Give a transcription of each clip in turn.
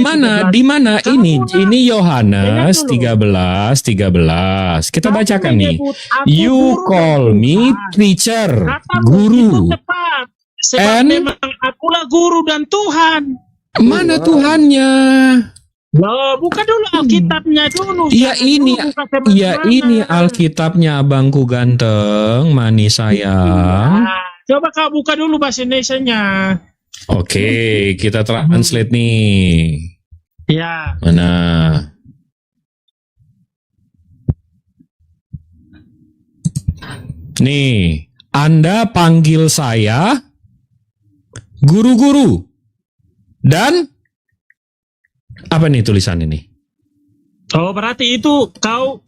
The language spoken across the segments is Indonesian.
mana? Di mana? Ini Yohanes 13. Kita bacakan nih. You call me teacher, guru. Sebab memang akulah guru dan Tuhan. Mana Tuhannya? Loh, buka dulu Alkitabnya dulu. Iya ini Alkitabnya abangku ganteng, manis sayang. Coba kau buka dulu bahasa Indonesianya. Oke, kita translate nih. Ya. Mana? Nih, Anda panggil saya guru-guru. Dan apa nih tulisan ini? Oh, berarti itu kau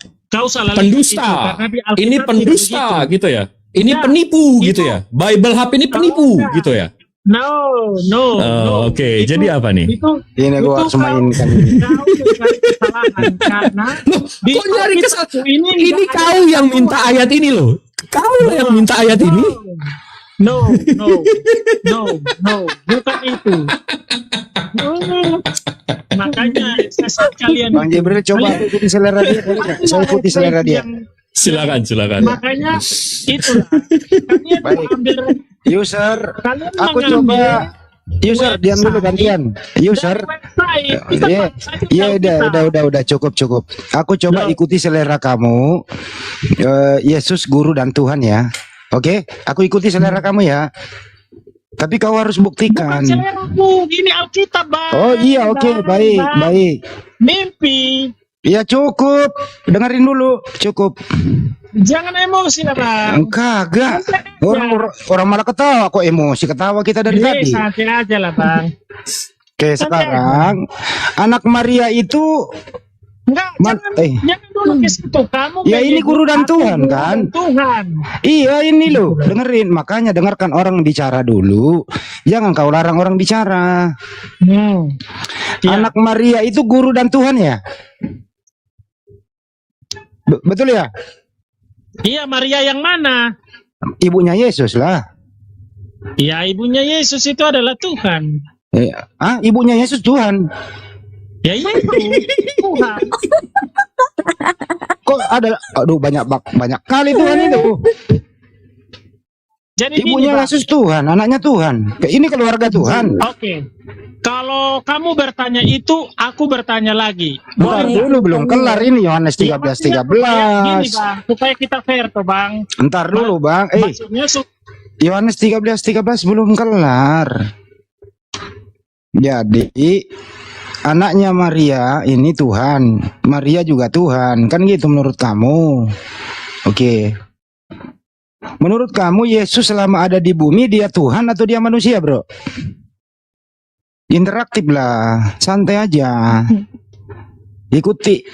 salah. Pendusta. Ini pendusta gitu ya. Ini penipu gitu ya. Bible Hub ini penipu gitu ya. No. Oke. Jadi apa nih? Ini gua harus mainkan. Kau mencari kesalahan karena kok nyari kesalahan? Ini kau yang minta ayat ini loh. Kau yang minta ayat ini. No, bukan itu. Makanya saat kalian Bang Jibril coba ikuti selera dia. Saya ikuti selera dia. Silakan. Makanya itulah. Baik. User, aku coba. User, diam dulu gantian. User. Udah cukup. Aku coba ikuti selera kamu. Yesus guru dan Tuhan ya. Oke, aku ikuti selera kamu ya. Tapi kau harus buktikan. Bukan seleraku, ini Alkitab, Bang. Oh iya, oke, baik. Mimpi. Ya cukup, dengerin dulu, cukup. Jangan emosi lah, Bang. Kagak. Orang malah ketawa, kok emosi ketawa kita dari tadi. Santai aja lah, Bang. Oke, sekarang anak Maria itu jangan dulu ke situ. Kamu ya ini guru dan Tuhan kan? Tuhan. Iya ini loh, dengerin. Makanya dengarkan orang bicara dulu. Jangan kau larang orang bicara. Ya. Anak Maria itu guru dan Tuhan ya? Betul ya? Iya, Maria yang mana? Ibunya Yesus lah. Iya, ibunya Yesus itu adalah Tuhan. Ibunya Yesus Tuhan. Ya itu Tuhan. Kok ada banyak kali Tuhan itu. Jadi ibunya Yesus Tuhan, anaknya Tuhan. Ini keluarga Tuhan. Oke. Kalau kamu bertanya itu, aku bertanya lagi. Bentar dulu belum kelar ini Yohanes 13:13. Gini, Bang, supaya kita fair tuh, Bang. Entar dulu, Bang. Maksudnya Yohanes 13:13 belum kelar. Jadi anaknya Maria ini Tuhan, Maria juga Tuhan, kan gitu menurut kamu? Oke. Menurut kamu Yesus selama ada di bumi dia Tuhan atau dia manusia, bro? Interaktif lah, santai aja. Ikuti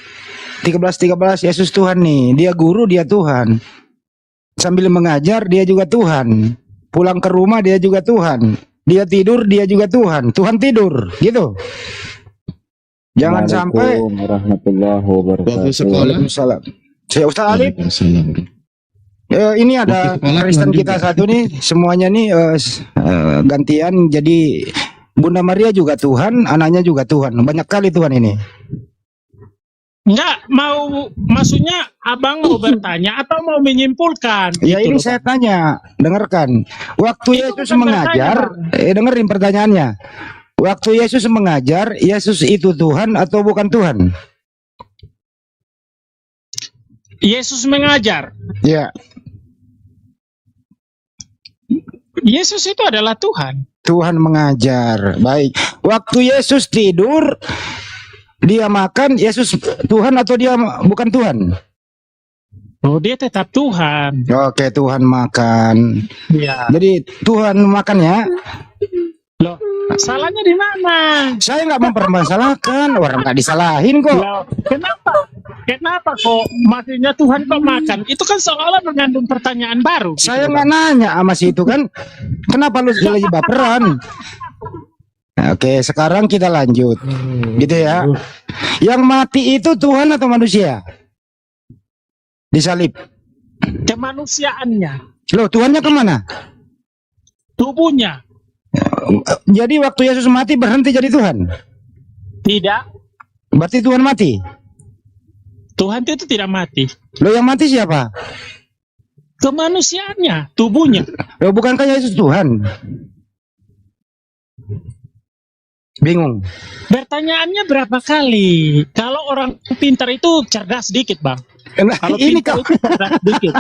13:13 Yesus Tuhan nih, dia guru dia Tuhan. Sambil mengajar dia juga Tuhan. Pulang ke rumah dia juga Tuhan. Dia tidur dia juga Tuhan. Tuhan tidur, gitu. Jangan sampai warahmatullahi wabarakatuh. Waalaikumsalam. Saya Ustaz Alif. Ini ada Kristen kita satu nih, semuanya nih gantian. Jadi Bunda Maria juga Tuhan, anaknya juga Tuhan. Banyak kali Tuhan ini. Enggak mau, maksudnya abang mau bertanya atau mau menyimpulkan? Ya gitu ini loh, saya tanya, dengarkan. Waktu Yesus mengajar, dengerin pertanyaannya. Waktu Yesus mengajar, Yesus itu Tuhan atau bukan Tuhan? Yesus mengajar. Ya. Yesus itu adalah Tuhan. Tuhan mengajar. Baik. Waktu Yesus tidur, dia makan, Yesus Tuhan atau dia bukan Tuhan? Oh, dia tetap Tuhan. Oke, Tuhan makan. Ya. Jadi Tuhan makan ya. Loh, salahnya di mana? Saya nggak mempermasalahkan, orang nggak disalahin kok. Loh, kenapa kok maksudnya Tuhan kok makan? Itu kan seolah mengandung pertanyaan baru. Saya nggak nanya sama si itu kan. Kenapa lu lagi baperan? Nah, oke, sekarang kita lanjut. Gitu ya. Yang mati itu Tuhan atau manusia? Disalib. Kemanusiaannya. Loh, Tuhannya kemana? Tubuhnya. Jadi waktu Yesus mati berhenti jadi Tuhan? Tidak. Berarti Tuhan mati. Tuhan itu tidak mati. Lo yang mati siapa? Kemanusiaannya, tubuhnya. Lo bukankah Yesus Tuhan? Bingung. Pertanyaannya berapa kali? Kalau orang pintar itu cerdas sedikit, Bang. Nah, Kalau ini pintar kau itu cerdas sedikit.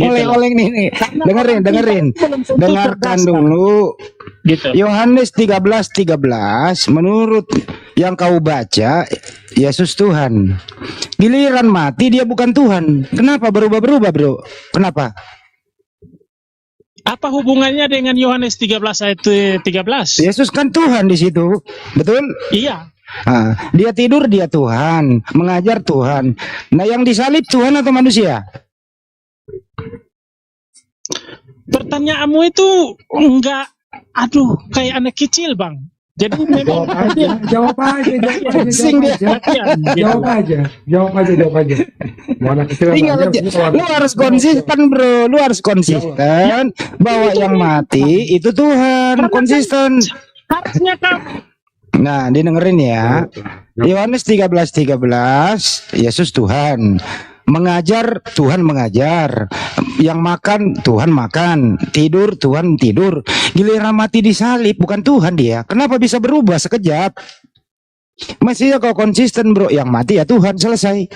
oleng-oleng nih. Karena Dengerin, orang dengerin. pintar belum tentu Dengarkan cerdas, Bang. dulu. Gitu. Yohanes 13:13 menurut yang kau baca Yesus Tuhan. Giliran mati dia bukan Tuhan. Kenapa berubah-berubah, Bro? Kenapa? Apa hubungannya dengan Yohanes 13 ayat 13? Yesus kan Tuhan di situ. Betul? Iya. Nah, dia tidur dia Tuhan, mengajar Tuhan. Nah, yang disalib Tuhan atau manusia? Pertanyaanmu itu enggak, aduh, kayak anak kecil, Bang. Jadi memang Jawab aja. Pusing dia. Jawab aja. Mau anak kecil Tinggal apa aja. aja, Lu harus konsisten, Bro. Lu harus konsisten bahwa yang mati itu Tuhan. Konsisten. harusnya kamu. Nah, didengerin ya. Yohanes 13:13 Yesus Tuhan. Mengajar Tuhan mengajar. Yang makan Tuhan makan. Tidur Tuhan tidur. Giliran mati disalib bukan Tuhan dia. Kenapa bisa berubah sekejap? Mestinya kau konsisten, Bro. Yang mati ya Tuhan, selesai.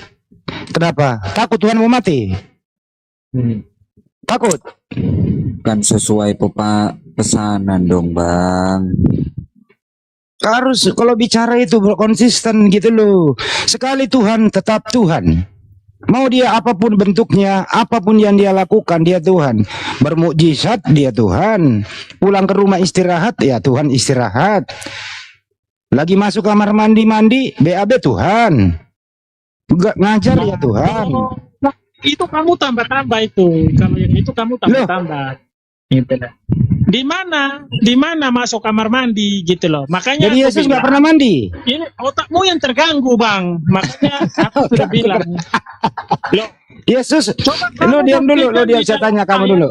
Kenapa? Takut Tuhan mau mati? Takut? Kan sesuai pesanan dong, Bang. Harus kalau bicara itu Bro, konsisten gitu loh. Sekali Tuhan tetap Tuhan. Mau dia apapun bentuknya, apapun yang dia lakukan, dia Tuhan. Bermukjizat, dia Tuhan. Pulang ke rumah istirahat, ya Tuhan istirahat. Lagi masuk kamar mandi, BAB Tuhan. Ngajar ya Tuhan. Nah, itu kamu tambah-tambah itu. Kalau yang itu kamu tambah-tambah. Gitu lah. Di mana masuk kamar mandi gitu loh. Makanya Jadi Yesus nggak pernah mandi. ini otakmu yang terganggu, Bang. Makanya aku sudah bilang. Loh, Yesus, coba lu kamu diam dulu, buktikan lu diam. di Saya dalam tanya kamu ayat. dulu.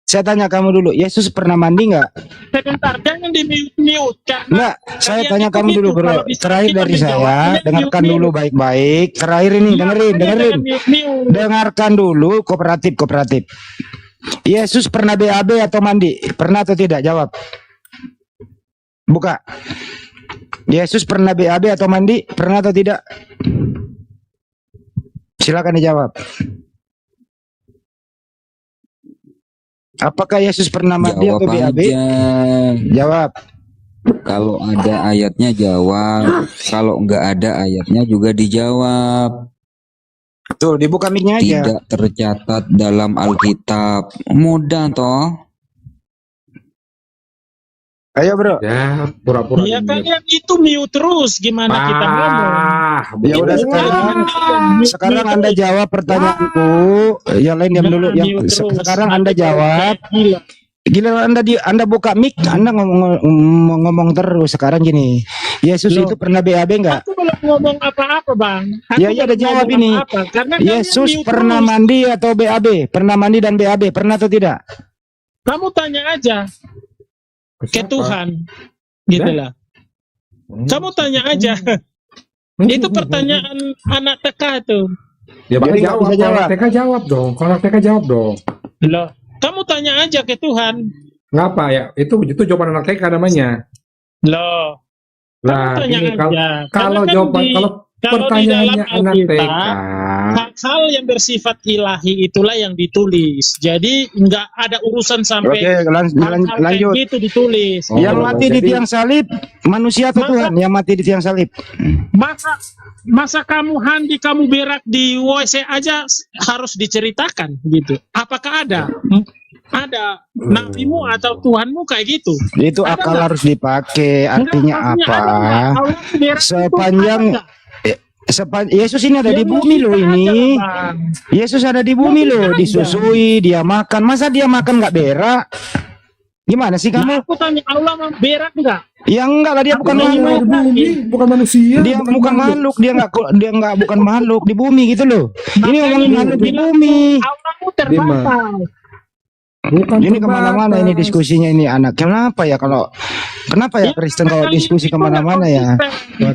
Saya tanya kamu dulu. Yesus pernah mandi nggak? Sebentar, jangan di-mute karena Enggak, saya kalian tanya itu kamu dulu, gitu, Bro. kalau bisa Terakhir kita dari menjawab, saya, kalian dengarkan mute-mute. dulu baik-baik. Terakhir ini, Iya, dengerin. makanya jangan mute-mute. Dengarkan dulu kooperatif. Yesus pernah BAB atau mandi? Pernah atau tidak? Jawab. Buka. Yesus pernah BAB atau mandi? Pernah atau tidak? Silakan dijawab. Apakah Yesus pernah mandi Jawab atau BAB? aja. Jawab. Kalau ada ayatnya jawab. Kalau nggak ada ayatnya juga dijawab. Tuh, dibuka mic-nya aja. Tidak tercatat dalam Alkitab. Mudah toh. Ayo, Bro. Ya, pura-pura. Ya ini. kalian itu mute terus, gimana kita ngomong? Ya udah Itu sekarang. mute Sekarang terus. Anda jawab pertanyaanku. Yang lain diam dulu. Jangan Yang mute terus. sekarang Anda Nanti jawab. kayak gila. Gila Anda buka mic, Anda ngomong terus. Sekarang gini, Yesus Loh. itu pernah BAB enggak? Aku belum ngomong apa-apa, Bang. Aku Ya, iya, ada belum jawab ngomong ini. apa-apa, karena kalian Yesus mute pernah terus. mandi atau BAB? Pernah mandi dan BAB, pernah atau tidak? Kamu tanya aja ke Siapa? Tuhan. Gitu lah. Kamu tanya aja. Itu pertanyaan anak TK tuh. Ya, Jadi Bang, nggak jawab. bisa Kalau jawab. anak TK jawab dong. Kalau anak TK jawab dong. Loh, kamu tanya aja ke Tuhan. Ngapa ya? Itu jawaban anak TK namanya. Loh, Nah, kamu tanya ini kalau aja. kalau Karena kan jawaban di- kalau kalau di pertanyaannya dalam anak Alkitab, TK. hal-hal yang bersifat ilahi itulah yang ditulis. Jadi nggak ada urusan Oke, sampai hal-hal kayak lanjut. gitu ditulis. Oh, Yang mati di jadi- tiang salib, manusia atau Masa- Tuhan? Yang mati di tiang salib. Masa kamu handi, kamu berak di WC aja harus diceritakan gitu. Apakah ada? Ada nabimu atau Tuhanmu kayak gitu? Itu Ada akal nggak? harus dipakai. Artinya Enggak, apa? ada nggak? Allah berak itu Sepanjang- ada nggak? Yesus ini ada Ya, di bumi loh ada, ini. Bang. Yesus ada di bumi Mungkin loh, aja. disusui, dia makan. Masa dia makan nggak berak? Gimana sih Nah, kamu? aku tanya, Allah mau berak enggak? Ya enggak lah, dia bukan Aku makhluk. mau- Di bumi, bukan manusia. Dia bukan makhluk, dia enggak bukan makhluk di bumi gitu loh. Ini ngomongin makhluk di bumi. Allahmu terbatas. Bukan Ini kemana-mana ini terbatas. diskusinya ini anak. Kenapa ya Kristen kalau diskusi kemana-mana ya?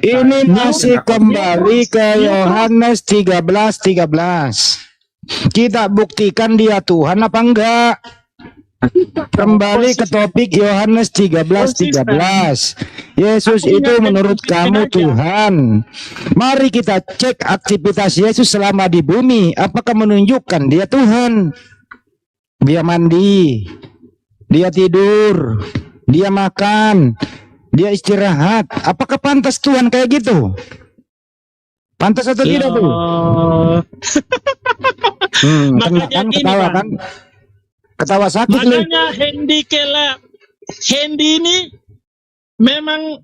Ini masih kembali ke Yohanes 13:13. Kita buktikan dia Tuhan apa enggak? Kembali ke topik Yohanes 13:13. Yesus itu menurut kamu Tuhan. Mari kita cek aktivitas Yesus selama di bumi. Apakah menunjukkan dia Tuhan? Dia mandi, dia tidur, dia makan, dia istirahat. Apakah pantas Tuhan kayak gitu? Pantas atau tidak tuh? Makanya Kan gini, ketawa Bang. kan? Ketawa sakit lu. Makanya Hendy ini memang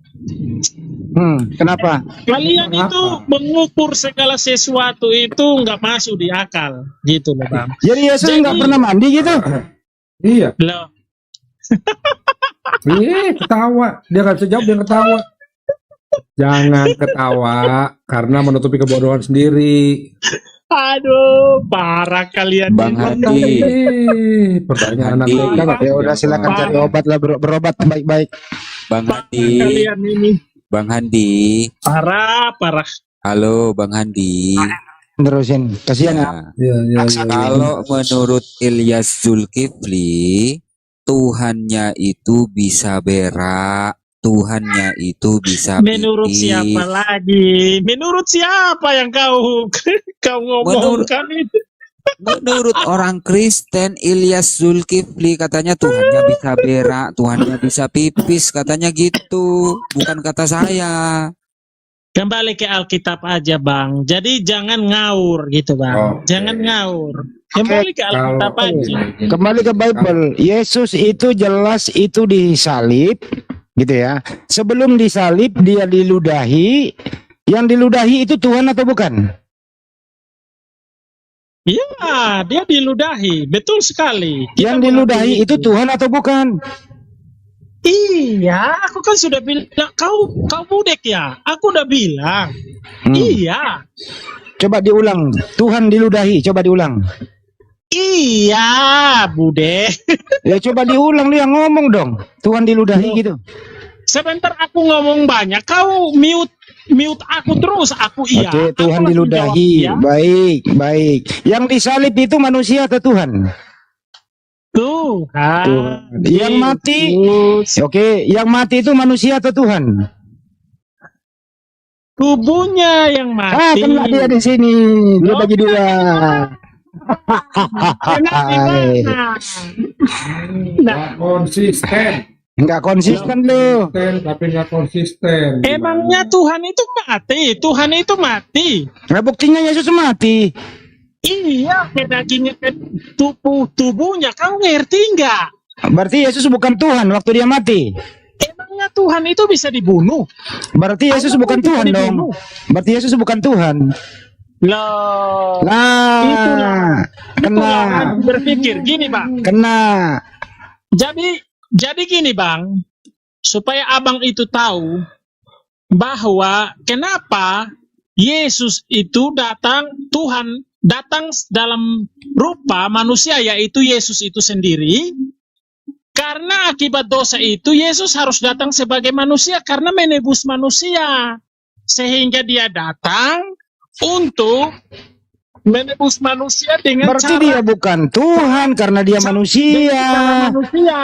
Kenapa? kalian Kenapa? itu mengukur segala sesuatu itu nggak masuk di akal gitu loh, Bang. Jadi Yesus Jadi- nggak pernah mandi gitu? Iya. Loh, Ketawa. Dia nggak bisa jawab, dia ketawa. Jangan ketawa karena menutupi kebodohan sendiri. aduh, parah kalian. Bang ini. Hadi. Pertanyaan anak Hadi. TK nggak Ya udah silakan Pak. cari obat lah, berobat baik-baik. Bang Parah Handi, kalian ini. Bang Handi. Parah. Halo Bang Handi. Terusin, kasihan ya. Iya, iya, iya. Kalau menurut Ilyas Zulkifli, Tuhannya itu bisa berak, Tuhannya itu bisa Menurut pipis. siapa lagi? Menurut siapa yang kau ngomongkan itu? Menurut orang Kristen, Ilyas Zulkifli katanya Tuhannya bisa berak, Tuhannya bisa pipis, katanya gitu. Bukan kata saya. Kembali ke Alkitab aja, Bang. Jadi jangan ngaur gitu, Bang. Oke. Jangan ngaur. Kembali ke Alkitab Kalau- aja. Kembali ke Bible, Yesus itu jelas itu disalib, gitu ya. Sebelum disalib dia diludahi. Yang diludahi itu Tuhan atau bukan? Iya, dia diludahi. Betul sekali. Kita Yang diludahi mengakui itu Tuhan atau bukan? Iya, aku kan sudah bilang kau budek ya. Aku udah bilang. Iya. Coba diulang. Tuhan diludahi. Coba diulang. Iya, budek. Ya coba diulang lu yang ngomong dong. Tuhan diludahi gitu. Sebentar aku ngomong banyak, kau mute aku terus. Aku iya. Oke, Aku Tuhan langsung diludahi. jawab, iya. Baik. Yang disalib itu manusia atau Tuhan? Tuhan. Yang mati. Yesus. Oke, yang mati itu manusia atau Tuhan? Tubuhnya yang mati. Kena dia di sini. Dia Loh, bagi dua. Kena di mana? Nggak konsisten. Enggak konsisten lu. Tapi nggak konsisten. Emangnya Tuhan itu mati? Tuhan itu mati. Nah, buktinya Yesus mati. Iya, ke dagingnya, ke tubuhnya. Kau ngerti nggak? Berarti Yesus bukan Tuhan waktu dia mati. Emangnya Tuhan itu bisa dibunuh? Berarti Yesus Apapun bukan bisa Tuhan dong. dibunuh. Berarti Yesus bukan Tuhan. Loh. Nah, Itulah kena, harus berpikir gini, Bang. kena. Jadi gini, Bang, supaya abang itu tahu bahwa kenapa Yesus itu Tuhan datang dalam rupa manusia, yaitu Yesus itu sendiri. Karena akibat dosa itu Yesus harus datang sebagai manusia karena menebus manusia. Sehingga dia datang untuk menebus manusia dengan Berarti cara dia bukan Tuhan karena dia manusia. dengan cara manusia.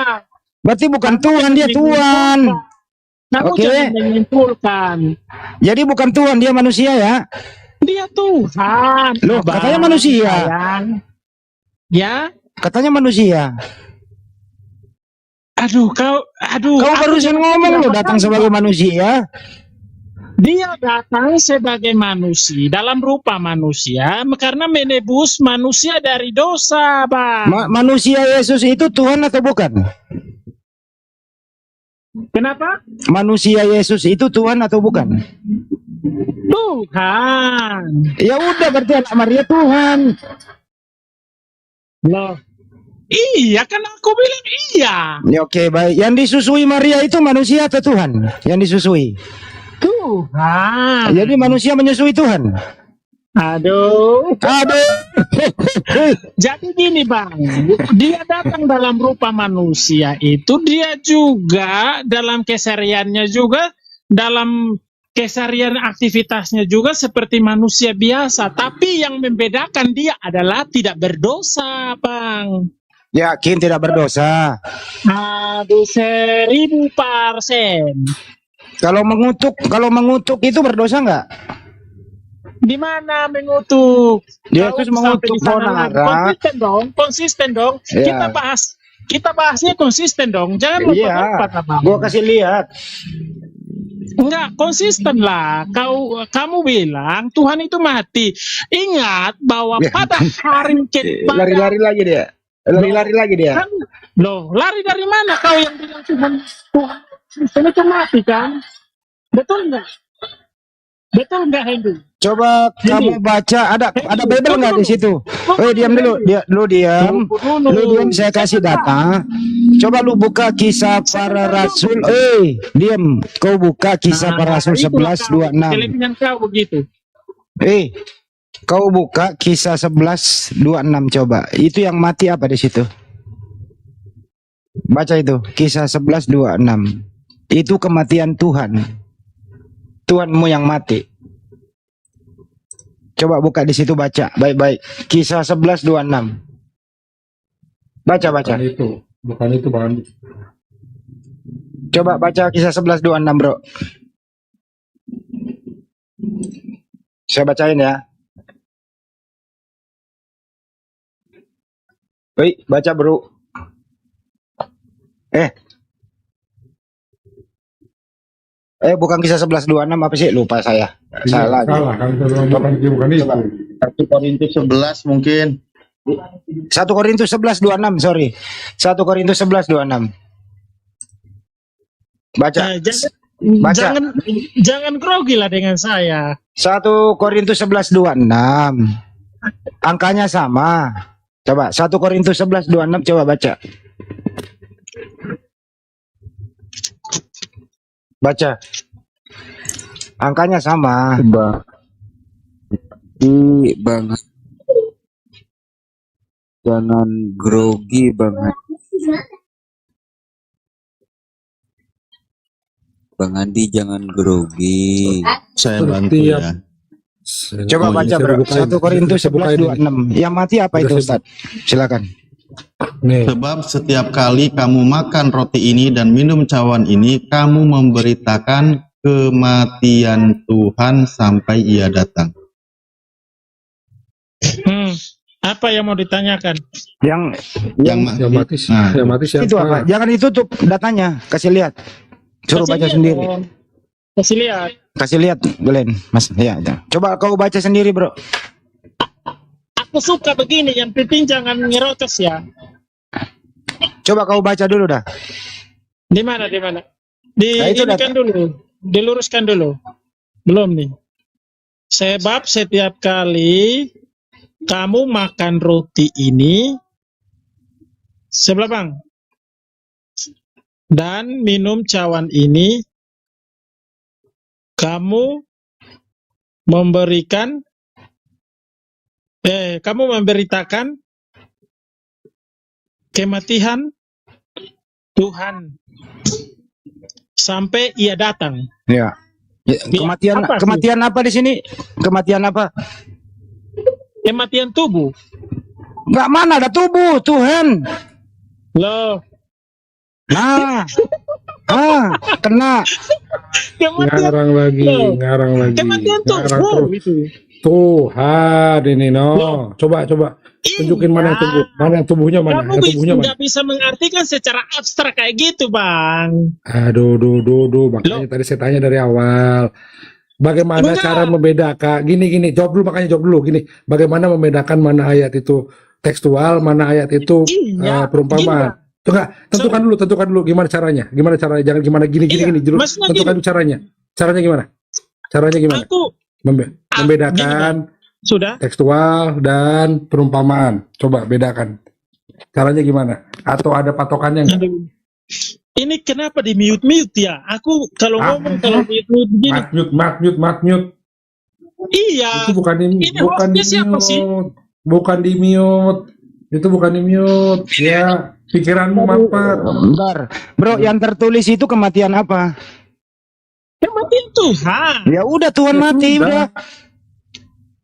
Berarti bukan Tuhan, dia Tuhan. Kamu Oke. jangan menyimpulkan. Jadi bukan Tuhan, dia manusia ya. Dia Tuhan. Loh, Abang, katanya manusia. sayang. Ya, Katanya manusia. aduh. Kau aku barusan jangan ngomong lo berapa datang kali, sebagai Bang. manusia. Dia datang sebagai manusia dalam rupa manusia karena menebus manusia dari dosa, Bang. Manusia Yesus itu Tuhan atau bukan? Kenapa? Manusia Yesus itu Tuhan atau bukan? Tuhan. Ya udah berarti anak Maria Tuhan. Loh. Iya, kan aku bilang iya. Ya, oke, baik. Yang disusui Maria itu manusia atau Tuhan? Yang disusui. Tuhan. Jadi manusia menyusui Tuhan. Aduh. Aduh. Jadi gini bang, dia datang dalam rupa manusia itu dia juga dalam kesehariannya juga dalam keseharian aktivitasnya juga seperti manusia biasa. Tapi yang membedakan dia adalah tidak berdosa bang. Yakin tidak berdosa. Aduh 1000%. Kalau mengutuk itu berdosa nggak? Di mana mengutuk? Yesus Kau mengutuk sampai di sana orang lagi. marah. Konsisten dong. Iya. Kita bahasnya konsisten dong. Jangan lompat-lompat Iya. abang. Gua kasih lihat. Enggak konsisten lah. Kamu bilang Tuhan itu mati. Ingat bahwa Ya. pada hari Lari-lari lagi dia. Lari-lari lagi dia. kan, loh, lari dari mana kau yang bilang Tuhan itu mati kan? Betul enggak? Betul enggak Henry? Coba kamu baca ada Bible nggak di situ? Diam dulu, diam. Lu diam, saya kasih data. Coba lu buka Kisah Para Rasul. Diam. Kau buka Kisah Para Rasul 11:26. Kelebihan kau begitu. Kau buka Kisah 11:26 coba. Itu yang mati apa di situ? Baca itu, Kisah 11:26. Itu kematian Tuhan. Tuhanmu yang mati. Coba buka di situ, baca baik-baik. Kisah 11:26. Baca. Bukan itu Bang. Coba baca Kisah 11:26, bro. Saya bacain ya. Baca bro. Bukan Kisah 11:26, apa sih? Lupa saya. Salah. Salah kan, bukan itu. 1 Korintus 11 mungkin. 1 Korintus 11:26, sorry. 1 Korintus 11:26. Baca. Baca. Jangan grogi lah dengan saya. 1 Korintus 11:26. Angkanya sama. Coba 1 Korintus 11:26, coba baca. Baca. Angkanya sama. Banget. Jangan grogi banget. Bang Andi jangan grogi. Saya bantu Setiap- ya. Coba Oh, baca ini bro. saya bukain. 1 Korintus Saya bukain ini. 11:26. Yang mati apa itu, Ustaz? Silakan. Nih, Sebab setiap kali kamu makan roti ini dan minum cawan ini, kamu memberitakan kematian Tuhan sampai Ia datang. Apa yang mau ditanyakan? Yang Yang yang mati siapa? itu apa? Jangan ditutup datanya. Kasih lihat. Suruh Kasih baca lihat sendiri. dong. Kasih lihat. Kasih lihat, Glenn. Mas, ya. Coba kau baca sendiri, bro. Aku suka begini, yang penting jangan ngerotos ya. Coba kau baca dulu dah. Di mana? Nah, itu Diinikan dulu. Diluruskan dulu. Belum nih. Sebab setiap kali kamu makan roti ini, sebelah bang, dan minum cawan ini, kamu memberitakan kematian Tuhan sampai Ia datang. Ya. Kematian apa sih? kematian apa di sini? Kematian apa? Kematian tubuh. Enggak, mana ada tubuh, Tuhan. Loh, Nah. Kena. kematian ngarang lagi. Kematian Ngarang tubuh terus. itu. Tuhan ini Loh. Coba tunjukin mana yang tubuh, mana yang tubuhnya mana, Kamu yang tubuhnya mana. nggak bisa mengartikan secara abstrak kayak gitu, Bang. Aduh, makanya tadi saya tanya dari awal. Bagaimana Enggak. cara membedakan? Gini, jawab dulu gini. Bagaimana membedakan mana ayat itu tekstual, mana ayat itu Iya, perumpamaan? Coba tentukan dulu gimana caranya? Jangan gimana gini Iya, dulu. maksudnya Tentukan dulu caranya. Caranya gimana? Aku Membedakan sudah. tekstual dan perumpamaan. Coba bedakan. Caranya gimana? Atau ada patokannya nggak? Aduh. Ini kenapa di mute ya? Aku kalau ngomong kalau mute begini. Mute. Iya. Itu bukan di Ini hostnya siapa sih? mute. Bukan di mute. Itu bukan di mute. Ya, pikiranmu mampet. Bentar, bro, yang tertulis itu kematian apa? Kematian Tuhan. Ya udah Tuhan mati sudah. udah.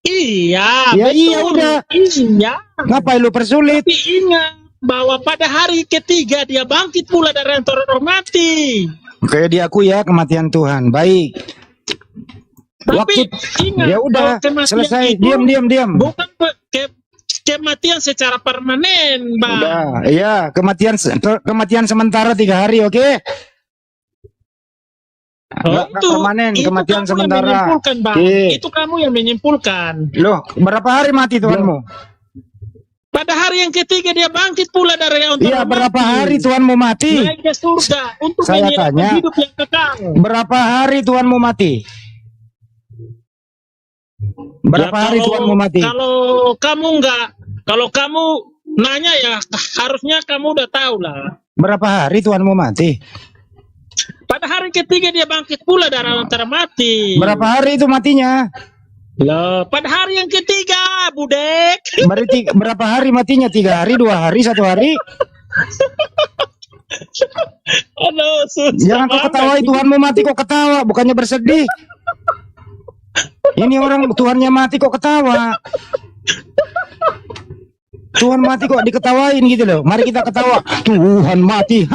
Iya. Ya betul. iya udah. Iya. Ngapain lu persulit? Tapi ingat bahwa pada hari ketiga dia bangkit pula dari antara orang mati. Kayak diakui ya kematian Tuhan. Baik. Tapi ingat Ya udah, bahwa kematian selesai. itu Diam. bukan kematian secara permanen, Bang. Udah, iya, kematian sementara 3 hari, oke? Nggak permanen, kematian kamu sementara. yang menyimpulkan, Bang. Oke. Itu kamu yang menyimpulkan. Loh, berapa hari mati Tuhanmu? Pada hari yang ketiga dia bangkit pula dari antara Iya, orang berapa mati. hari Tuhanmu mati? Naik ke surga untuk Saya menyediakan tanya. hidup yang kekal. Berapa hari Tuhanmu mati? Berapa Ya, hari Tuhanmu mati? Kalau kamu nanya ya harusnya kamu udah tahu lah. Berapa hari Tuhanmu mati? Pada hari ketiga dia bangkit pula dari antara mati. Berapa hari itu matinya? Loh, pada hari yang ketiga, Budek. Berarti berapa hari matinya? 3 hari, 2 hari, 1 hari? Aduh, susah Jangan kau banget. ketawa, Tuhanmu mati kok ketawa, bukannya bersedih. Ini orang Tuhannya mati kok ketawa. Tuhan mati kok diketawain gitu loh. Mari kita ketawa. Tuhan mati.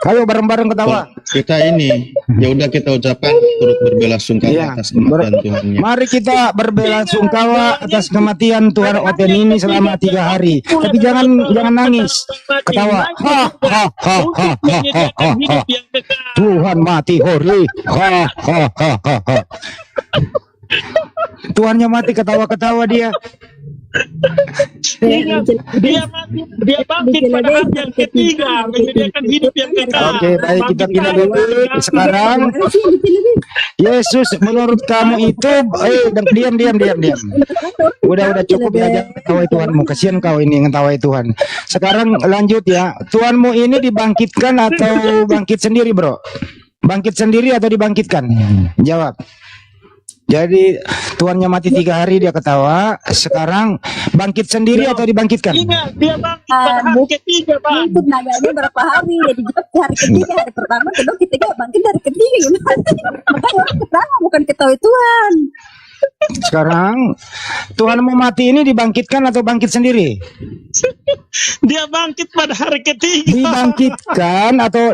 Ayo bareng-bareng ketawa. Kita ini, ya udah kita ucapkan turut berbelasungkawa Iya, atas kematian Tuhannya. Mari kita berbelasungkawa atas kematian Tuhan Oten ini selama 3 hari. Tapi jangan nangis. Ketawa. Untuk menyediakan hidup yang kekal. Tuhan mati hore. Tuhannya mati ketawa-ketawa dia. Ingat, dia bangkit pada hari yang ketiga menyediakan hidup yang kekal. Oke, baik, kita pindah dulu. Sekarang Yesus menurut kamu itu diam. Udah cukup ya, jangan ketawa Tuhanmu. Kasihan kau ini ngetawa Tuhan. Sekarang lanjut ya. Tuhanmu ini dibangkitkan atau bangkit sendiri, Bro? Bangkit sendiri atau dibangkitkan? Jawab. Jadi Tuhannya mati 3 hari dia ketawa. Sekarang bangkit sendiri atau dibangkitkan? Ingat, dia bangkit pada hari ketiga, Bang. Itu naganya berapa hari? Jadi jawab di hari ketiga, hari pertama, kedua, ketiga, bangkit dari ketiga. Makanya orang ketawa, bukan ketahui Tuhan. Sekarang Tuhanmu mati ini dibangkitkan atau bangkit sendiri? Dia bangkit pada hari ketiga. Dibangkitkan atau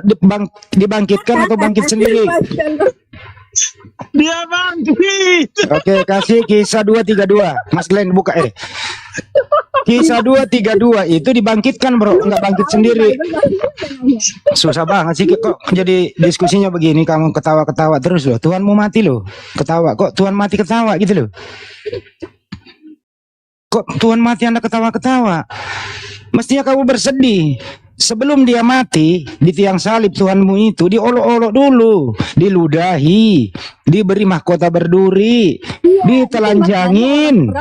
dibangkitkan atau bangkit sendiri? Dia bangkit. Oke, kasih Kisah 2:32. Mas Glenn buka Kisah 2:32 itu dibangkitkan, Bro, enggak bangkit sendiri. Susah banget sih kok jadi diskusinya begini, kamu ketawa-ketawa terus loh. Tuhanmu mati loh. Ketawa. Kok Tuhan mati ketawa gitu loh. Kok Tuhan mati Anda ketawa-ketawa? Mestinya kamu bersedih. Sebelum dia mati di tiang salib, Tuhanmu itu diolok-olok dulu, diludahi, diberi mahkota berduri, ditelanjangin.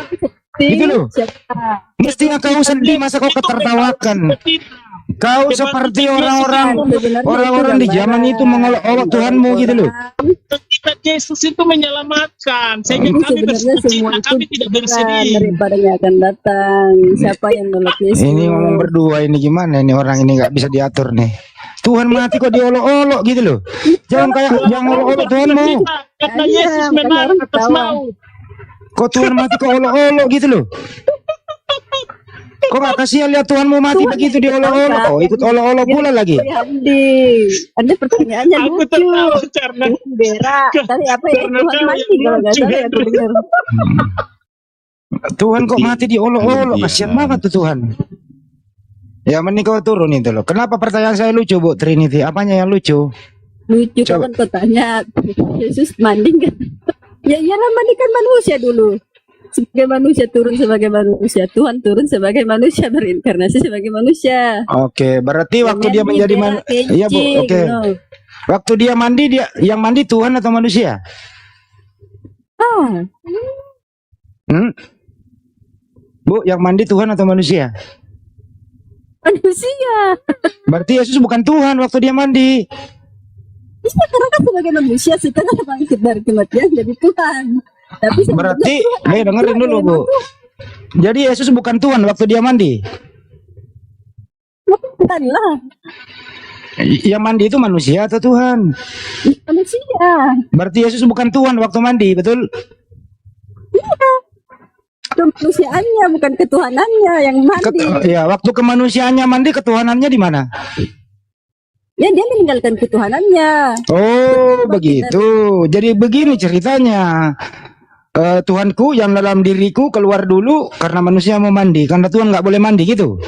Gitu loh. Mestinya kau sedih, masa kau ketertawakan? Kau seperti orang-orang di zaman itu mengolok-olok Tuhanmu gitu loh. Ketika Yesus itu menyelamatkan, sehingga kami bersuka, kami tidak bersedih. Daripada yang akan datang, siapa yang nolak Yesus? Ini ngomong berdua ini gimana? Ini orang ini nggak bisa diatur nih. Tuhan mati kok diolok-olok gitu loh. Jangan olok-olok Tuhanmu. Karena Yesus menang atas maut. Kok Tuhan mati kok olok-olok gitu loh. Kok gak kasihan lihat Tuhanmu mati begitu diolok-olok? Oh, ikut olok-olok pula lagi. Anda pertanyaannya Aku lucu. tertawa karena Berak. Tadi apa ya? Karena Tuhan kau mati yang kalau nggak lucu, salah ya aku dengar. Tuhan kok mati diolok-olok? Iya. Kasihan banget tuh Tuhan. Ya mending kau turun itu loh. Kenapa pertanyaan saya lucu, Bu Trinity? Apanya yang lucu? Lucu Coba. kan kau tanya Yesus mandi kan? Ya iyalah mandikan manusia dulu. Sebagai manusia turun sebagai manusia, Tuhan turun sebagai manusia, berinkarnasi sebagai manusia. Oke, berarti waktu dia menjadi Iya, Bu. Oke. Waktu dia mandi, yang mandi Tuhan atau manusia? Bu, yang mandi Tuhan atau manusia? Manusia. Berarti Yesus bukan Tuhan waktu dia mandi. Iya, karena kan sebagai manusia setelah bangkit dari kematian jadi Tuhan. Tapi sebelumnya Berarti, Tuhan dengerin dulu Bu. Jadi Yesus bukan Tuhan waktu dia mandi. bukan lah Yang mandi itu manusia atau Tuhan? manusia. Berarti Yesus bukan Tuhan waktu mandi, betul? Kemanusiaannya bukan ketuhanannya yang mandi. Ya, waktu kemanusiaannya mandi, ketuhanannya di mana? Ya dia meninggalkan ketuhanannya. Oh, begitu. Jadi begini ceritanya. Tuhanku yang dalam diriku keluar dulu karena manusia mau mandi. Karena Tuhan nggak boleh mandi gitu.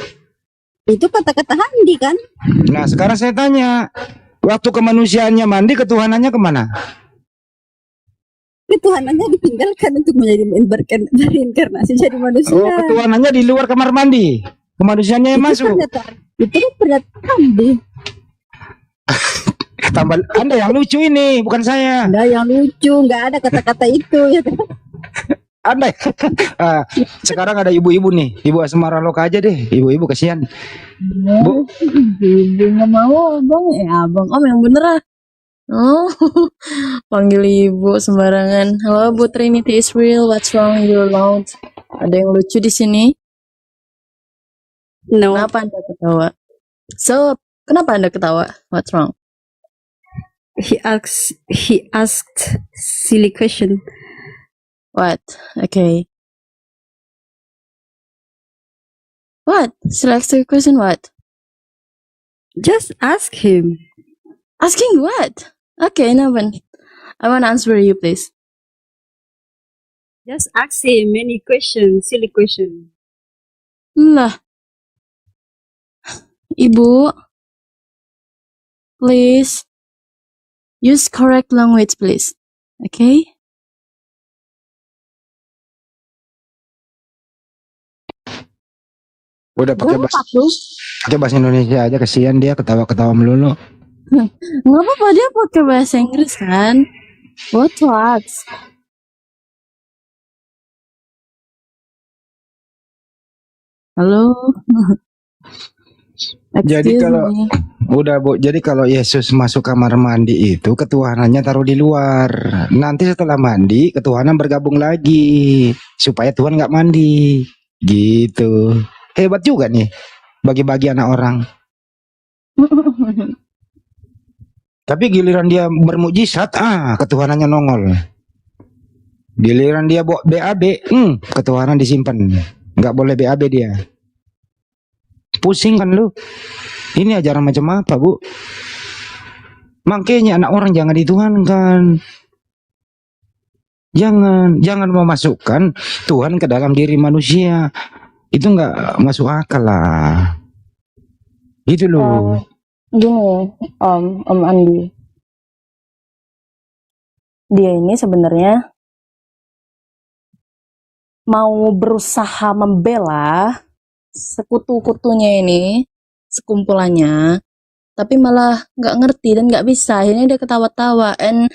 Itu kata-kata Handi kan? Nah, sekarang saya tanya. Waktu kemanusiaannya mandi, ketuhanannya kemana? Ketuhanannya ditinggalkan untuk menjadi berinkarnasi jadi manusia. Oh, ketuhanannya di luar kamar mandi. Kemanusiaannya yang masuk. Itu kan pernyataan Handi. Tambah, Anda yang lucu ini, bukan saya. Ada yang lucu, nggak ada kata-kata itu. Ya. Anda. Sekarang ada ibu-ibu nih, Ibu Asmara Loka aja deh. Ibu-ibu kasihan. Bu, Ibu nggak mau abang, abang om yang bener ah. Oh, panggil ibu sembarangan. Halo Bu Trinity Israel, what's wrong you're loud? Ada yang lucu di sini? No. Kenapa Anda ketawa? So, kenapa Anda ketawa? What's wrong? He asked silly question. What? Okay. What? Select your question. What? Just ask him. Asking what? Okay, Navan. I want to answer you, please. Just ask him many questions, silly question. Lah, Ibu, please use correct language, please. Okay? udah pakai bahasa Indonesia aja, kasihan dia ketawa-ketawa melulu. Nggak apa-apa, dia pakai bahasa Inggris kan? What to ask? Halo. Jadi Excuse kalau me. udah Bu, jadi kalau Yesus masuk kamar mandi itu ketuhanannya taruh di luar. Nanti setelah mandi ketuhanan bergabung lagi supaya Tuhan nggak mandi. Gitu. Hebat juga nih bagi-bagi anak orang. Tapi giliran dia bermujizat, ketuhanannya nongol. Giliran dia bawa BAB, ketuhanan disimpan. Nggak boleh BAB dia. Pusing kan lu? Ini ajaran macam apa, Bu? Makanya anak orang jangan dituhankan. Jangan memasukkan Tuhan ke dalam diri manusia. Itu nggak masuk akal lah. Gitu loh. Gini, Om Andi. Dia ini sebenarnya mau berusaha membela sekutu-kutunya ini, sekumpulannya, tapi malah nggak ngerti dan nggak bisa. Akhirnya dia ketawa-tawa. And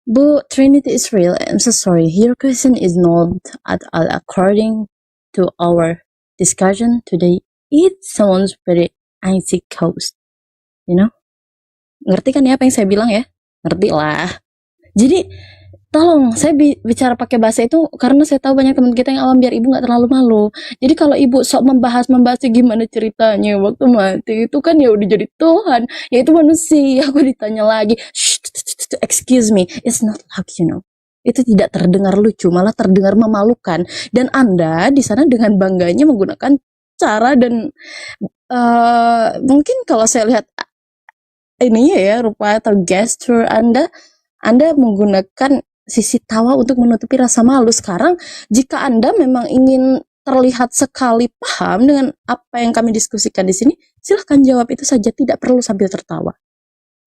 Bu Trinity Israel, I'm so sorry. Your question is not at all according to our discussion today. It sounds very Isaac Coast. You know? Ngerti kan ya apa yang saya bilang ya? Ngerti lah. Jadi tolong saya bicara pakai bahasa itu karena saya tahu banyak teman kita yang awam, biar ibu nggak terlalu malu. Jadi kalau ibu sok membahas gimana ceritanya waktu mati itu kan ya udah jadi Tuhan, ya itu manusia. Aku ditanya lagi, excuse me, it's not like you know. Itu tidak terdengar lucu, malah terdengar memalukan. Dan Anda di sana dengan bangganya menggunakan cara dan mungkin kalau saya lihat ininya ya rupa atau gesture Anda menggunakan sisi tawa untuk menutupi rasa malu. Sekarang jika Anda memang ingin terlihat sekali paham dengan apa yang kami diskusikan di sini, silahkan jawab itu saja, tidak perlu sambil tertawa.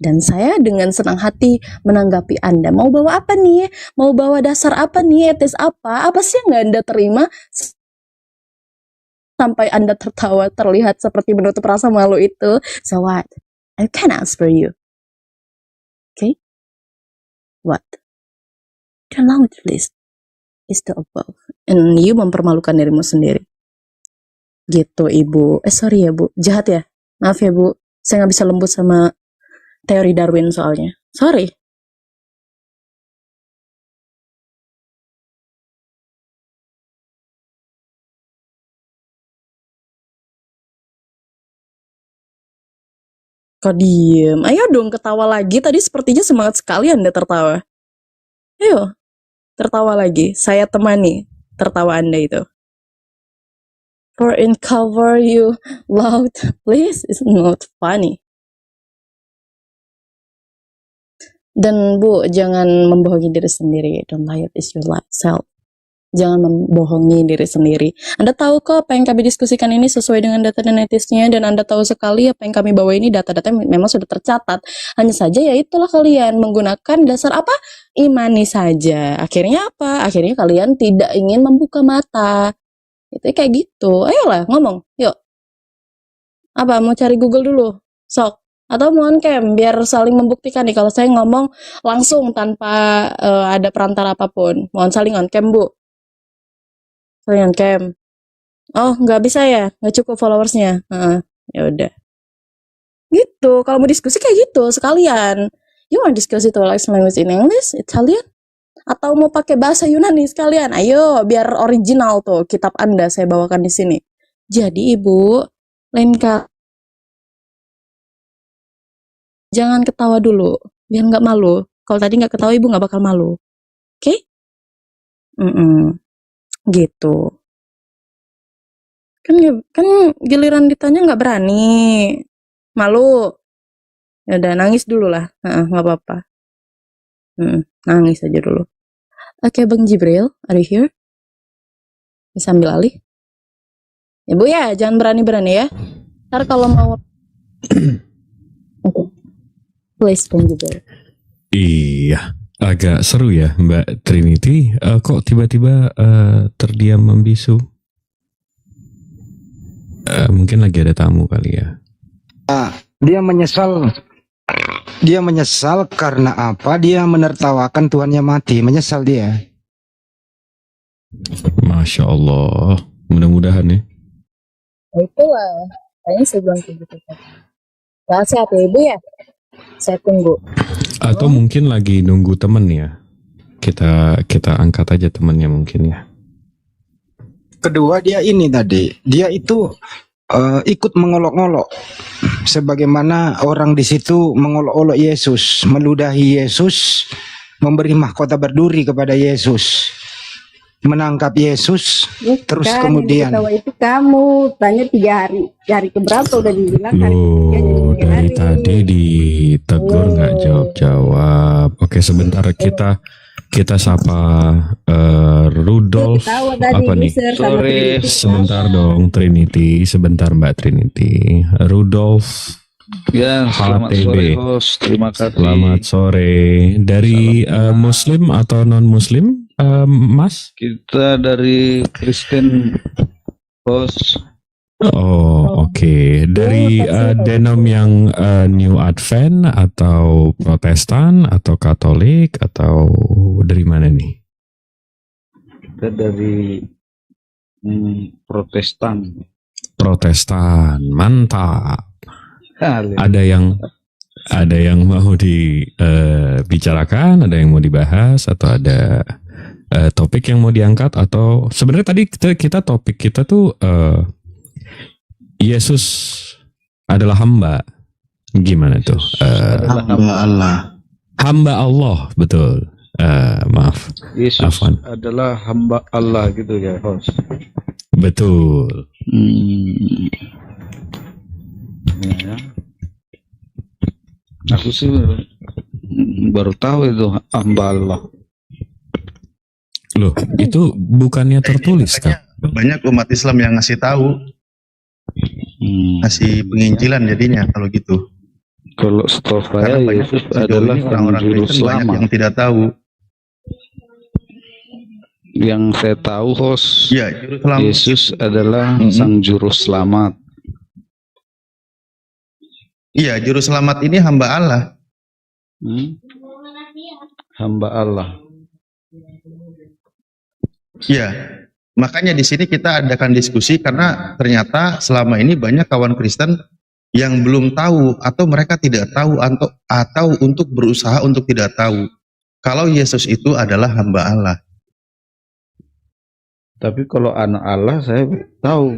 Dan saya dengan senang hati menanggapi Anda. Mau bawa apa nih? Mau bawa dasar apa nih? Etis apa? Apa sih yang nggak Anda terima? Sampai Anda tertawa terlihat seperti menutup rasa malu itu. So what? I can answer you. Okay? What? Your language please is the above. And you mempermalukan dirimu sendiri. Gitu Ibu. Sorry ya Bu. Jahat ya? Maaf ya Bu. Saya nggak bisa lembut sama teori Darwin soalnya. Sorry. Kok diem? Ayo dong ketawa lagi. Tadi sepertinya semangat sekali Anda tertawa. Ayo, tertawa lagi. Saya temani tertawa Anda itu. For in cover you loud, please. It's not funny. Dan Bu, jangan membohongi diri sendiri. Don't lie, it is your self. Jangan membohongi diri sendiri. Anda tahu kok apa yang kami diskusikan ini sesuai dengan data dan etisnya, dan Anda tahu sekali apa yang kami bawa ini data-data memang sudah tercatat. Hanya saja ya itulah kalian menggunakan dasar apa? Imani saja. Akhirnya apa? Akhirnya kalian tidak ingin membuka mata. Itu kayak gitu. Ayolah ngomong, yuk. Apa mau cari Google dulu? Sok. Atau mau on cam biar saling membuktikan nih kalau saya ngomong langsung tanpa ada perantara apapun. Mohon saling on cam, Bu. Saling on cam. Oh, nggak bisa ya? Nggak cukup followersnya? Ya udah. Gitu. Kalau mau diskusi kayak gitu sekalian. You want discuss it like language in English, Italian? Atau mau pakai bahasa Yunani sekalian? Ayo, biar original tuh kitab Anda saya bawakan di sini. Jadi Ibu, lain kali jangan ketawa dulu, biar nggak malu. Kalau tadi nggak ketawa, Ibu nggak bakal malu. Oke? Gitu. Kan giliran ditanya nggak berani, malu. Ya udah nangis dulu lah, nggak apa-apa. Nangis aja dulu. Oke, Bang Jibril, are you here? Bisa ambil alih? Ya Bu ya, jangan berani-berani ya. Ntar kalau mau please, Bang Jibril. Iya, agak seru ya Mbak Trinity. Kok tiba-tiba terdiam membisu? Mungkin lagi ada tamu kali ya. Dia menyesal karena apa? Dia menertawakan Tuhannya mati. Menyesal dia. Masya Allah. Mudah-mudahan ya. Itulah, kayaknya saya bilang kayak gitu. Sehat ya Ibu ya? Saya tunggu. Atau mungkin lagi nunggu temen ya. Kita angkat aja temennya mungkin ya. Kedua dia ini tadi. Dia itu ikut mengolok-olok. Sebagaimana orang di situ mengolok-olok Yesus, meludahi Yesus, memberi mahkota berduri kepada Yesus, menangkap Yesus, terus kemudian itu kamu tanya 3 hari keberapa udah dibilang hari Loh, dari tadi ditegur nggak jawab-jawab. Oke, sebentar kita sapa Rudolf apa nih? Sore. Sebentar dong Trinity, sebentar Mbak Trinity. Rudolf Ya, selamat HTB. sore host. Terima kasih. Selamat sore. Dari Muslim atau non Muslim, Mas? Kita dari Kristen host. Oh, oke. Dari denom yang New Advent atau Protestan atau Katolik atau dari mana nih? Kita dari Protestan. Protestan, mantap. Kali. Ada yang mau dibicarakan, ada yang mau dibahas, atau ada topik yang mau diangkat, atau sebenarnya tadi kita topik kita tuh Yesus adalah hamba. Gimana tuh? Hamba Allah. Hamba Allah, betul. Maaf. Yesus Afwan. adalah hamba Allah gitu ya host. Betul. Ya. Aku sih baru tahu itu hamba Allah. Loh, itu bukannya tertulis kan? Banyak umat Islam yang ngasih tahu, ngasih penginjilan jadinya kalau gitu. Kalau setahu saya Karena banyak Yesus sejauh adalah ini orang-orang juru Kristen banyak selamat. yang tidak tahu. Yang saya tahu host, Ya, juru selamat. Yesus adalah sang juru selamat. Iya, juru selamat ini hamba Allah. Hamba Allah. Iya. Makanya di sini kita adakan diskusi karena ternyata selama ini banyak kawan Kristen yang belum tahu atau mereka tidak tahu atau untuk berusaha untuk tidak tahu kalau Yesus itu adalah hamba Allah. Tapi kalau anak Allah saya tahu.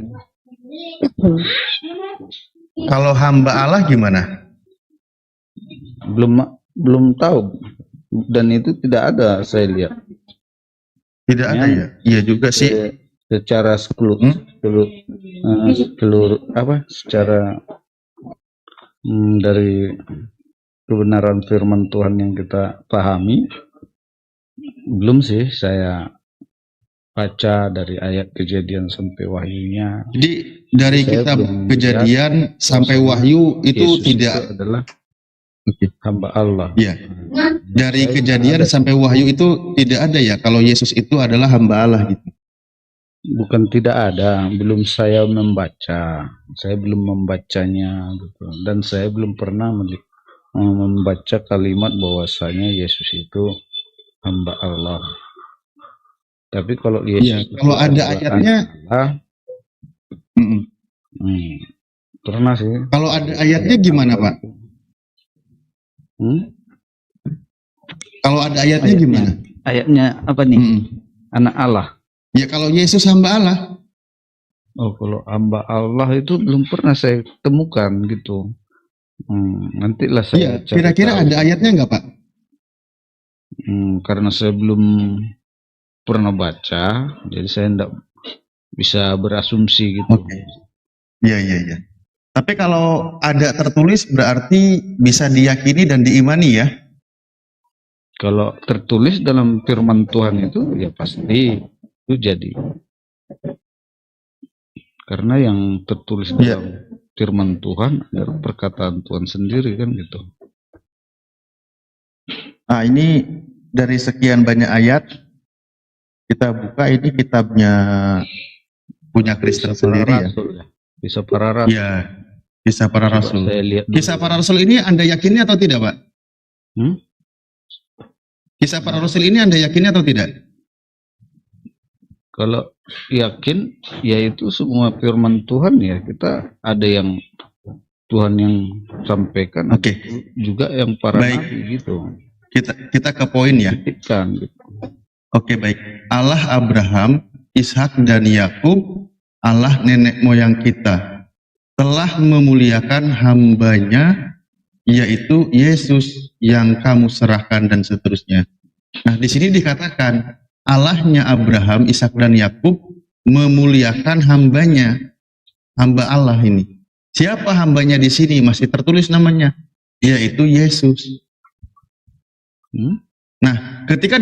Kalau hamba Allah gimana? Belum tahu, dan itu tidak ada saya lihat. Tidak ada ya? Iya juga sih. Secara seluruh secara dari kebenaran firman Tuhan yang kita pahami, belum sih saya baca dari ayat Kejadian sampai Wahyunya. Jadi dari Saya kitab belum Kejadian sampai Wahyu itu Yesus tidak itu adalah hamba Allah. Iya. Dari Kejadian sampai Wahyu itu tidak ada ya kalau Yesus itu adalah hamba Allah gitu. Bukan tidak ada, belum saya membaca. Saya belum membacanya gitu. Dan saya belum pernah membaca kalimat bahwasanya Yesus itu hamba Allah. Tapi kalau Yesus kalau ada ayatnya Allah, pernah sih. Kalau ada ayatnya gimana, Pak? Kalau ada ayatnya gimana? Ayatnya apa nih? Anak Allah. Ya kalau Yesus hamba Allah. Oh, kalau hamba Allah itu belum pernah saya temukan gitu. Nantilah saya cari kira-kira tahu. ada ayatnya nggak, Pak? Karena saya belum pernah baca, jadi saya tidak bisa berasumsi gitu. Oke. Iya. Tapi kalau ada tertulis berarti bisa diyakini dan diimani ya? Kalau tertulis dalam firman Tuhan itu ya pasti itu jadi. Karena yang tertulis dalam firman Tuhan adalah perkataan Tuhan sendiri kan gitu. Nah ini dari sekian banyak ayat kita buka, ini kitabnya punya Kristen sendiri ya. Kisah para rasul. Iya, Kisah para rasul. Saya lihat dulu. Kisah para rasul ini Anda yakini atau tidak, Pak? Kisah para rasul ini Anda yakini atau tidak? Kalau yakin, yaitu semua firman Tuhan ya, kita ada yang Tuhan yang sampaikan, juga yang para nabi gitu. Kita ke poin ya. Gitu. Oke, baik. Allah Abraham, Ishak dan Yakub, Allah nenek moyang kita, telah memuliakan hambanya, yaitu Yesus yang kamu serahkan dan seterusnya. Nah, di sini dikatakan Allahnya Abraham, Ishak dan Yakub memuliakan hambanya, hamba Allah ini. Siapa hambanya di sini? Masih tertulis namanya, yaitu Yesus. Nah, ketika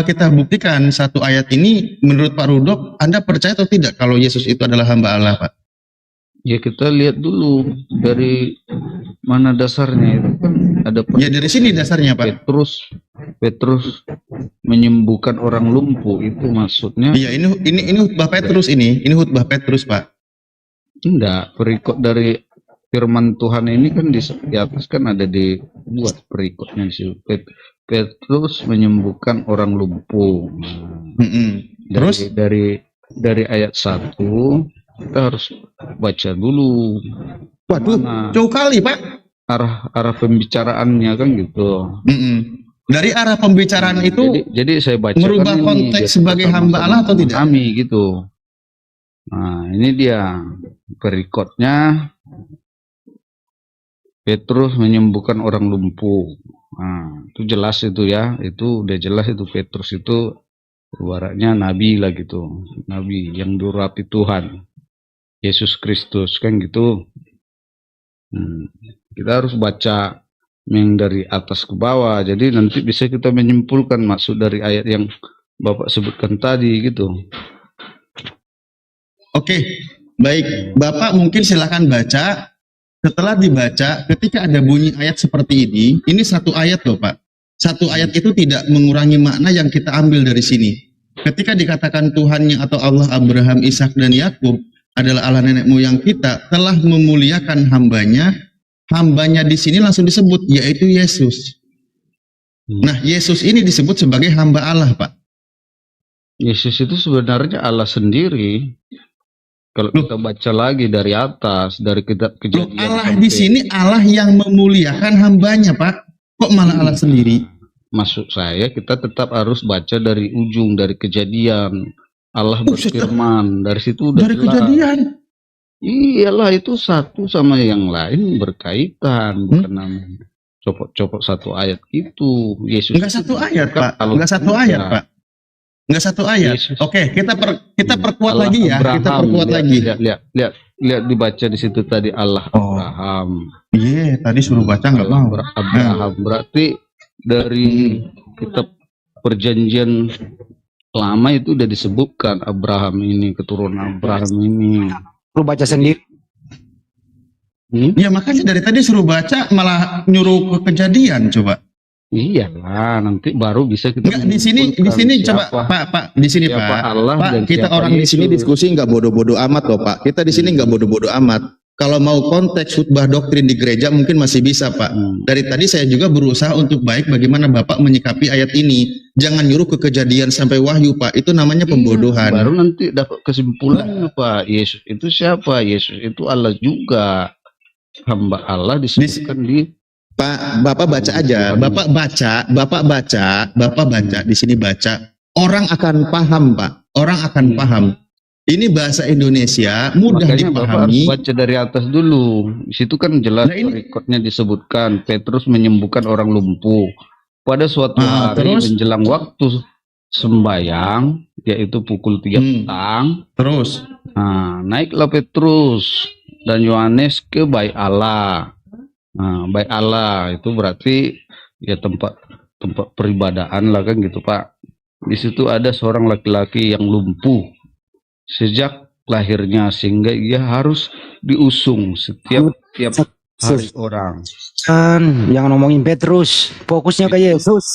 kita buktikan satu ayat ini, menurut Pak Rudolf, Anda percaya atau tidak kalau Yesus itu adalah hamba Allah, Pak? Ya kita lihat dulu dari mana dasarnya itu kan ada. Ya dari sini dasarnya, Pak. Petrus menyembuhkan orang lumpuh, itu maksudnya. Iya, ini khutbah Petrus ini khutbah Petrus, Pak. Enggak, perikop dari firman Tuhan ini kan di atas kan ada dibuat perikopnya di situ. Petrus menyembuhkan orang lumpuh. Terus dari ayat 1 kita harus baca dulu. Waduh, jauh kali, Pak. Arah pembicaraannya kan gitu. Dari arah pembicaraan itu jadi saya baca merubah konteks sebagai hamba Allah atau tidak? Kami gitu. Nah, ini dia perikotnya. Petrus menyembuhkan orang lumpuh. Nah, itu jelas itu ya. Itu udah jelas itu Petrus itu ibaratnya nabi lah gitu. Nabi yang diurapi Tuhan. Yesus Kristus kan gitu. Kita harus baca yang dari atas ke bawah. Jadi nanti bisa kita menyimpulkan maksud dari ayat yang Bapak sebutkan tadi gitu. Oke, baik. Bapak mungkin silakan baca. Setelah dibaca, ketika ada bunyi ayat seperti ini satu ayat loh, Pak. Satu ayat itu tidak mengurangi makna yang kita ambil dari sini. Ketika dikatakan Tuhannya atau Allah Abraham, Ishak dan Yakub adalah Allah nenek moyang kita, telah memuliakan hambanya. Hambanya di sini langsung disebut, yaitu Yesus. Nah, Yesus ini disebut sebagai hamba Allah, Pak. Yesus itu sebenarnya Allah sendiri. Kalau kita baca lagi dari atas, dari kitab Loh, Kejadian Allah sampai- di sini Allah yang memuliakan hambanya, Pak. Kok malah Allah sendiri? Maksud saya kita tetap harus baca dari ujung, dari Kejadian. Allah berfirman, dari situ udah Dari jelas. Kejadian. Iyalah, itu satu sama yang lain berkaitan, bukan namanya copot-copot satu ayat itu. Yesus Enggak itu satu ayat, bukan Pak. kalau Enggak satu tidak. ayat, Pak. Enggak satu ayat. Yesus. Oke, kita perkuat Allah lagi ya. Kita Abraham. perkuat Lihat, lagi. lihat dibaca di situ tadi Allah Oh. Abraham. Iya, tadi suruh baca nggak Allah mau. Abraham berarti dari kitab Perjanjian Lama itu udah disebutkan Abraham ini, keturunan Abraham ini. Lu baca sendiri. Ya makanya dari tadi suruh baca malah nyuruh ke Kejadian coba. Iyalah, nanti baru bisa kita Enggak di sini coba Pak di sini siapa Pak. Allah Pak, dan kita siapa orang di sini Yesus. diskusi nggak bodoh-bodoh amat loh Pak. Kita di sini nggak bodoh-bodoh amat. Kalau mau konteks khutbah doktrin di gereja mungkin masih bisa Pak. Dari tadi saya juga berusaha untuk baik bagaimana Bapak menyikapi ayat ini. Jangan nyuruh ke Kejadian sampai Wahyu Pak. Itu namanya pembodohan. Baru nanti dapat kesimpulannya Pak. Yesus itu siapa? Yesus itu Allah juga. Hamba Allah disebutkan di Pak, Bapak baca aja. Bapak baca di sini baca. Orang akan paham, Pak. Orang akan paham. Ini bahasa Indonesia mudah makanya Bapak harus dipahami. baca dari atas dulu. Di situ kan jelas rekodnya disebutkan Petrus menyembuhkan orang lumpuh. Pada suatu hari terus? menjelang waktu sembayang, yaitu pukul 3 petang. Terus? Nah, naiklah Petrus dan Yohanes ke bait Allah. Nah, bait Allah itu berarti ya tempat peribadahan lah kan gitu Pak. Di situ ada seorang laki-laki yang lumpuh sejak lahirnya sehingga ia harus diusung setiap hari orang. Jangan ngomongin Petrus, fokusnya ke Yesus.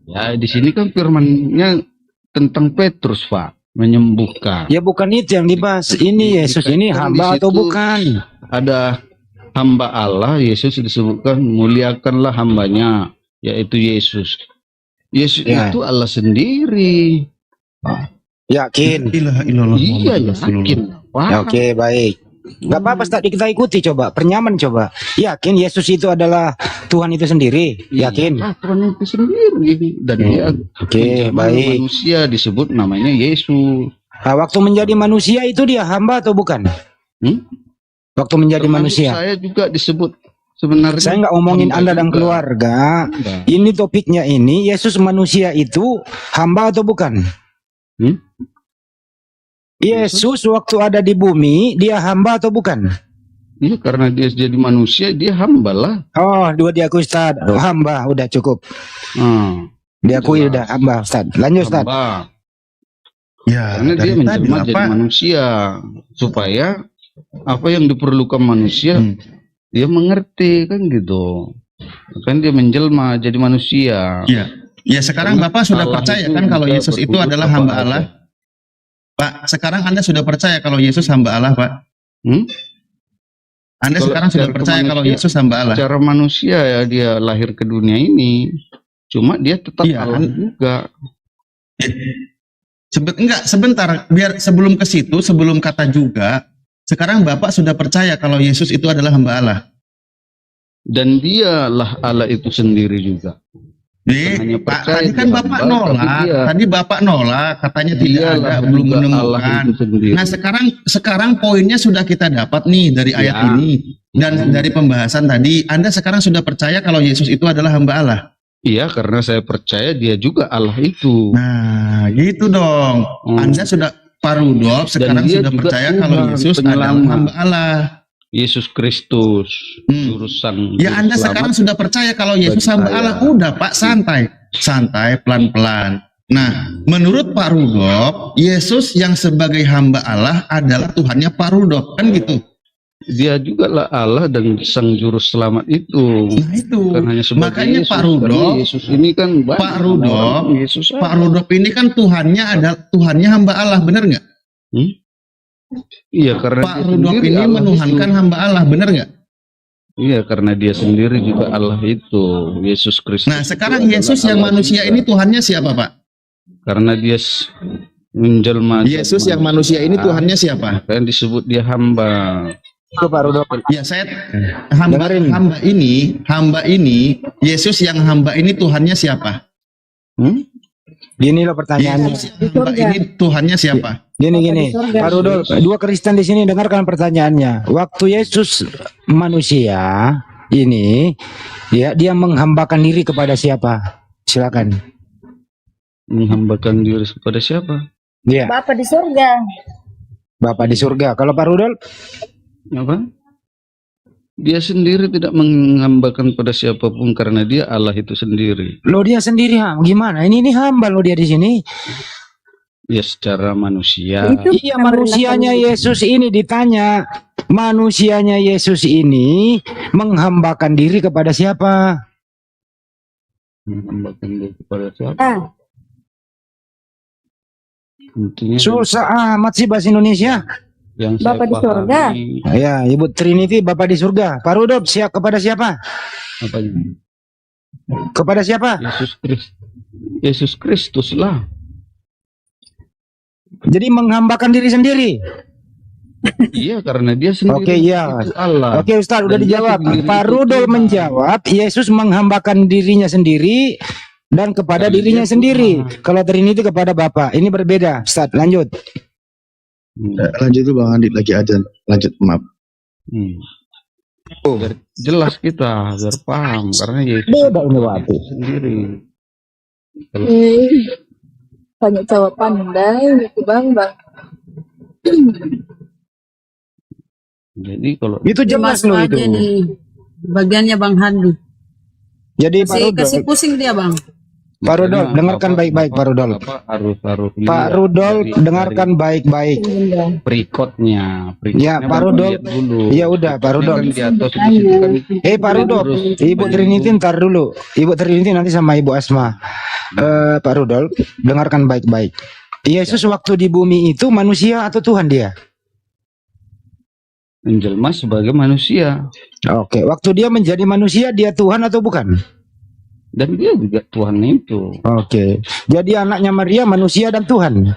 Ya di sini kan firmannya tentang Petrus Pak, menyembuhkan. Ya bukan itu yang dibahas. Ini Yesus ini Kan hamba di atau situ bukan? Ada hamba Allah, Yesus disebutkan muliakanlah hambanya, yaitu Yesus. Yesus Ya. itu Allah sendiri. Yakin? Iya, yakin. Wah. Ya, oke, baik. Gak apa-apa, Ustaz, kita ikuti coba, pernyaman coba. Yakin Yesus itu adalah Tuhan itu sendiri? Yakin? Iya, Tuhan itu sendiri. Dan dia Oke, menjadi baik. manusia disebut namanya Yesus. Nah, waktu menjadi manusia itu dia hamba atau bukan? Waktu menjadi Termasuk manusia. saya juga disebut sebenarnya. Saya nggak ngomongin hamba Anda dan juga. keluarga. Enggak. Ini topiknya ini, Yesus manusia itu hamba atau bukan? Yesus waktu ada di bumi, dia hamba atau bukan? Iya, karena dia jadi manusia, dia hamba lah. Oh, dua diakui Ustaz. Hamba, udah cukup. Diakui Jelas. udah hamba Ustaz. Lanjut Ustaz. Hamba. Ya, Karena dia dari tadi menjelma lah, jadi Pak. manusia supaya apa yang diperlukan manusia dia mengerti kan gitu. Kan dia menjelma jadi manusia. Iya. Ya sekarang Karena Bapak sudah Allah percaya itu kan kalau bisa Yesus itu berbuat adalah apa hamba aja. Allah? Pak, sekarang Anda sudah percaya kalau Yesus hamba Allah, Pak? Anda Kalau sekarang sudah secara percaya kalau manusia- Yesus hamba Allah? Secara manusia ya dia lahir ke dunia ini. Cuma dia tetap Iya, Allah kan? juga. Enggak, sebentar. Biar sebelum ke situ, sebelum kata juga, sekarang Bapak sudah percaya kalau Yesus itu adalah hamba Allah? Dan dialah Allah itu sendiri juga. Hanya Pak, percaya tadi kan dia Bapak hamba, nolak. tapi dia- Tadi Bapak nolak, katanya tidak Dialah ada, belum juga Allah menemukan. itu sendiri. Nah, sekarang poinnya sudah kita dapat nih dari ayat Ya. ini dan dari pembahasan tadi. Anda sekarang sudah percaya kalau Yesus itu adalah hamba Allah? Iya, karena saya percaya dia juga Allah itu. Nah, gitu dong. Anda sudah Pak Rudolf sekarang dia sudah juga percaya kalau Tuhan, Yesus adalah penyelamat. hamba Allah. Yesus Kristus, juru sang Ya, juru Anda selamat. sekarang sudah percaya kalau Yesus bagi hamba saya. Allah. Udah, Pak, santai, pelan-pelan. Nah, menurut Pak Rudolf, Yesus yang sebagai hamba Allah adalah Tuhannya Pak Rudolf, kan gitu? Dia juga lah Allah dan sang juru selamat itu. Nah, itu. Bukan hanya sebagai Makanya Yesus, Pak karena Rudolf, Yesus ini kan banyak Pak Rudolf, orang Yesus Pak Rudolf ini kan Tuhannya hamba Allah, benar nggak? Iya, karena Pak dia Rudolf sendiri ini Allah menuhankan itu. hamba Allah, benar nggak? Iya, karena dia sendiri juga Allah itu, Yesus Kristus. Nah, sekarang itu Yesus adalah yang Allah manusia juga. ini Tuhannya siapa, Pak? Karena dia menjelma. Yesus yang manusia ini Tuhannya siapa? Yang disebut dia hamba. Itu Pak Rudolf. Ya, saya hamba ini Yesus yang hamba ini Tuhannya siapa? Gini loh pertanyaannya. Yesus yang hamba ini Tuhannya siapa? Gini, Pak Rudolf, dua Kristen di sini dengarkan pertanyaannya. Waktu Yesus manusia ini, ya, dia menghambakan diri kepada siapa? Silakan. Menghambakan diri kepada siapa? Iya. Bapa di surga. Bapak di surga. Kalau Pak Rudolf? Apa? Dia sendiri tidak menghambakan pada siapapun karena dia Allah itu sendiri. Lo dia sendiri, gimana? Ini hamba lo dia di sini. Ya secara manusia. Iya, manusianya Yesus ini ditanya. Manusianya Yesus ini menghambakan diri kepada siapa? Menghambakan diri kepada siapa? Intinya Susah amat sih bahasa Indonesia. yang Bapa saya di surga. pahami, Ya, Ibu Trinity, Bapak di surga. Pak Rudolf, siap kepada siapa? apa ini? Kepada siapa? Yesus Kristus lah. Jadi menghambakan diri sendiri. Iya, karena dia sendiri. Oke, iya. itu Allah. Oke, Ustaz, udah Dan dia dijawab. sendiri Pak itu Rudolf Tuhan. menjawab, Yesus menghambakan dirinya sendiri dan kepada Karena dirinya dia sendiri. Tuhan. Kalau Trinity kepada Bapa. Ini berbeda. Ustaz, lanjut. Lanjut dulu Bang Andi lagi aja. Lanjut, maaf. Biar jelas kita, biar paham karena Yesus Beda ini, Wati. sendiri. Kalau Banyak jawab pandai gitu Bang. jadi kalau Itu jelas loh itu. Bagiannya Bang Handi. Jadi Pak Kasih Rudolf, pusing dia Bang. Pak Rudolf, dengarkan baik-baik Pak Rudolf. harus Pak Rudolf, dengarkan baik-baik. berikutnya Ya, Pak Rudolf. dulu. Ya udah, Pak Rudolf. Di atas di situ kan Pak Rudolf, Ibu Trinity ntar dulu. Ibu Trinity nanti sama Ibu Asma. Pak Rudolf, dengarkan baik-baik. Yesus waktu di bumi itu manusia atau Tuhan dia? menjelma sebagai manusia Oke, waktu dia menjadi manusia dia Tuhan atau bukan? dan dia juga Tuhan itu. Oke, jadi anaknya Maria manusia dan Tuhan.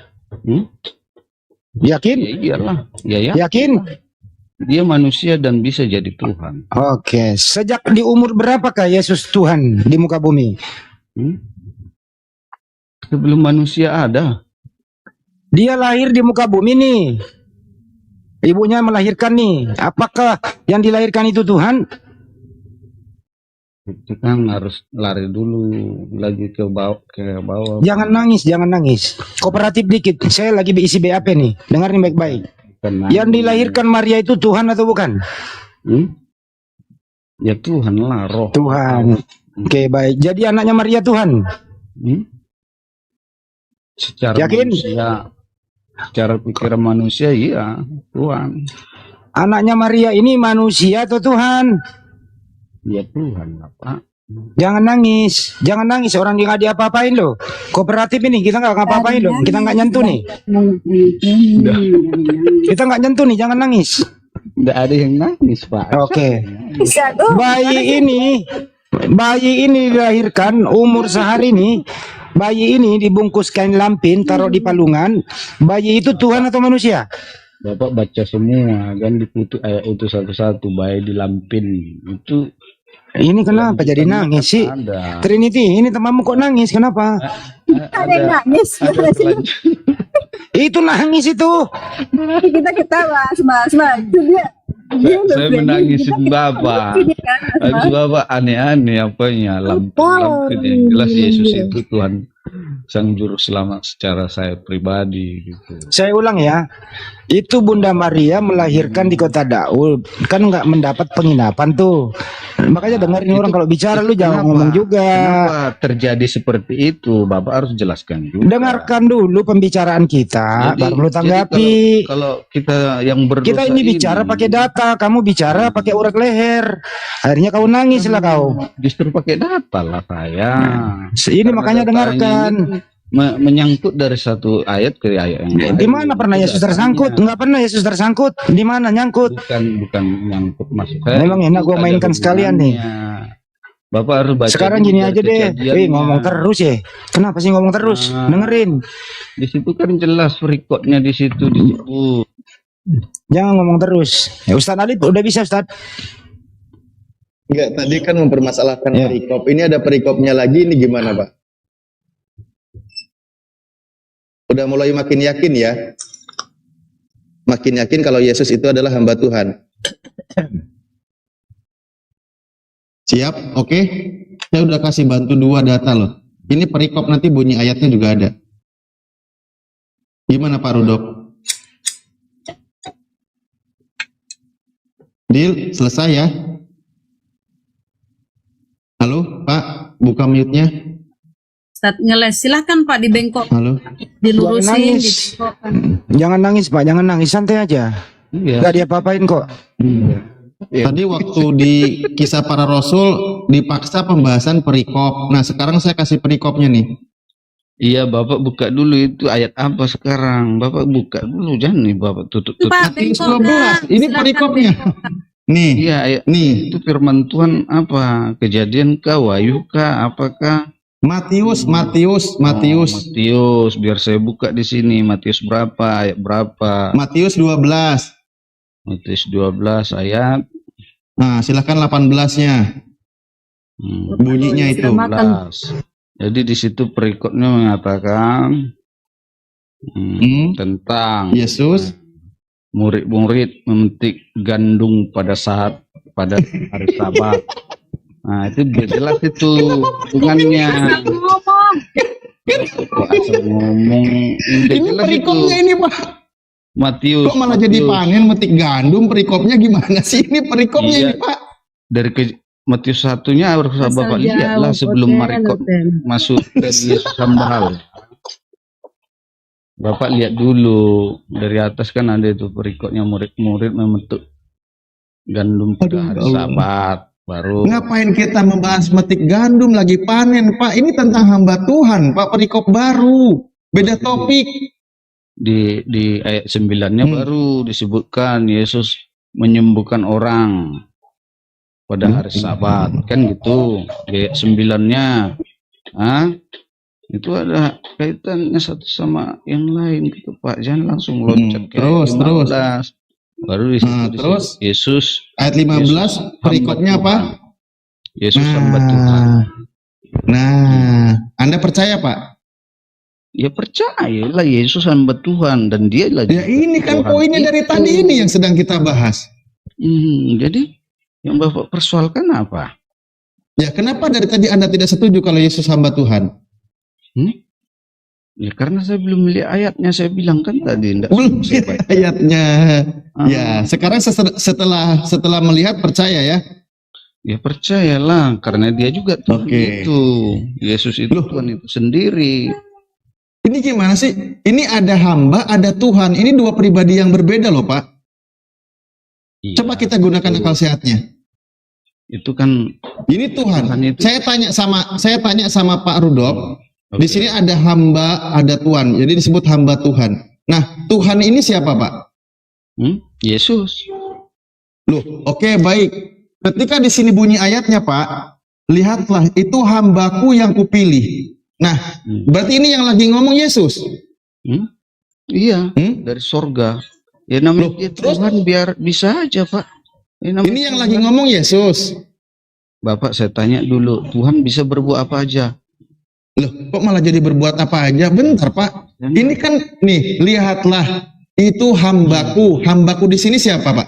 Yakin? Ya iyalah, ya. Yakin? Dia manusia dan bisa jadi Tuhan. Oke, sejak di umur berapakah Yesus Tuhan di muka bumi? Sebelum manusia ada. Dia lahir di muka bumi nih. Ibunya melahirkan nih. Apakah yang dilahirkan itu Tuhan? Itu kan harus lari dulu lagi ke bawah. Jangan nangis, jangan nangis. Kooperatif dikit. Saya lagi isi BAP nih. Dengarin baik-baik. Yang dilahirkan Maria itu Tuhan atau bukan? Ya Tuhan lah, roh. Tuhan. Oke, baik. Jadi anaknya Maria Tuhan. Secara Yakin? manusia, secara pikiran manusia, iya Tuhan. Anaknya Maria ini manusia atau Tuhan? Ya Tuhan lah Pak. Jangan nangis, jangan nangis. Orang dia nggak diapa-apain loh. Kooperatif ini kita nggak ngapa-apain loh. Kita nggak nyentuh nih. Kita nggak nyentuh nih. Jangan nangis. Tidak ada yang nangis Pak. Oke. Bayi ini dilahirkan umur sehari ini. Bayi ini dibungkus kain lampin, taruh di palungan. Bayi itu Tuhan atau manusia? Bapak baca semua kan diputus ayat itu satu-satu, bayi di lampin itu. Ini kenapa jadi nangis sih? Ada. Trinity, ini temanmu kok nangis? Kenapa? Ada yang nangis. Itu nangis itu. Kita ketawa semua. Itu dia. Saya menangisin Bapak. Habis Bapak aneh-aneh apanya lampin yang jelas Yesus itu Tuhan Sang Juru Selamat secara saya pribadi gitu. Saya ulang ya. Itu Bunda Maria melahirkan di kota Daud. Kan nggak mendapat penginapan tuh. Makanya dengerin orang kalau bicara lu jangan ngomong juga. Kenapa terjadi seperti itu? Bapak harus jelaskan juga. Dengarkan dulu pembicaraan kita, baru lu tanggapi. Kalau kita yang berdosa Kita ini bicara pakai data, kamu bicara pakai urat leher. Akhirnya kau nangis lah kau. Justru pakai data lah saya. Ini makanya dengarkan. Menyangkut dari satu ayat ke ayat yang lain. Di mana pernah Yesus tersangkut? Enggak pernah Yesus tersangkut. Di mana nyangkut? Bukan nyangkut maksud saya. Memang enak gua mainkan sekalian nih. Bapak harus baca Sekarang dulu gini dari aja deh. kejadiannya. Ngomong terus ya. Kenapa sih ngomong terus? Nah. Dengerin. Di situ kan jelas perikopnya di situ disebut. Jangan ngomong terus. Ya Ustaz Ali udah bisa Ustaz. Enggak, tadi kan mempermasalahkan Ya. perikop. Ini ada perikopnya lagi, ini gimana Pak? Udah mulai makin yakin ya? Makin yakin kalau Yesus itu adalah hamba Tuhan. Siap? Oke. Saya udah kasih bantu 2 data loh. Ini perikop, nanti bunyi ayatnya juga ada. Gimana Pak Rudolf? Deal, selesai ya? Halo, Pak, buka mute-nya. Ustaz ngeles, silahkan Pak dibengkok, Halo. dilurusin, Jangan nangis. dibengkokkan. Jangan nangis Pak, jangan nangis, santai aja. Iya. Gak diapa-apain kok. Tadi waktu di Kisah Para Rasul dipaksa pembahasan perikop. Nah, sekarang saya kasih perikopnya nih. Iya, Bapak buka dulu itu ayat apa sekarang. Bapak buka dulu, jangan nih Bapak tutup-tutup. Pak Matius bengkokkan. 12. Ini Silakan perikopnya. bengkokkan. Nih, Iya, ayat nih. itu firman Tuhan apa? Kejadian kah, Wahyu kah, apakah? Matius. Oh, Matius, biar saya buka di sini. Matius berapa? Ayat berapa? Matius 12. Matius 12 ayat Nah, silakan 18-nya. Bunyinya itu. 12. Jadi di situ perikopnya mengatakan tentang Yesus. murid-murid memetik gandum pada hari Sabat. Nah, itu udah jelas itu hubungannya. Asal ngomong. Udah Ini jelas perikopnya itu. ini, Pak. Matius. Kok malah jadi panen metik gandum, perikopnya gimana sih? Ini perikopnya Iya. ini, Pak. Dari Matius 1-nya harus Bapak lihatlah sebelum Marikop masuk ke Yesus sambal. Bapak lihat dulu dari atas kan ada itu perikopnya murid-murid memetik gandum pada hari Sabat. Baru Ngapain kita membahas metik gandum lagi panen, Pak? Ini tentang hamba Tuhan, Pak. Perikop baru. Beda topik. di ayat 9-nya baru disebutkan Yesus menyembuhkan orang pada hari Sabat, kan gitu. Di ayat 9-nya itu ada kaitannya satu sama yang lain gitu Pak. Jangan langsung loncat ke ayat 15. Baru di situ terus Yesus ayat 15 perikopnya apa? Yesus hamba Tuhan. Nah, Anda percaya, Pak? Ya percayalah Yesus hamba Tuhan dan dia lagi. Ya ini kan Tuhan poinnya dari itu. tadi ini yang sedang kita bahas. Jadi yang Bapak persoalkan apa? Ya kenapa dari tadi Anda tidak setuju kalau Yesus hamba Tuhan? Ya karena saya belum melihat ayatnya, saya bilang kan tadi Belum lihat ayatnya. Ya, sekarang setelah melihat percaya ya? Ya percayalah karena dia juga Tuhan itu. Yesus itu Tuhan itu sendiri. Ini gimana sih? Ini ada hamba, ada Tuhan. Ini 2 pribadi yang berbeda loh, Pak. Coba kita gunakan akal sehatnya. Itu kan ini Tuhan. itu. Saya tanya sama Pak Rudolf. Di sini ada hamba, ada Tuhan. Jadi disebut hamba Tuhan. Nah, Tuhan ini siapa, Pak? Yesus. Loh, oke, baik. Ketika di sini bunyi ayatnya, Pak, lihatlah itu hambaku yang kupilih. Nah, berarti ini yang lagi ngomong Yesus. Iya, dari sorga. Ya namanya dia Tuhan biar bisa aja, Pak. Ini yang lagi ngomong Yesus. Bapak saya tanya dulu, Tuhan bisa berbuat apa aja? Loh, kok malah jadi berbuat apa aja? Bentar, Pak. Ini kan nih, lihatlah itu hambaku. Hambaku di sini siapa, Pak?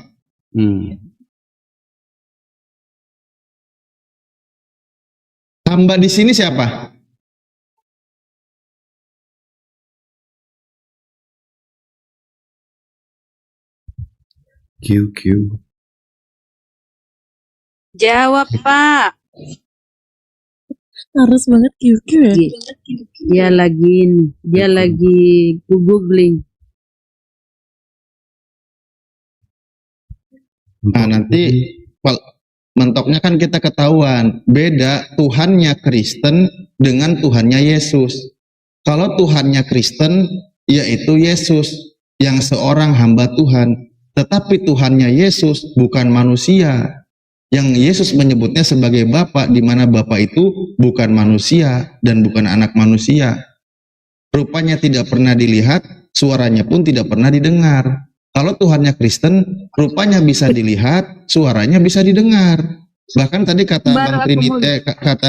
Hamba di sini siapa? QQ. Jawab Pak. Harus banget QQ ya. Dia lagi googling. Nah, nanti mentoknya kan kita ketahuan. Beda Tuhannya Kristen dengan Tuhannya Yesus. Kalau Tuhannya Kristen, yaitu Yesus yang seorang hamba Tuhan. Tetapi Tuhannya Yesus bukan manusia yang Yesus menyebutnya sebagai Bapa, di mana Bapa itu bukan manusia dan bukan anak manusia. Rupanya tidak pernah dilihat, suaranya pun tidak pernah didengar. Kalau Tuhannya Kristen, rupanya bisa dilihat, suaranya bisa didengar. Bahkan tadi kata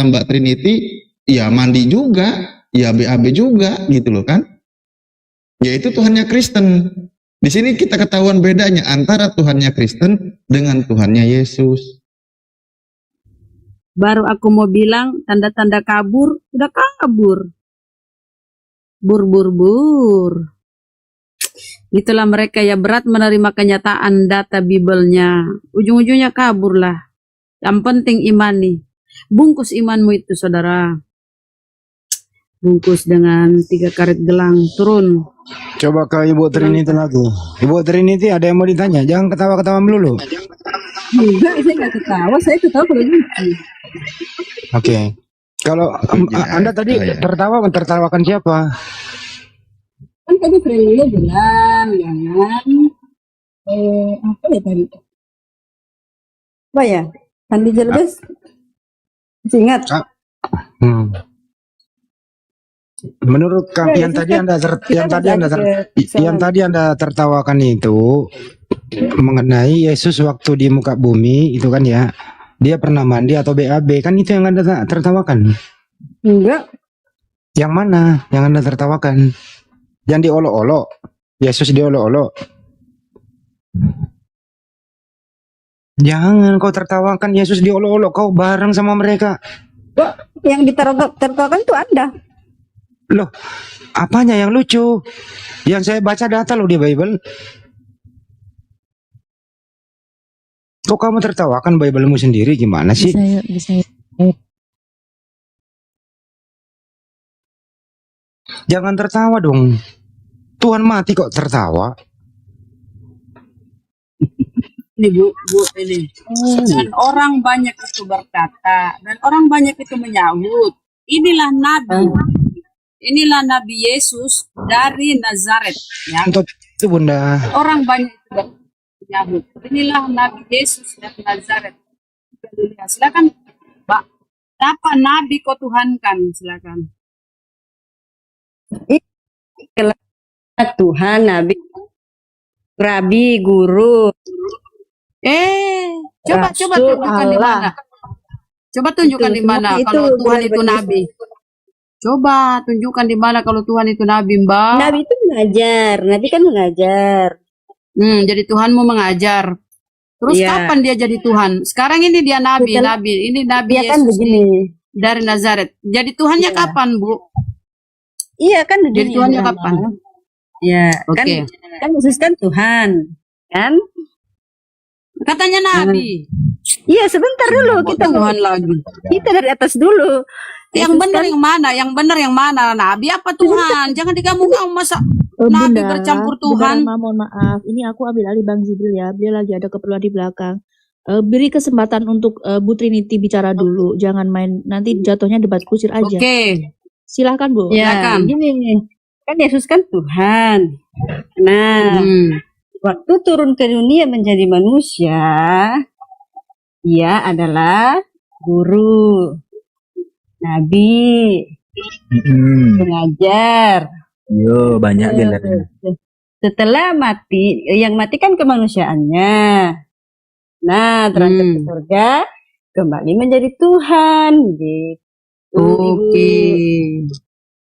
Mbak Trinity, ya mandi juga, ya BAB juga, gitu loh kan? Yaitu Tuhannya Kristen. Di sini kita ketahuan bedanya antara Tuhannya Kristen dengan Tuhannya Yesus. Baru aku mau bilang tanda-tanda kabur, udah kabur. Bur. Itulah mereka ya, berat menerima kenyataan data Bibelnya. Ujung-ujungnya kabur lah. Yang penting imani. Bungkus imanmu itu, saudara. Bungkus dengan 3 karet gelang, turun. Coba ke Ibu Trinity lagi. Ibu Trinity, ada yang mau ditanya? Jangan ketawa-ketawa melulu. Enggak, saya nggak ketawa. Saya ketawa kalau lucu. Oke. Kalau Anda tadi tertawakan siapa? Kan tadi friendly bilang, jangan. Apa ya tadi? Apa ya? Sandi Jelbes? Masih ingat? Menurut yang tadi Anda tertawakan itu mengenai Yesus waktu di muka bumi itu kan ya, dia pernah mandi atau BAB, kan itu yang Anda tertawakan? Enggak. Yang mana yang Anda tertawakan? Yang diolok-olok, Yesus diolok-olok. Jangan kau tertawakan Yesus diolok-olok, kau bareng sama mereka. Yang ditertawakan itu Anda. Loh, apanya yang lucu? Yang saya baca data loh di Bible. Kok kamu tertawakan Biblemu sendiri, gimana sih? Bisa. Jangan tertawa dong. Tuhan mati kok tertawa. Ini Bu, ini. Dan orang banyak itu berkata, dan orang banyak itu menyahut. Inilah Nabi. Inilah Nabi Yesus dari Nazaret. Ya. Untuk itu Bunda. Orang banyak itu menyahut. Inilah Nabi Yesus dari Nazaret. Silakan, Pak. Apa Nabi kau tuhankan? Silakan. Tuhan, Nabi, Rabi, Guru. Coba tunjukkan di mana. Coba tunjukkan di mana kalau Tuhan itu Nabi. Coba tunjukkan di mana kalau Tuhan itu Nabi, Mbak. Nabi itu mengajar, Nabi kan mengajar. Jadi Tuhanmu mengajar. Terus kapan dia jadi Tuhan? Sekarang ini dia Nabi. Ini Nabi Yesus kan begini. Dari Nazaret. Jadi Tuhannya kapan, Bu? Iya kan begini. Jadi Tuhannya kapan? Ya, Oke. kan Yesus kan Tuhan, kan? Katanya Nabi. Iya, sebentar dulu kita Tuhan lagi. Kita dari atas dulu. Yang benar yang mana? Yang benar yang mana? Nabi apa Tuhan? Jangan digabung-gabung, masa Nabi bercampur Tuhan. Mohon maaf, ini aku ambil alih Bang Jibril ya. Beliau lagi ada keperluan di belakang. Beri kesempatan untuk Bu Trinity bicara dulu. Jangan main, nanti jatuhnya debat kusir aja. Oke. Silahkan Bu. Ya, gini. Kan Yesus kan Tuhan. Nah, waktu turun ke dunia menjadi manusia, ia adalah guru, nabi, pengajar. Yo, banyak gelarnya. Setelah mati, yang mati kan kemanusiaannya. Nah, terangkat ke surga, kembali menjadi Tuhan. Gitu. Oke.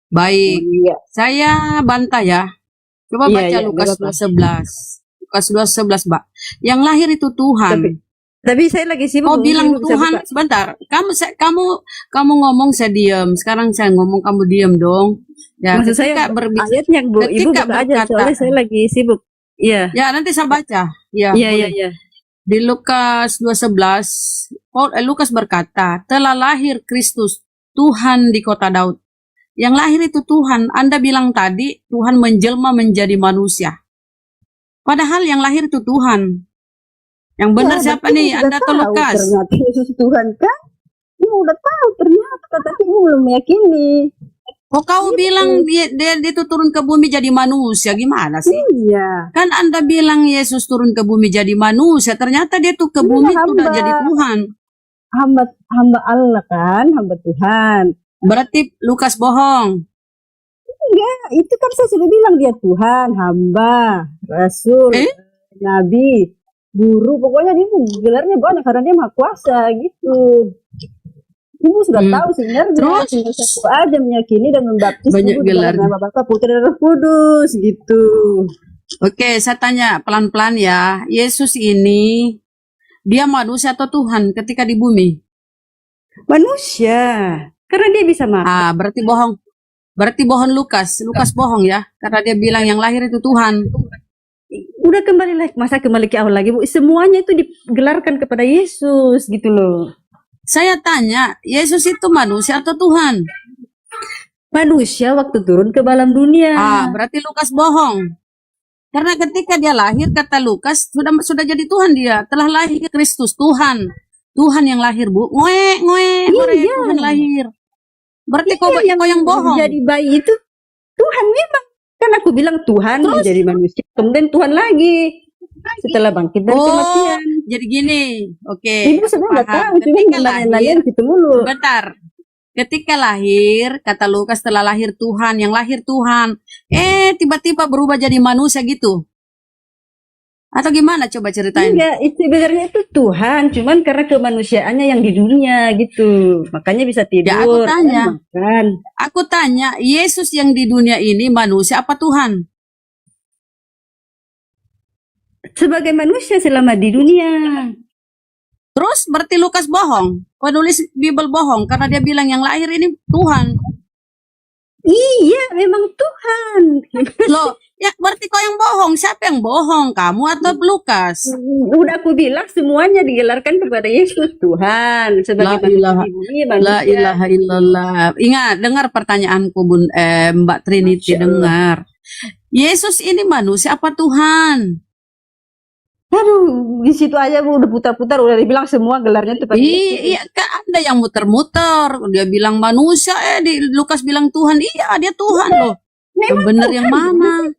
Baik. Saya bantah ya. Coba baca Lukas 2:11. Lukas 2:11, Mbak. Yang lahir itu Tuhan. Tapi saya lagi sibuk. Mau bilang Tuhan, sebentar. Kamu ngomong saya diam. Sekarang saya ngomong kamu diam dong. Ya, maksud saya ayatnya Bu, Ibu buka aja soalnya saya lagi sibuk. Iya. Ya, nanti saya baca. Ya. Iya. Di Lukas 2:11, Lukas berkata, telah lahir Kristus, Tuhan di kota Daud. Yang lahir itu Tuhan. Anda bilang tadi Tuhan menjelma menjadi manusia. Padahal yang lahir itu Tuhan. Yang benar siapa nih? Anda atau Lukas? Ternyata Yesus Tuhan kan? Ibu udah tahu ternyata, tapi ibu belum meyakini. Kok kau bilang dia itu turun ke bumi jadi manusia? Gimana sih? Iya. Kan Anda bilang Yesus turun ke bumi jadi manusia, ternyata dia tuh ke bumi sudah jadi Tuhan. Hamba Allah kan, hamba Tuhan. Berarti Lukas bohong. Enggak, itu kan saya sudah bilang dia Tuhan, hamba, rasul, nabi, guru. Pokoknya dia gelarnya banyak karena dia maha kuasa gitu. Ibu sudah tahu sebenarnya. Terus? Tinggal satu aja meyakini dan membaptis Banyak ibu di dalam gelar. nama Bapa, Putra dan Roh Kudus gitu. Oke, saya tanya pelan-pelan ya. Yesus ini, dia manusia atau Tuhan ketika di bumi? Manusia, karena dia bisa makan. Ah, berarti bohong. Berarti bohong Lukas. Lukas bohong ya, karena dia bilang yang lahir itu Tuhan. Udah kembali lagi, masa kembali ke awal lagi Bu? Semuanya itu digelarkan kepada Yesus gitu loh. Saya tanya, Yesus itu manusia atau Tuhan? Manusia waktu turun ke dalam dunia. Ah, berarti Lukas bohong. Karena ketika dia lahir, kata Lukas, sudah jadi Tuhan dia. Telah lahir Kristus, Tuhan. Tuhan yang lahir, Bu. Ngoe, Tuhan lahir. Berarti kau yang bohong. Jadi bayi itu Tuhan memang. Kan aku bilang Tuhan menjadi manusia, kemudian Tuhan lagi. Setelah bangkit dari kematian. Jadi gini, oke. Ibu sebenarnya nggak tahu, cuma Ketika lahir, nelayan gitu mulu. bentar. Ketika lahir, kata Lukas telah lahir Tuhan, yang lahir Tuhan. Tiba-tiba berubah jadi manusia gitu. Atau gimana coba ceritain? Enggak, itu sebenarnya itu Tuhan, cuman karena kemanusiaannya yang di dunia gitu. Makanya bisa tidur. Ya, aku tanya. Makan. Aku tanya, Yesus yang di dunia ini manusia apa Tuhan? Sebagai manusia selama di dunia. Terus berarti Lukas bohong. Penulis Bible bohong karena dia bilang yang lahir ini Tuhan. Iya, memang Tuhan. Loh, ya berarti kau yang bohong. Siapa yang bohong? Kamu atau Lukas? Udah aku bilang semuanya digelarkan kepada Yesus Tuhan. Sebagai manusia di bumi, La manusia. ilaha illallah. Ingat, dengar pertanyaanku Mbak Trinity, dengar. Yesus ini manusia apa Tuhan? Aduh, di situ aja Bu udah putar-putar, udah dibilang semua gelarnya itu pada Yesus. Iya, kan Anda yang muter-muter. Dia bilang manusia, Lukas bilang Tuhan. Iya, dia Tuhan loh. Bener yang mana?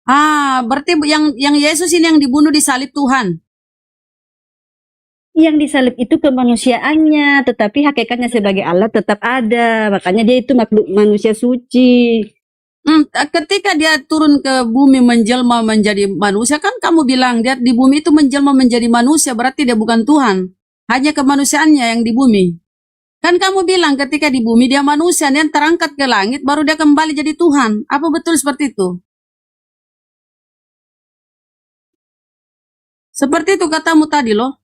Ah, berarti yang Yesus ini yang dibunuh di salib Tuhan. Yang disalib itu kemanusiaannya, tetapi hakikatnya sebagai Allah tetap ada. Makanya dia itu makhluk manusia suci. Ketika dia turun ke bumi menjelma menjadi manusia, kan kamu bilang dia di bumi itu menjelma menjadi manusia, berarti dia bukan Tuhan. Hanya kemanusiaannya yang di bumi. Kan kamu bilang ketika di bumi dia manusia, dia terangkat ke langit, baru dia kembali jadi Tuhan. Apa betul seperti itu? Seperti itu katamu tadi loh.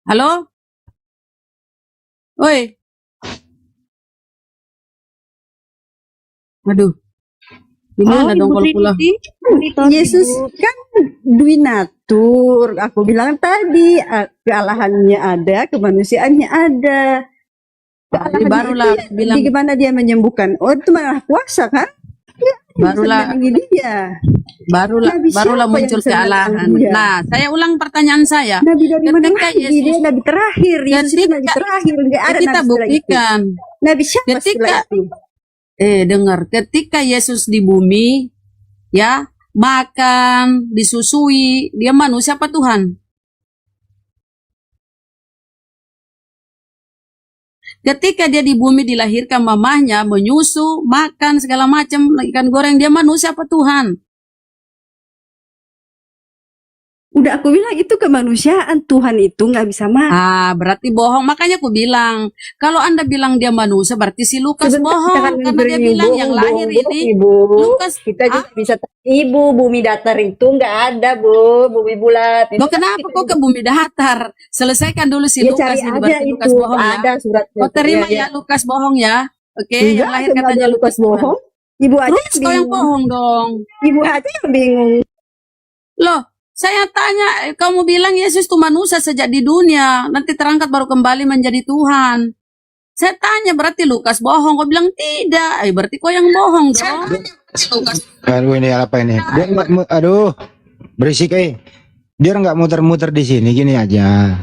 Halo? Woi. Aduh. Gimana dong kalau pulang? Yesus kan duinatur. Aku bilang tadi kealahannya ada, kemanusiaannya ada. Kealahannya barulah itu, bilang- gimana dia menyembuhkan? Oh, itu malah kuasa kan? Ya, Barulah- dia. Barulah Nabi barulah siapa muncul yang bisa kealahan. mengalahkan dia? Nah, saya ulang pertanyaan saya. Nabi dari mana Ketika lagi? Yesus- Dia nabi terakhir. Yesus itu nabi terakhir. Nggak ada kita nabi setelah itu. buktikan. Nabi siapa setelah Ketika itu? dengar, ketika Yesus di bumi, ya makan, disusui, dia manusia apa Tuhan? Ketika dia di bumi dilahirkan mamahnya, menyusu, makan segala macam ikan goreng, dia manusia apa Tuhan? Udah aku bilang itu kemanusiaan. Tuhan itu nggak bisa makan. Ah, berarti bohong. Makanya aku bilang, kalau Anda bilang dia manusia, berarti si Lukas Sebentar, bohong. jangan Karena dia beri bilang yang lahir ini, Lukas, kita juga bisa ibu bumi datar itu nggak ada Bu, bumi bulat. Loh, kenapa kok ke bumi datar? Selesaikan dulu si Ya, Lukas cari ini, aja berarti itu, Lukas bohong ya. ada suratnya. Kau terima Iya, ya Lukas bohong ya. Oke, Enggak, yang lahir nggak katanya ada Lukas bohong. Ibu aja Terus kau yang bohong dong. Ibu aja yang bingung. Loh, saya tanya, kamu bilang Yesus itu manusia sejak di dunia, nanti terangkat baru kembali menjadi Tuhan. Saya tanya, berarti Lukas bohong. Kau bilang tidak, berarti kau yang bohong dong. Aduh ini apa ini? Dia aduh berisik Biar nggak muter-muter di sini gini aja.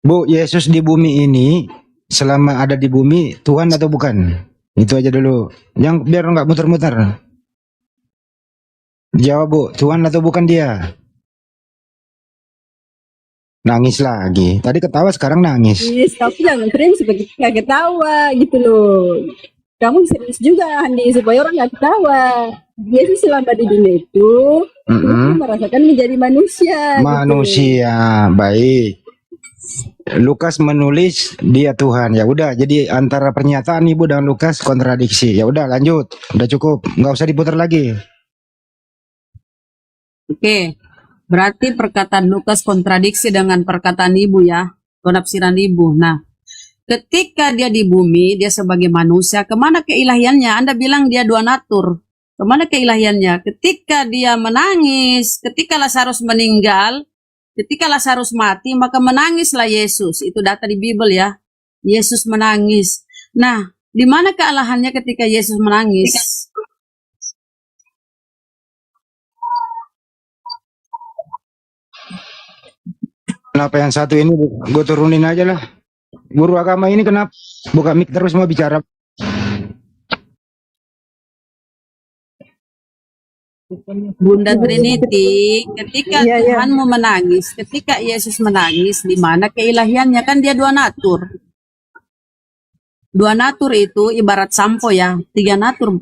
Bu, Yesus di bumi ini selama ada di bumi Tuhan atau bukan? Itu aja dulu. Yang biar nggak muter-muter. Jawab Bu, Tuhan atau bukan dia? Nangis lagi. Tadi ketawa sekarang nangis. Yes, tapi jangan frame sebagai nggak ketawa gitu loh. Kamu serius juga Andi supaya orang nggak ketawa. Yesus selama di dunia itu Tuhan merasakan menjadi manusia. Manusia, baik. Lukas menulis dia Tuhan. Ya udah, jadi antara pernyataan Ibu dengan Lukas kontradiksi. Ya udah, lanjut. Udah cukup, nggak usah diputar lagi. Oke. Berarti perkataan Lukas kontradiksi dengan perkataan Ibu ya, penafsiran Ibu. Nah, ketika dia di bumi, dia sebagai manusia, kemana keilahiannya? Anda bilang dia dua natur. Kemana keilahiannya? Ketika dia menangis, ketika Lazarus meninggal, ketika Lazarus mati, maka menangislah Yesus. Itu data di Bible ya. Yesus menangis. Nah, di mana kealahannya ketika Yesus menangis? Kenapa yang satu ini gue turunin aja lah. Guru agama ini kenapa buka mic terus mau bicara? Bunda Trinity, ketika Tuhanmu menangis, ketika Yesus menangis, di mana keilahiannya? Kan dia dua natur. Dua natur itu ibarat sampo ya, tiga natur.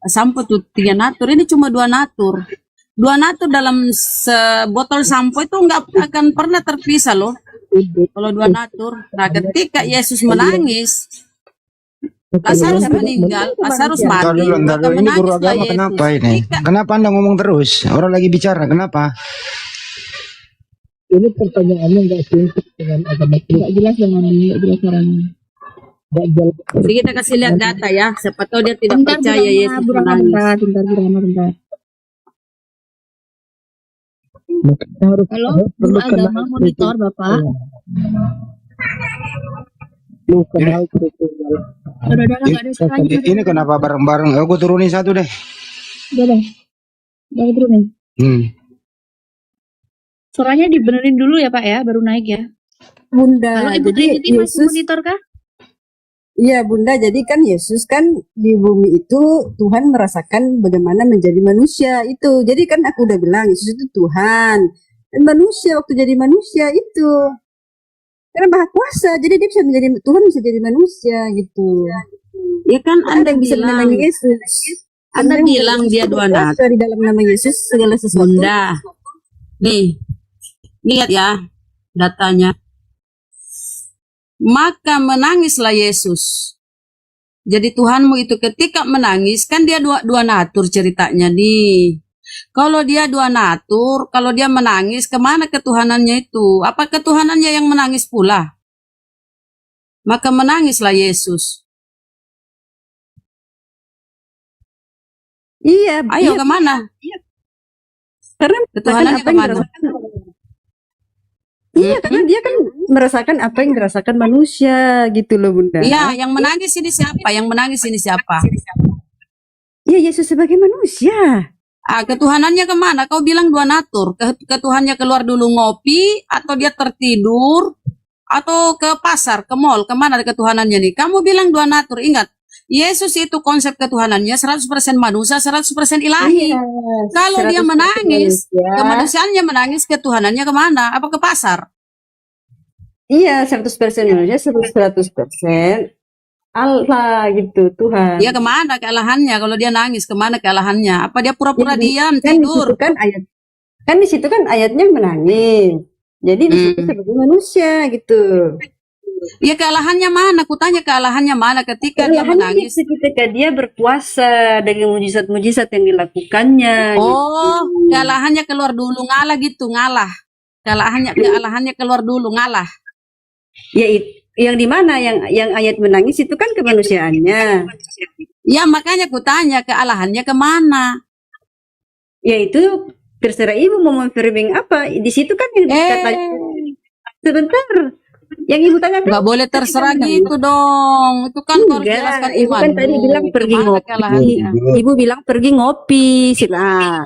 Sampo itu tiga natur, ini cuma dua natur. Dua natur dalam sebotol sampo itu nggak akan pernah terpisah loh. Kalau dua natur. Nah, ketika Yesus menangis, Lazarus meninggal, Lazarus mati. Ntar dulu. Ini guru agama kenapa ini? Kenapa Anda ngomong terus? Orang lagi bicara, kenapa? Ini pertanyaannya nggak singkat dengan agama. Nggak jelas dengan nggak jelas orangnya. Jadi kita kasih lihat data ya. Siapa tahu dia tidak percaya Yesus menangis. Bentar. Halo, guru agama monitor Bapak. Ini kenapa bareng-bareng? Gue turunin satu deh. Udah turunin. Suaranya dibenerin dulu ya Pak ya, baru naik ya. Bunda, Halo, Ibu jadi Trinity masih Yesus, monitor kah? iya Bunda, jadi kan Yesus kan di bumi itu Tuhan merasakan bagaimana menjadi manusia itu. Jadi kan aku udah bilang Yesus itu Tuhan dan manusia waktu jadi manusia itu karena maha kuasa, jadi dia bisa menjadi Tuhan, bisa jadi manusia gitu. Ya kan Anda bisa bilang, menamai Yesus. Anda bilang dia dua natur. Di dalam nama Yesus segala sesuatu. Bunda, nih, lihat ya datanya. Maka menangislah Yesus. Jadi Tuhanmu itu ketika menangis, kan dia dua natur ceritanya nih. Kalau dia dua natur, kalau dia menangis, kemana ketuhanannya itu? Apa ketuhanannya yang menangis pula? Maka menangislah Yesus. Iya. Ayo kemana? Karena ketuhanannya kemana? Iya, karena dia kan merasakan apa yang dirasakan manusia gitu loh Bunda. Iya, yang menangis ini siapa? Yang menangis ini siapa? Ya Yesus sebagai manusia. Ketuhanannya kemana? Kau bilang dua natur. Ketuhannya keluar dulu ngopi, atau dia tertidur, atau ke pasar, ke mall. Kemana ketuhanannya nih? Kamu bilang dua natur. Ingat, Yesus itu konsep ketuhanannya 100% manusia, 100% ilahi. Kalau dia menangis, kemanusiaannya menangis, ketuhanannya kemana? Apa ke pasar? Iya, 100% manusia, 100% Allah gitu, Tuhan. Dia kemana kealahannya? Kalau dia nangis, kemana kealahannya? Apa dia pura-pura diam, kan tidur? Di situ kan ayatnya menangis. Jadi di situ sebagai manusia gitu. Ya kealahannya mana? Kutanya kealahannya mana ketika dia menangis? Ketika dia berpuasa dengan mujizat-mujizat yang dilakukannya. Oh, gitu. Kealahannya keluar dulu, ngalah gitu, ngalah. Kealahannya keluar dulu, ngalah. Ya yang di mana yang ayat menangis itu kan kemanusiaannya. Ya makanya kutanya kealahannya kemana? Ya itu terserah ibu mau memframing apa. Di situ kan yang dikatakan sebentar. Yang ibu tanya nggak boleh terserah gitu dong. Itu kan harus jelaskan ibu kan tadi bilang pergi ngopi. Ibu bilang pergi ngopi, sila.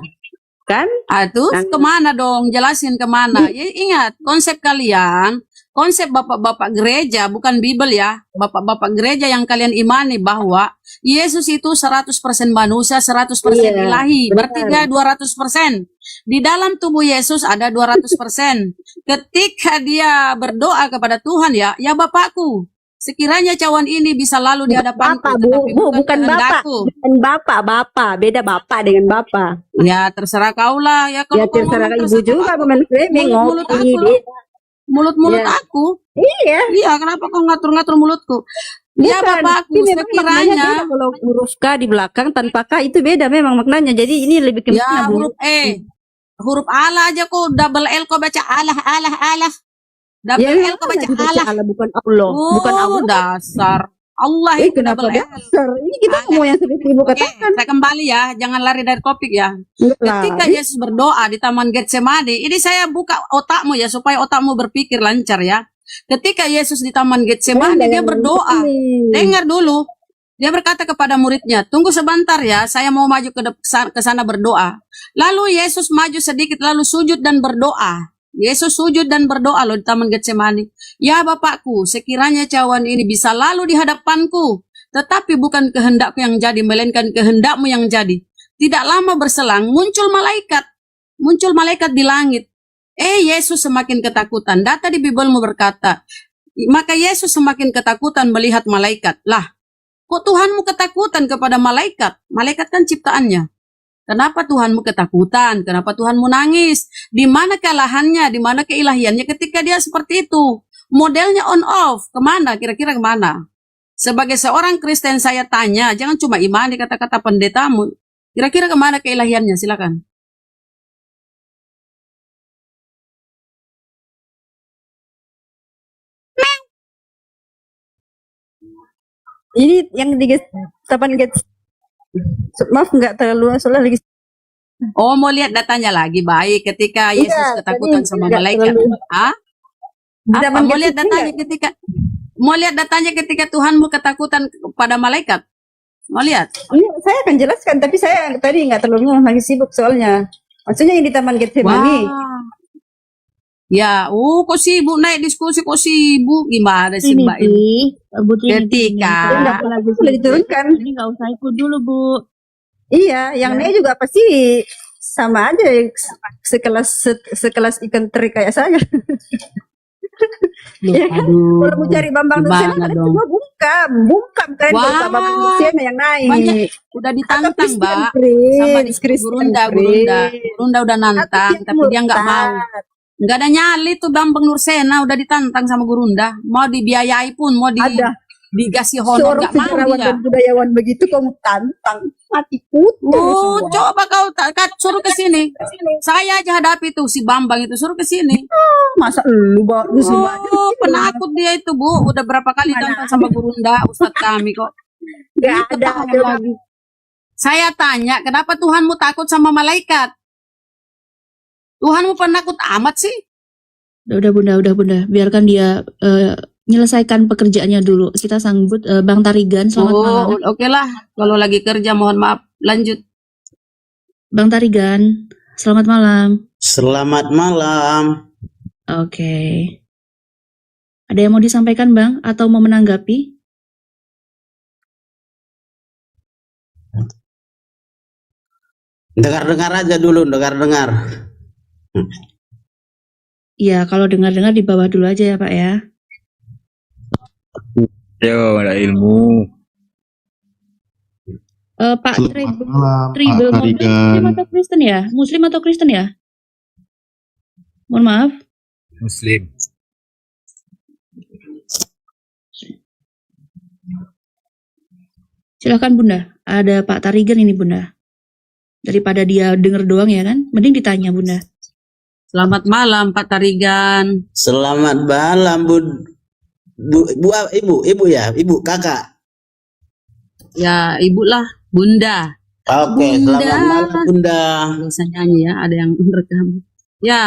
Kan? Terus kemana dong? Jelasin kemana. Ya, ingat konsep kalian konsep bapak-bapak gereja, bukan Bible ya. Bapak-bapak gereja yang kalian imani bahwa Yesus itu 100% manusia, 100% Iya, ilahi. Berarti dia benar. 200%. Di dalam tubuh Yesus ada 200%. Ketika dia berdoa kepada Tuhan ya Bapakku, sekiranya cawan ini bisa lalu di hadapanku, Bapak, tetapi bukan bapak, kehendakku. bukan bapak, beda bapak dengan bapak. Ya terserah kaulah ya, Ya kalau kau terserah ngomong ibu terserah juga aku. framing Mulut-mulut ngopi aku loh. Mulut-mulut Ya. aku. Iya. Iya, kenapa kau ngatur-ngatur mulutku? Ya Bukan, Bapakku, ini memang maknanya beda sekiranya kalau huruf K di belakang tanpa K itu beda memang maknanya. Jadi ini lebih ke ya mana, Bu? huruf huruf Allah aja kok double L kau baca Allah. Double Ya L memang kau baca dibaca Allah. Allah bukan Allah, bukan Oh, Allah. dasar. Allah itu Kenapa double L. dasar? Ini kita ngomong yang seperti Ibu Oke, katakan. saya kembali ya, jangan lari dari topik ya. Enggak Ketika lari. Yesus berdoa di Taman Getsemani, ini saya buka otakmu ya supaya otakmu berpikir lancar ya. Ketika Yesus di Taman Getsemani dia berdoa. Dengar dulu. Dia berkata kepada muridnya, tunggu sebentar ya, saya mau maju ke sana berdoa. Lalu Yesus maju sedikit, lalu sujud dan berdoa. Yesus sujud dan berdoa loh di Taman Getsemani. Ya Bapakku, sekiranya cawan ini bisa lalu di hadapanku. Tetapi bukan kehendakku yang jadi, melainkan kehendakmu yang jadi. Tidak lama berselang, muncul malaikat di langit. Yesus semakin ketakutan. Data di Biblemu berkata, maka Yesus semakin ketakutan melihat malaikat. Lah, kok Tuhanmu ketakutan kepada malaikat? Malaikat kan ciptaannya. Kenapa Tuhanmu ketakutan? Kenapa Tuhanmu nangis? Di mana kelahannya? Di mana keilahiannya ketika dia seperti itu? Modelnya on off. Kemana? Kira-kira kemana? Sebagai seorang Kristen saya tanya, jangan cuma imani kata-kata pendetamu. Kira-kira kemana keilahiannya? Silakan. Ini yang di Taman maaf nggak terlalu soalnya lagi. Oh, mau lihat datanya lagi. Baik, ketika Yesus Iya, ketakutan tadi sama nggak malaikat. terlalu. Ah? Di Apa? Taman Mau lihat datanya ketika Tuhanmu ketakutan kepada malaikat? Mau lihat? Iya, saya akan jelaskan, tapi saya tadi nggak terlalu lagi sibuk soalnya. Maksudnya yang di Taman Getsemani. Ya, kok sibuk naik diskusi, kok sibuk gimana sih Mbak ini? Ketika Sudah diturunkan. Ini nggak usah ikut dulu, Bu. Iya, yang naik juga pasti sama aja sekelas ikan teri kayak saya. Ya kan? Aduh, Kalau mau cari Bambang gimana Nursena, dong? semua bungkam keren kalau Pak Bambang Nursena yang naik. Banyak udah ditantang, Mbak. Sama di Gurunda udah nantang, tapi dia nggak mau. Nggak ada nyali tuh Bambang Nursena, udah ditantang sama Gurunda. Mau dibiayai pun, mau dikasih honor, Seorang nggak mau sejarawan dia. dan budayawan begitu kamu tantang mati putih Oh, semua. coba kau suruh ke sini. Saya aja hadapi tuh si Bambang itu, suruh ke sini. Masa lu semua Oh, penakut dia itu, Bu. Udah berapa kali tantang sama Gurunda, Ustadz kami kok. Nggak Ini ada ketahuan lagi. Saya tanya, kenapa Tuhanmu takut sama malaikat? Tuhanmu penakut amat sih? Udah Bunda. Biarkan dia menyelesaikan pekerjaannya dulu. Kita sambut Bang Tarigan. Selamat malam. Oke lah. Kalau lagi kerja, mohon maaf. Lanjut. Bang Tarigan, selamat malam. Selamat malam. Oke. Ada yang mau disampaikan, Bang? Atau mau menanggapi? Dengar-dengar aja dulu, dengar-dengar. Iya, kalau dengar-dengar di bawah dulu aja ya, Pak ya. Yo, ada ilmu. Pak malam, Tribal Pak Tarigan. Muslim atau Kristen ya? Muslim atau Kristen ya? Mohon maaf. Muslim. Silakan Bunda. Ada Pak Tarigan ini Bunda. Daripada dia denger doang ya kan? Mending ditanya Bunda. Selamat malam Pak Tarigan. Selamat malam, Ibu ya, Ibu kakak. Ya, Ibu lah, Bunda. Oke, selamat malam Bunda. Bisa nyanyi ya, ada yang merekam. Ya,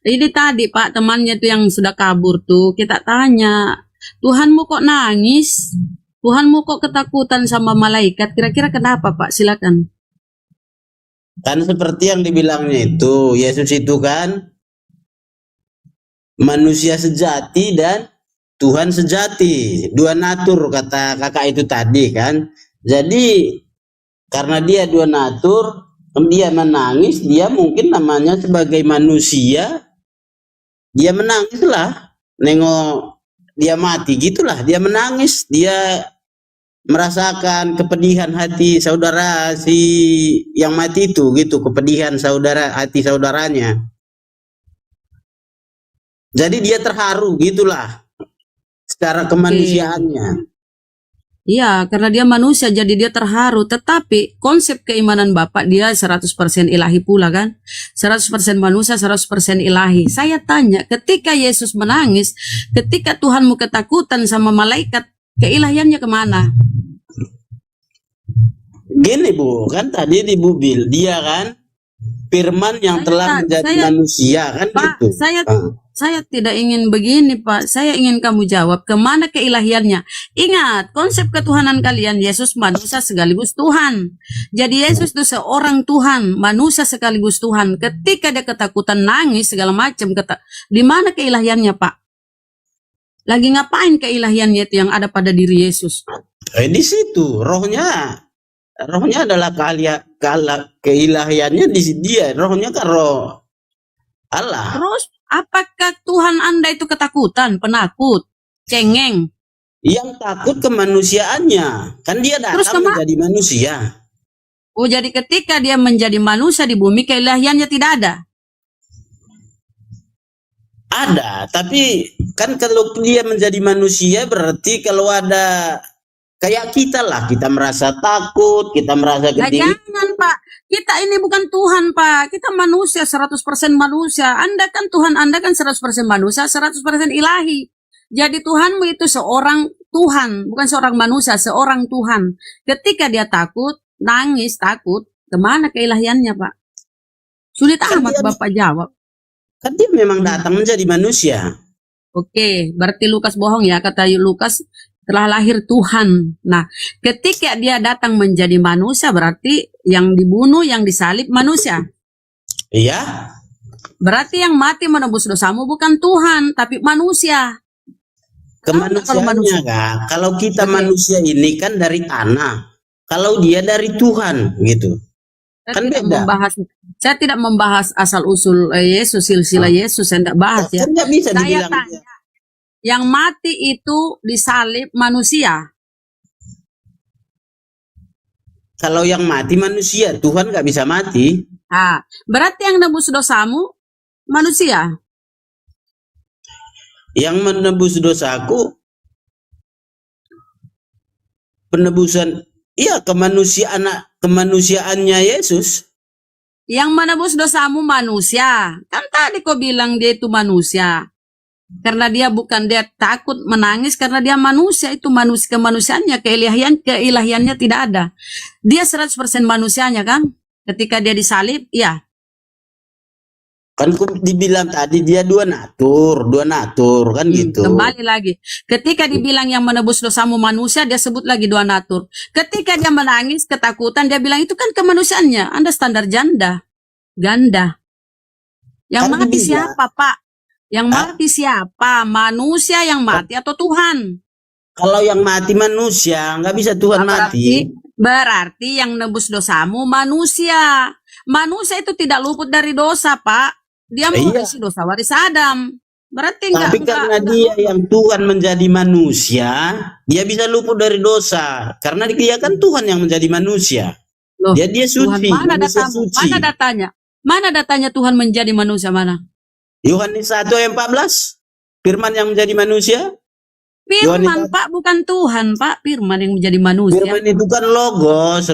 ini tadi Pak temannya tuh yang sudah kabur tuh, kita tanya, Tuhanmu kok nangis? Tuhanmu kok ketakutan sama malaikat? Kira-kira kenapa Pak? Silakan. Kan seperti yang dibilangnya itu, Yesus itu kan manusia sejati dan Tuhan sejati. Dua natur kata kakak itu tadi kan. Jadi karena dia dua natur, dia menangis, dia mungkin namanya sebagai manusia, dia menangis lah. Nengok dia mati gitulah, dia menangis, dia merasakan kepedihan hati saudara si yang mati itu gitu, kepedihan saudara hati saudaranya. Jadi dia terharu gitulah secara kemanusiaannya. Iya, karena dia manusia jadi dia terharu. Tetapi konsep keimanan Bapak dia 100% ilahi pula kan. 100% manusia, 100% ilahi. Saya tanya, ketika Yesus menangis, ketika Tuhanmu ketakutan sama malaikat, keilahiannya kemana? Gini Bu, kan tadi di Bubil, dia kan firman yang telah menjadi manusia kan Pak, gitu. Saya tidak ingin begini Pak, saya ingin kamu jawab kemana keilahiannya. Ingat, konsep ketuhanan kalian, Yesus manusia sekaligus Tuhan. Jadi Yesus itu seorang Tuhan, manusia sekaligus Tuhan. Ketika dia ketakutan, nangis, segala macam, di mana keilahiannya Pak? Lagi ngapain keilahiannya itu yang ada pada diri Yesus? Di situ, rohnya adalah keilahiannya di dia, rohnya kan roh Allah. Terus apakah Tuhan Anda itu ketakutan, penakut, cengeng? Yang takut kemanusiaannya, kan dia datang menjadi manusia. Oh, jadi ketika dia menjadi manusia di bumi, keilahiannya tidak ada? Ada, tapi kan kalau dia menjadi manusia berarti kalau ada kayak kita lah, kita merasa takut, kita merasa gede. Jangan Pak, kita ini bukan Tuhan Pak, kita manusia, 100% manusia. Anda kan Tuhan, Anda kan 100% manusia, 100% ilahi. Jadi Tuhanmu itu seorang Tuhan, bukan seorang manusia, seorang Tuhan. Ketika dia takut, nangis, takut, kemana keilahiannya Pak? Sulit amat Bapak jawab. Kan dia memang datang menjadi manusia. Oke, berarti Lukas bohong ya, kata Lukas telah lahir Tuhan. Nah, ketika dia datang menjadi manusia berarti yang dibunuh, yang disalib manusia. Iya. Berarti yang mati menebus dosamu bukan Tuhan, tapi manusia. Kemanusiaannya Kak, kalau kita manusia ini kan dari tanah, kalau dia dari Tuhan gitu. Saya tidak membahas asal usul Yesus, silsilah Yesus, saya tidak bahas ya. Saya tanya, yang mati itu disalib manusia. Kalau yang mati manusia, Tuhan nggak bisa mati. Berarti yang nebus dosamu manusia. Yang menebus dosaku, penebusan, iya kemanusiaannya Yesus. Yang menebus dosamu manusia. Kan tadi kau bilang dia itu manusia. Karena dia takut menangis karena dia manusia, itu manusia, kemanusiaannya, keilahiannya tidak ada. Dia 100% manusianya kan? Ketika dia disalib, iya. Kan dibilang tadi dia dua natur kan gitu. Kembali lagi, ketika dibilang yang menebus dosamu manusia, dia sebut lagi dua natur. Ketika dia menangis, ketakutan, dia bilang itu kan kemanusiaannya. Anda standar ganda. Yang kan mati siapa Pak? Yang mati siapa? Manusia yang mati atau Tuhan? Kalau yang mati manusia, nggak bisa Tuhan mati. Berarti yang nebus dosamu manusia. Manusia itu tidak luput dari dosa Pak. Dia mengisi dosa waris Adam. Berarti Tapi karena dia yang Tuhan menjadi manusia, dia bisa luput dari dosa. Karena dia kan Tuhan yang menjadi manusia. Loh, dia suci. Mana datanya? Mana datanya Tuhan menjadi manusia mana? Yohanes 1 ayat 14. Firman yang menjadi manusia. Firman Pak, bukan Tuhan Pak. Firman yang menjadi manusia. Firman itu kan logos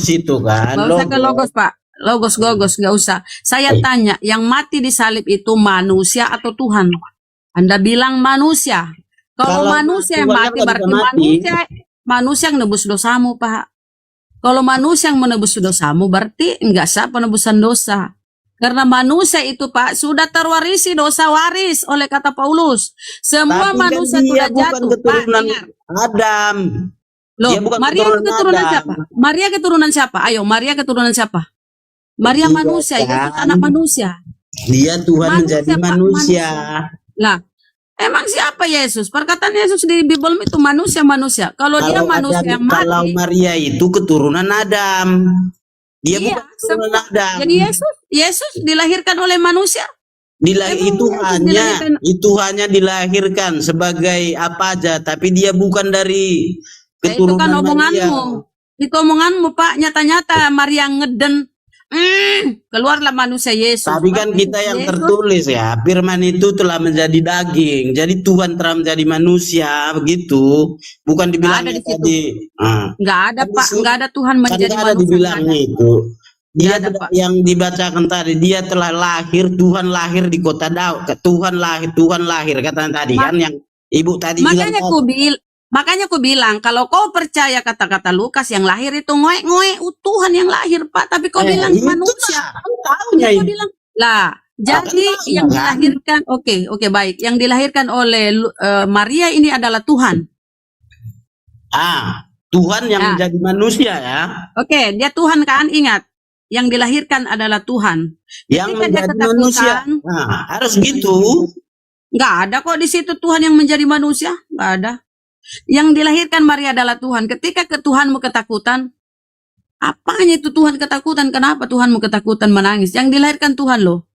itu kan. Gak usah ke logos Pak. Logos gak usah. Saya tanya, yang mati di salib itu manusia atau Tuhan? Anda bilang manusia. Kalau manusia yang mati berarti manusia yang menebus dosamu Pak. Kalau manusia yang menebus dosamu berarti enggak sah penebusan dosa. Karena manusia itu Pak sudah terwarisi dosa waris oleh kata Paulus. Semua manusia sudah jatuh Pak. Adam. Loh, Maria keturunan siapa? Maria keturunan siapa? Ayo, Maria keturunan siapa? Maria manusia, itu anak manusia. Dia Tuhan menjadi manusia. Lah, emang siapa Yesus? Perkataan Yesus di Bible itu manusia-manusia. Kalau dia manusia yang kalau mati, Maria itu keturunan Adam. Dia iya, bukan keturunan Adam. jadi Yesus dilahirkan oleh manusia. Itu hanya dilahirkan sebagai apa aja, tapi dia bukan dari keturunan Itu kan Maria. omonganmu. Itu omonganmu, Pak. Nyata-nyata Maria ngeden. Keluarlah manusia Yesus. Tapi kan kita yang Yesus. tertulis ya, firman itu telah menjadi daging. Jadi Tuhan telah menjadi manusia, begitu. Bukan dibilangnya tadi. Nggak ada, Pak. Nggak ada Tuhan menjadi Kan ada manusia. dibilangnya itu. Dia yang dibacakan tadi, dia telah lahir, Tuhan lahir di kota Daud. Tuhan lahir katanya tadi kan yang Ibu tadi bilang. Makanya aku bilang, kalau kau percaya kata-kata Lukas yang lahir itu ngoek-ngoek, Tuhan yang lahir, Pak. Tapi kau bilang manusia. Kau bilang, lah, jadi yang dilahirkan, oke, baik. Yang dilahirkan oleh Maria ini adalah Tuhan. Tuhan yang menjadi manusia ya. Oke, dia Tuhan kan, ingat. Yang dilahirkan adalah Tuhan. Yang menjadi manusia. Harus gitu. Nggak ada kok di situ Tuhan yang menjadi manusia. Nggak ada. Yang dilahirkan Maria adalah Tuhan. Ketika Tuhanmu ketakutan, apanya itu Tuhan ketakutan? Kenapa Tuhanmu ketakutan menangis? Yang dilahirkan Tuhan loh.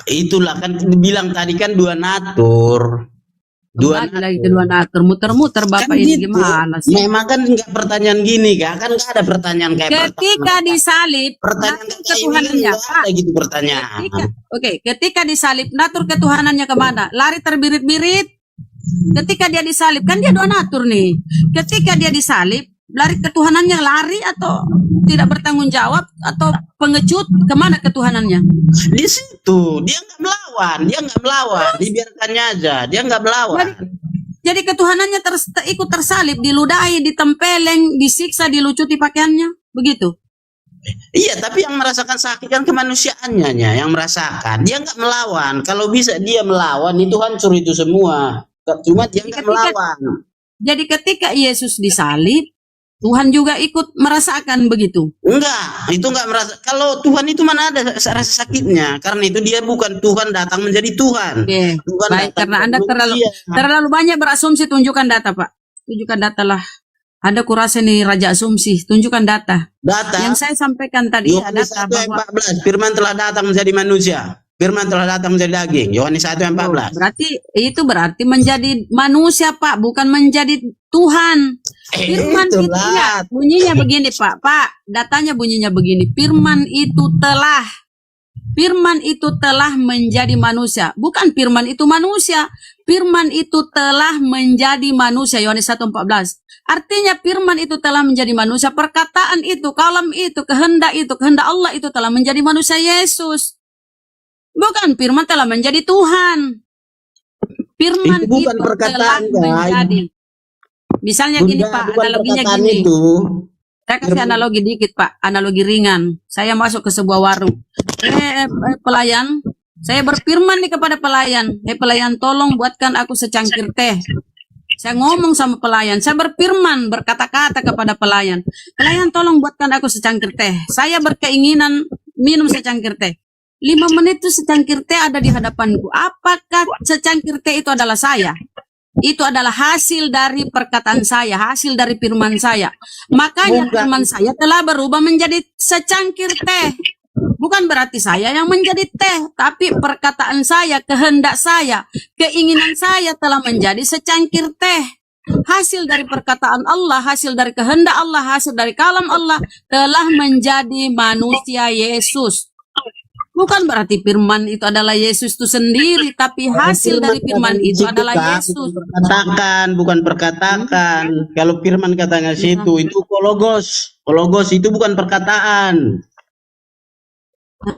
Itulah kan dibilang tadi kan dua natur. Dua natur. Muter-muter Bapak kan ini gitu. gimana sih? Memang kan nggak pertanyaan gini kan nggak ada pertanyaan kayak ketika disalib pertanyaan ketuhanannya ada gitu pertanyaan. Ketika disalib natur ketuhanannya kemana? Lari terbirit-birit. Ketika dia disalib kan dia dua natur nih. Ketika dia disalib lari ketuhanannya, lari atau tidak bertanggung jawab atau pengecut, kemana ketuhanannya? Di situ dia nggak melawan, dibiarkannya aja, dia nggak melawan. Jadi ketuhanannya ikut tersalib, diludahi, ditempeleng, disiksa, dilucuti pakaiannya, begitu. Iya, tapi yang merasakan sakit kan kemanusiaannya yang merasakan. Dia nggak melawan. Kalau bisa dia melawan itu hancur itu semua. Cuma dia nggak melawan. Jadi ketika Yesus disalib, Tuhan juga ikut merasakan begitu? Enggak, itu enggak merasa. Kalau Tuhan itu mana ada rasa sakitnya? Karena itu dia bukan Tuhan datang menjadi Tuhan. Tuhan baik, karena Anda terlalu banyak berasumsi. Tunjukkan data, Pak. Tunjukkan data lah. Anda kurasa nih raja asumsi. Tunjukkan data. Yang saya sampaikan tadi ada 1:14. Firman telah datang menjadi manusia. Firman telah datang menjadi daging. Yohanes 1:14. Berarti menjadi manusia, Pak, bukan menjadi Tuhan. Firman itu ya, bunyinya begini, Pak. Datanya bunyinya begini. Firman itu telah menjadi manusia. Bukan firman itu manusia. Firman itu telah menjadi manusia. Yohanes 1:14. Artinya firman itu telah menjadi manusia. Perkataan itu, kalam itu, kehendak Allah itu telah menjadi manusia Yesus. Bukan firman telah menjadi Tuhan. Firman itu telah menjadi. Misalnya gini, Pak, analoginya gini. Saya kasih analogi dikit, Pak, analogi ringan. Saya masuk ke sebuah warung. Pelayan, saya berfirman nih kepada pelayan, pelayan, tolong buatkan aku secangkir teh. Saya ngomong sama pelayan, saya berfirman, berkata-kata kepada pelayan, pelayan, tolong buatkan aku secangkir teh. Saya berkeinginan minum secangkir teh. 5 menit itu secangkir teh ada di hadapanku. Apakah secangkir teh itu adalah saya? Itu adalah hasil dari perkataan saya, hasil dari firman saya. Makanya firman saya telah berubah menjadi secangkir teh. Bukan berarti saya yang menjadi teh, tapi perkataan saya, kehendak saya, keinginan saya telah menjadi secangkir teh. Hasil dari perkataan Allah, hasil dari kehendak Allah, hasil dari kalam Allah telah menjadi manusia Yesus. Bukan berarti firman itu adalah Yesus itu sendiri, tapi hasil dari firman itu adalah Yesus. Bukan perkataan. Kalau firman katanya situ, itu kologos. Kologos itu bukan perkataan.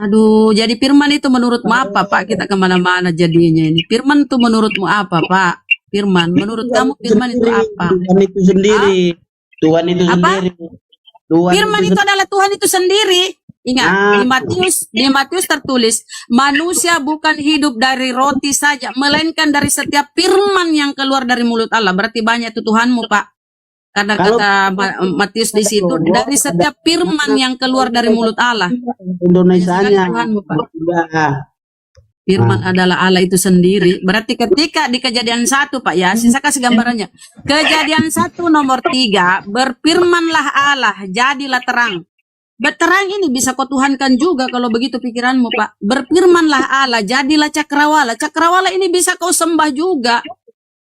Aduh, jadi firman itu menurutmu apa, Pak? Kita kemana-mana jadinya ini. Firman itu menurutmu apa, Pak? Firman, menurut kamu firman itu apa? Tuhan itu sendiri. Tuhan itu sendiri. Firman itu adalah Tuhan itu sendiri. Ingat, di Matius tertulis, manusia bukan hidup dari roti saja, melainkan dari setiap firman yang keluar dari mulut Allah. Berarti banyak itu Tuhanmu, Pak. Karena kata Matius di situ, dari setiap firman yang keluar dari mulut Allah. Indonesianya. Tuhanmu, Pak. Firman adalah Allah itu sendiri. Berarti ketika di Kejadian 1 Pak Yasin, saya kasih gambarannya. Kejadian 1 nomor 3, berfirmanlah Allah, jadilah terang. Terang ini bisa kau tuhankan juga kalau begitu pikiranmu Pak. Berfirmanlah Allah, jadilah cakrawala. Cakrawala ini bisa kau sembah juga.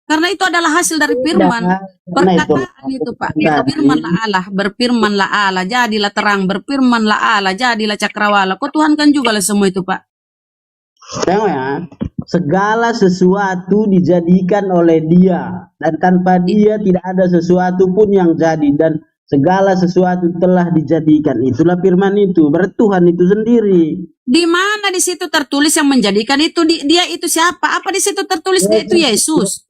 Karena itu adalah hasil dari firman. Perkataan itu Pak. Berfirmanlah Allah, berfirmanlah Allah, jadilah terang. Berfirmanlah Allah, jadilah cakrawala. Kau tuhankan juga lah semua itu Pak. Tengok ya, segala sesuatu dijadikan oleh Dia, dan tanpa Dia tidak ada sesuatu pun yang jadi, dan segala sesuatu telah dijadikan. Itulah firman itu, bertuhan itu sendiri. Di mana di situ tertulis yang menjadikan itu? Dia itu siapa? Apa di situ tertulis dia itu Yesus?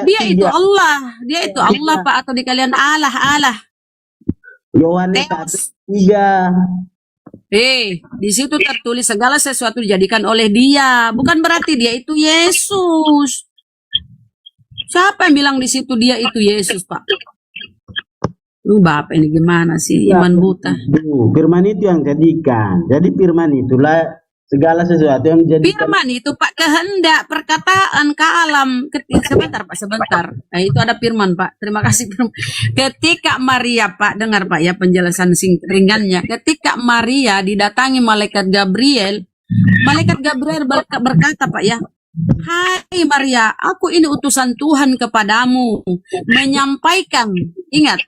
Dia itu Allah. Dia itu Allah Pak, atau di kalian Allah. Yohanes 1:3. Di situ tertulis segala sesuatu dijadikan oleh Dia. Bukan berarti dia itu Yesus. Siapa yang bilang di situ dia itu Yesus, Pak? Bapak ini gimana sih, iman buta? Firman itu yang jadikan. Jadi firman itulah segala sesuatu yang jadikan. Firman itu Pak, kehendak, perkataan, kalam. Sebentar Pak, sebentar. Nah, itu ada firman Pak. Terima kasih. Ketika Maria Pak, dengar Pak ya penjelasan ringannya. Ketika Maria didatangi malaikat Gabriel berkata Pak ya, hai Maria, aku ini utusan Tuhan kepadamu, menyampaikan, ingat,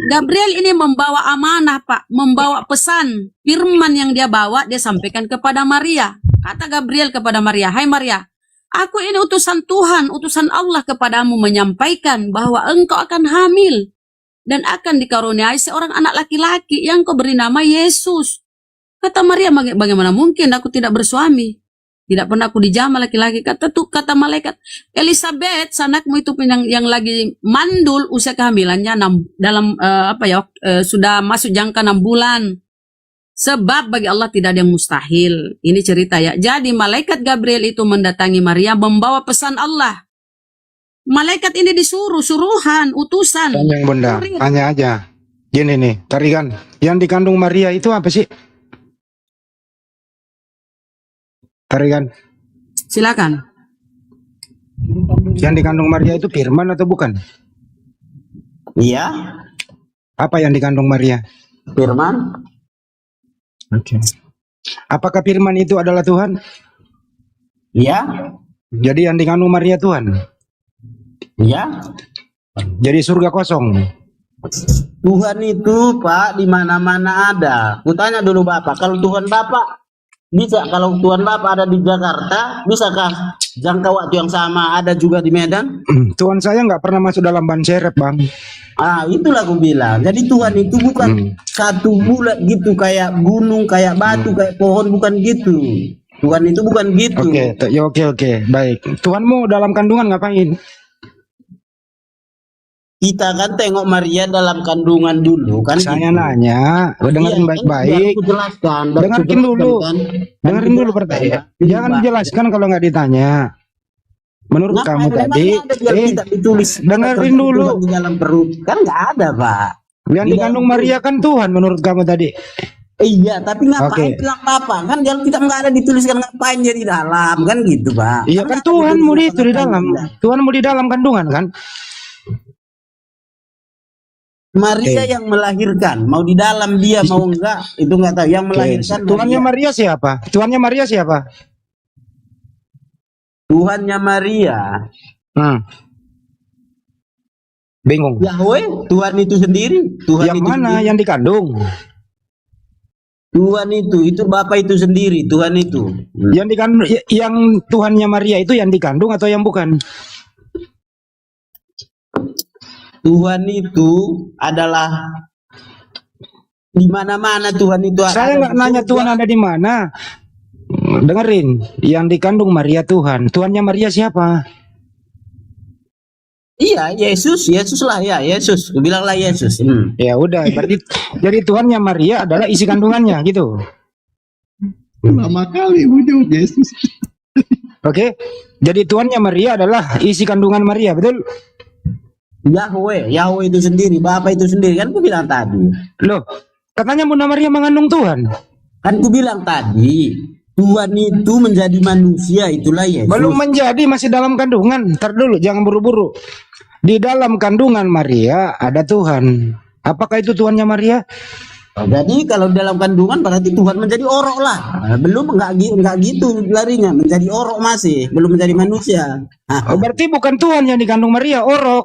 Gabriel ini membawa amanah Pak, membawa pesan, firman yang dia bawa, dia sampaikan kepada Maria. Kata Gabriel kepada Maria, hai Maria, aku ini utusan Tuhan, utusan Allah kepadamu, menyampaikan bahwa engkau akan hamil dan akan dikaruniai seorang anak laki-laki yang kau beri nama Yesus. Kata Maria, bagaimana mungkin aku tidak bersuami? Tidak pernah aku dijamah laki-laki. Kata malaikat, Elizabeth, sanakmu itu yang lagi mandul, usia kehamilannya sudah masuk jangka 6 bulan. Sebab bagi Allah tidak ada yang mustahil. Ini cerita ya. Jadi malaikat Gabriel itu mendatangi Maria membawa pesan Allah. Malaikat ini disuruh, suruhan, utusan. Tanya Bunda, tanya aja. Gini nih, tarikan. Yang dikandung Maria itu apa sih? Tarikan. Silakan. Yang dikandung Maria itu firman atau bukan? Iya. Apa yang dikandung Maria? Firman. Oke. Apakah firman itu adalah Tuhan? Iya. Jadi yang dikandung Maria Tuhan? Iya. Jadi surga kosong. Tuhan itu Pak di mana-mana ada. Kutanya dulu Bapak, kalau Tuhan Bapak bisa, kalau Tuhan Bapak ada di Jakarta, bisakah jangka waktu yang sama ada juga di Medan? Tuhan saya nggak pernah masuk dalam ban serep, Bang. Itulah aku bilang. Jadi Tuhan itu bukan satu bulat gitu, kayak gunung, kayak batu, kayak pohon, bukan gitu. Tuhan itu bukan gitu. Oke, baik. Tuhanmu dalam kandungan ngapain? Kita kan tengok Maria dalam kandungan dulu kan. Saya nanya, dengerin baik-baik. Dengerin dulu. Dengerin dulu pertanyaan. Jangan dijelaskan kalau nggak ditanya. Menurut kamu tadi, dengerin dulu. Di dalam perut kan nggak ada Pak. Yang dikandung Maria kan Tuhan menurut kamu tadi. Iya, tapi ngapain bilang Bapak? Kan dia kita nggak ada dituliskan ngapain dia di dalam kan gitu Pak. Iya kan Tuhanmu itu di dalam. Tuhanmu di dalam kandungan kan. Maria yang melahirkan, mau di dalam dia mau enggak itu enggak tahu. Yang melahirkan Tuhannya Maria siapa? Tuhannya Maria siapa? Tuhannya Maria. Bingung. Yahweh, Tuhan itu sendiri. Tuhan yang itu mana sendiri. Yang dikandung? Tuhan itu Bapa itu sendiri, Tuhan itu. Yang dikandung, yang Tuhannya Maria itu yang dikandung atau yang bukan? Tuhan itu adalah di mana-mana. Tuhan itu. Saya nggak nanya Tuhan ada di mana. Dengerin, yang dikandung Maria Tuhan. Tuhannya Maria siapa? Iya, Yesus lah ya, Yesus. Bilanglah Yesus. Ya udah, berarti jadi Tuhannya Maria adalah isi kandungannya gitu. Lama kali ujung Yesus. Oke, jadi Tuhannya Maria adalah isi kandungan Maria, betul? Yahweh itu sendiri, Bapa itu sendiri kan ku bilang tadi. Loh, katanya Bunda Maria mengandung Tuhan. Kan ku bilang tadi. Tuhan itu menjadi manusia, itulah Yesus. Belum menjadi, masih dalam kandungan. Ntar dulu, jangan buru-buru. Di dalam kandungan Maria ada Tuhan. Apakah itu Tuhannya Maria? Jadi kalau dalam kandungan berarti Tuhan menjadi orok lah. Belum enggak gitu larinya, menjadi orok masih, belum menjadi manusia. Oh, berarti bukan Tuhan yang dikandung Maria, orok.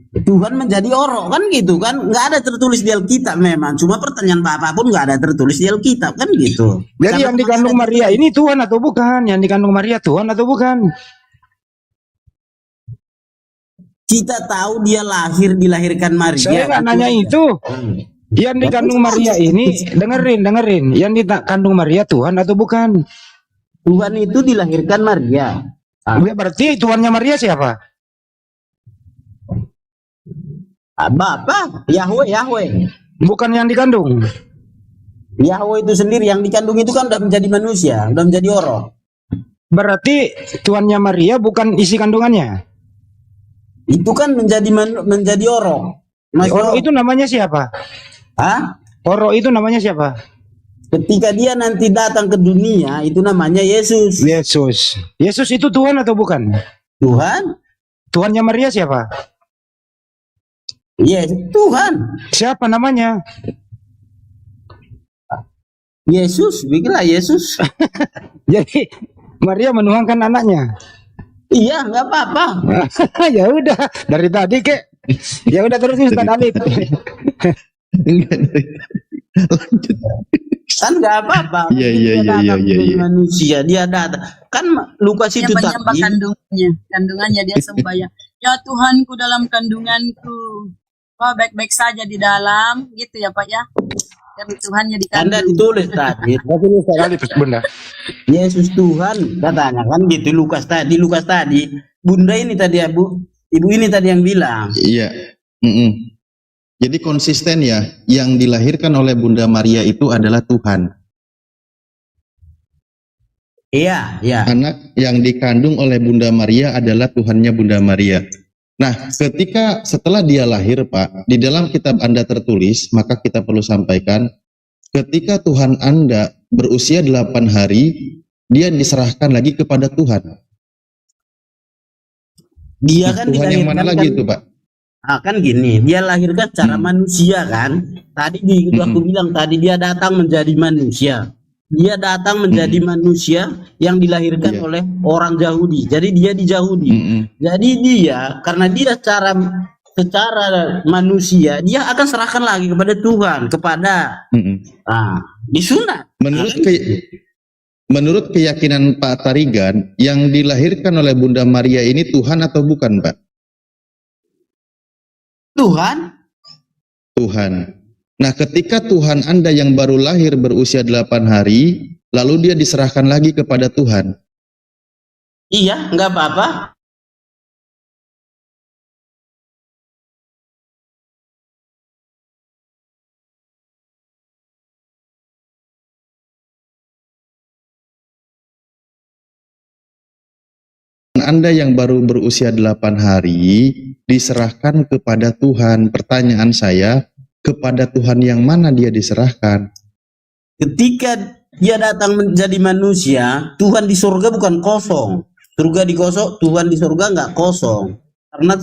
Tuhan menjadi orok kan gitu kan, nggak ada tertulis di Alkitab memang. Cuma pertanyaan Bapak pun nggak ada tertulis di Alkitab kan gitu. Jadi Karena yang dikandung Maria ini Tuhan atau bukan? Yang dikandung Maria Tuhan atau bukan? kita tahu dia dilahirkan Maria. Saya nggak nanya itu. Yang dikandung Maria ini, dengerin. Yang dikandung Maria Tuhan atau bukan? Tuhan itu dilahirkan Maria. Berarti Tuhannya Maria siapa? Bapak, Yahweh. Bukan yang dikandung. Yahweh itu sendiri yang dikandung itu kan udah menjadi manusia, udah menjadi orok. Berarti Tuhannya Maria bukan isi kandungannya. Itu kan menjadi orok. Orok itu namanya siapa? Hah? Orok itu namanya siapa? Ketika dia nanti datang ke dunia, itu namanya Yesus. Yesus itu Tuhan atau bukan? Tuhan. Tuhannya Maria siapa? Yes, Tuhan. Siapa namanya? Yesus, bikinlah Yesus. Jadi Maria menuhankan anaknya. Iya, nggak apa-apa. Ya udah, dari tadi kek. Ya udah terus Ustaz Alif. Kan nggak apa-apa. Iya. Manusia dia datang. Kan Lukas Dia itu menyembah tadi. kandungannya dia sembahyang. Ya Tuhanku dalam kandunganku. Oh baik-baik saja di dalam, gitu ya Pak ya. Tapi Tuhannya di Anda kandung. ditulis tadi. Bunda. Yesus Tuhan katanya kan gitu Lukas tadi. Bunda ini tadi ibu ini tadi yang bilang. Iya. Jadi konsisten ya, yang dilahirkan oleh Bunda Maria itu adalah Tuhan. Iya. Anak yang dikandung oleh Bunda Maria adalah Tuhannya Bunda Maria. Nah, ketika setelah dia lahir, Pak, di dalam kitab Anda tertulis, maka kita perlu sampaikan, ketika Tuhan Anda berusia 8 hari, dia diserahkan lagi kepada Tuhan. Dia kan Tuhan yang mana lagi itu, Pak? Kan gini, dia lahirkan secara manusia kan. Tadi aku bilang tadi dia datang menjadi manusia. Dia datang menjadi manusia yang dilahirkan oleh orang Yahudi. Jadi dia di Yahudi. Jadi dia karena dia secara manusia dia akan serahkan lagi kepada Tuhan, kepada disunat. Menurut keyakinan Pak Tarigan, yang dilahirkan oleh Bunda Maria ini Tuhan atau bukan, Pak? Tuhan. Nah, ketika Tuhan Anda yang baru lahir berusia 8 hari, lalu dia diserahkan lagi kepada Tuhan. Iya, nggak apa-apa. Anda yang baru berusia 8 hari diserahkan kepada Tuhan. Pertanyaan saya, kepada Tuhan yang mana dia diserahkan? Ketika dia datang menjadi manusia, Tuhan di surga bukan kosong. Surga di kosong, Tuhan di surga nggak kosong. Karena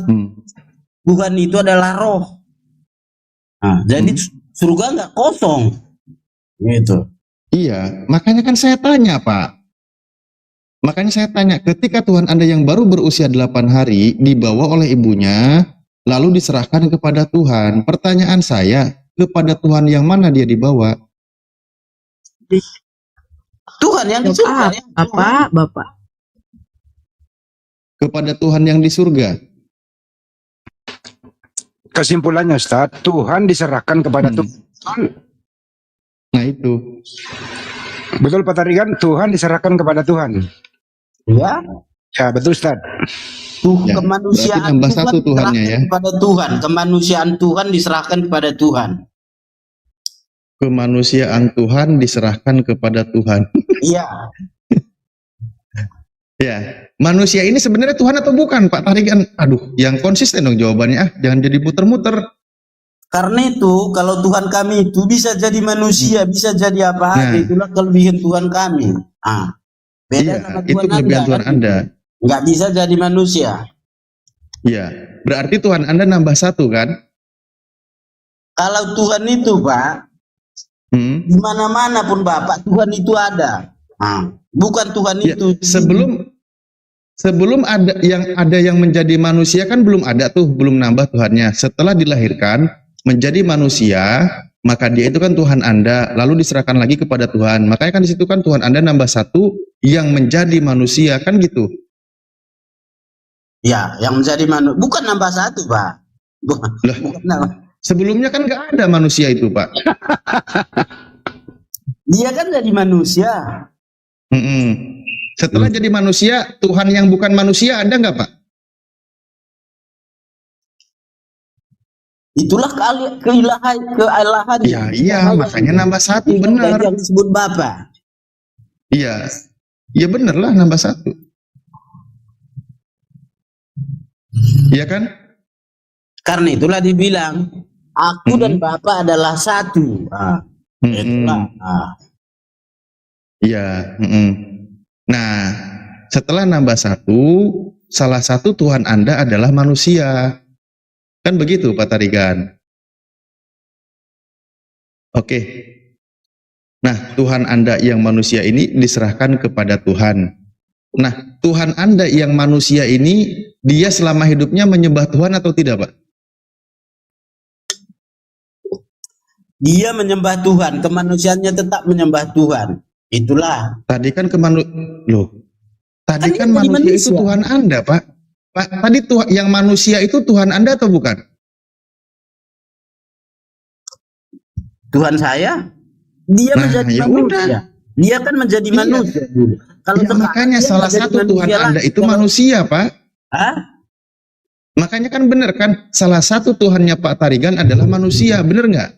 Tuhan itu adalah roh. Nah, jadi surga nggak kosong. Gitu. Iya, makanya kan saya tanya, Pak. Makanya saya tanya, ketika Tuhan Anda yang baru berusia 8 hari dibawa oleh ibunya, lalu diserahkan kepada Tuhan. Pertanyaan saya, kepada Tuhan yang mana dia dibawa? Tuhan yang di surga. Bapak. Kepada Tuhan yang di surga. Kesimpulannya Ustaz, Tuhan diserahkan kepada Tuhan. Nah itu. Betul Pak Tarigan, Tuhan diserahkan kepada Tuhan. Ya. Ya betul Ustaz. Ya, kemanusiaan berarti nambah 1 Tuhannya ya. Kepada Tuhan, kemanusiaan Tuhan diserahkan kepada Tuhan. Kemanusiaan Tuhan diserahkan kepada Tuhan. Iya. Ya, manusia ini sebenarnya Tuhan atau bukan, Pak Tarigan? Aduh, yang konsisten dong jawabannya. Jangan jadi muter-muter. Karena itu kalau Tuhan kami itu bisa jadi manusia, bisa jadi apa aja, itulah kelebihan Tuhan kami. Beda sama itu Tuhan kelebihan Anda, Tuhan kan? Anda. Nggak bisa jadi manusia. Iya, berarti Tuhan Anda nambah satu kan? Kalau Tuhan itu Pak, di mana-mana pun Bapak, Tuhan itu ada. Bukan Tuhan itu. Sebelum ada yang menjadi manusia kan belum ada tuh, belum nambah Tuhannya. Setelah dilahirkan menjadi manusia, maka dia itu kan Tuhan Anda, lalu diserahkan lagi kepada Tuhan. Makanya kan di situ kan Tuhan Anda nambah satu yang menjadi manusia kan gitu. Ya, yang menjadi manusia bukan nambah satu Pak. Bukan nambah. Sebelumnya kan nggak ada manusia itu Pak. Dia kan jadi manusia. Setelah jadi manusia, Tuhan yang bukan manusia ada nggak Pak? Itulah kealahan. Iya, makanya nambah satu, benar. Yang disebut Bapa. Iya, ya bener lah nambah satu. Iya kan? Karena itulah dibilang, aku dan Bapa adalah satu. Itulah. Iya. Nah, setelah nambah satu, salah satu Tuhan Anda adalah manusia. Kan begitu Pak Tarigan? Oke. Nah, Tuhan Anda yang manusia ini diserahkan kepada Tuhan. Nah, Tuhan Anda yang manusia ini, dia selama hidupnya menyembah Tuhan atau tidak Pak? Dia menyembah Tuhan, kemanusiaannya tetap menyembah Tuhan. Itulah. Tadi kan Tadi kan manusia itu Tuhan Anda, Pak. Pak, tadi yang manusia itu Tuhan Anda atau bukan? Tuhan saya, dia menjadi manusia. Dia kan menjadi manusia. Kalau makanya salah satu Tuhan Anda itu manusia, Pak. Makanya kan benar kan, salah satu Tuhannya Pak Tarigan adalah manusia, benar nggak?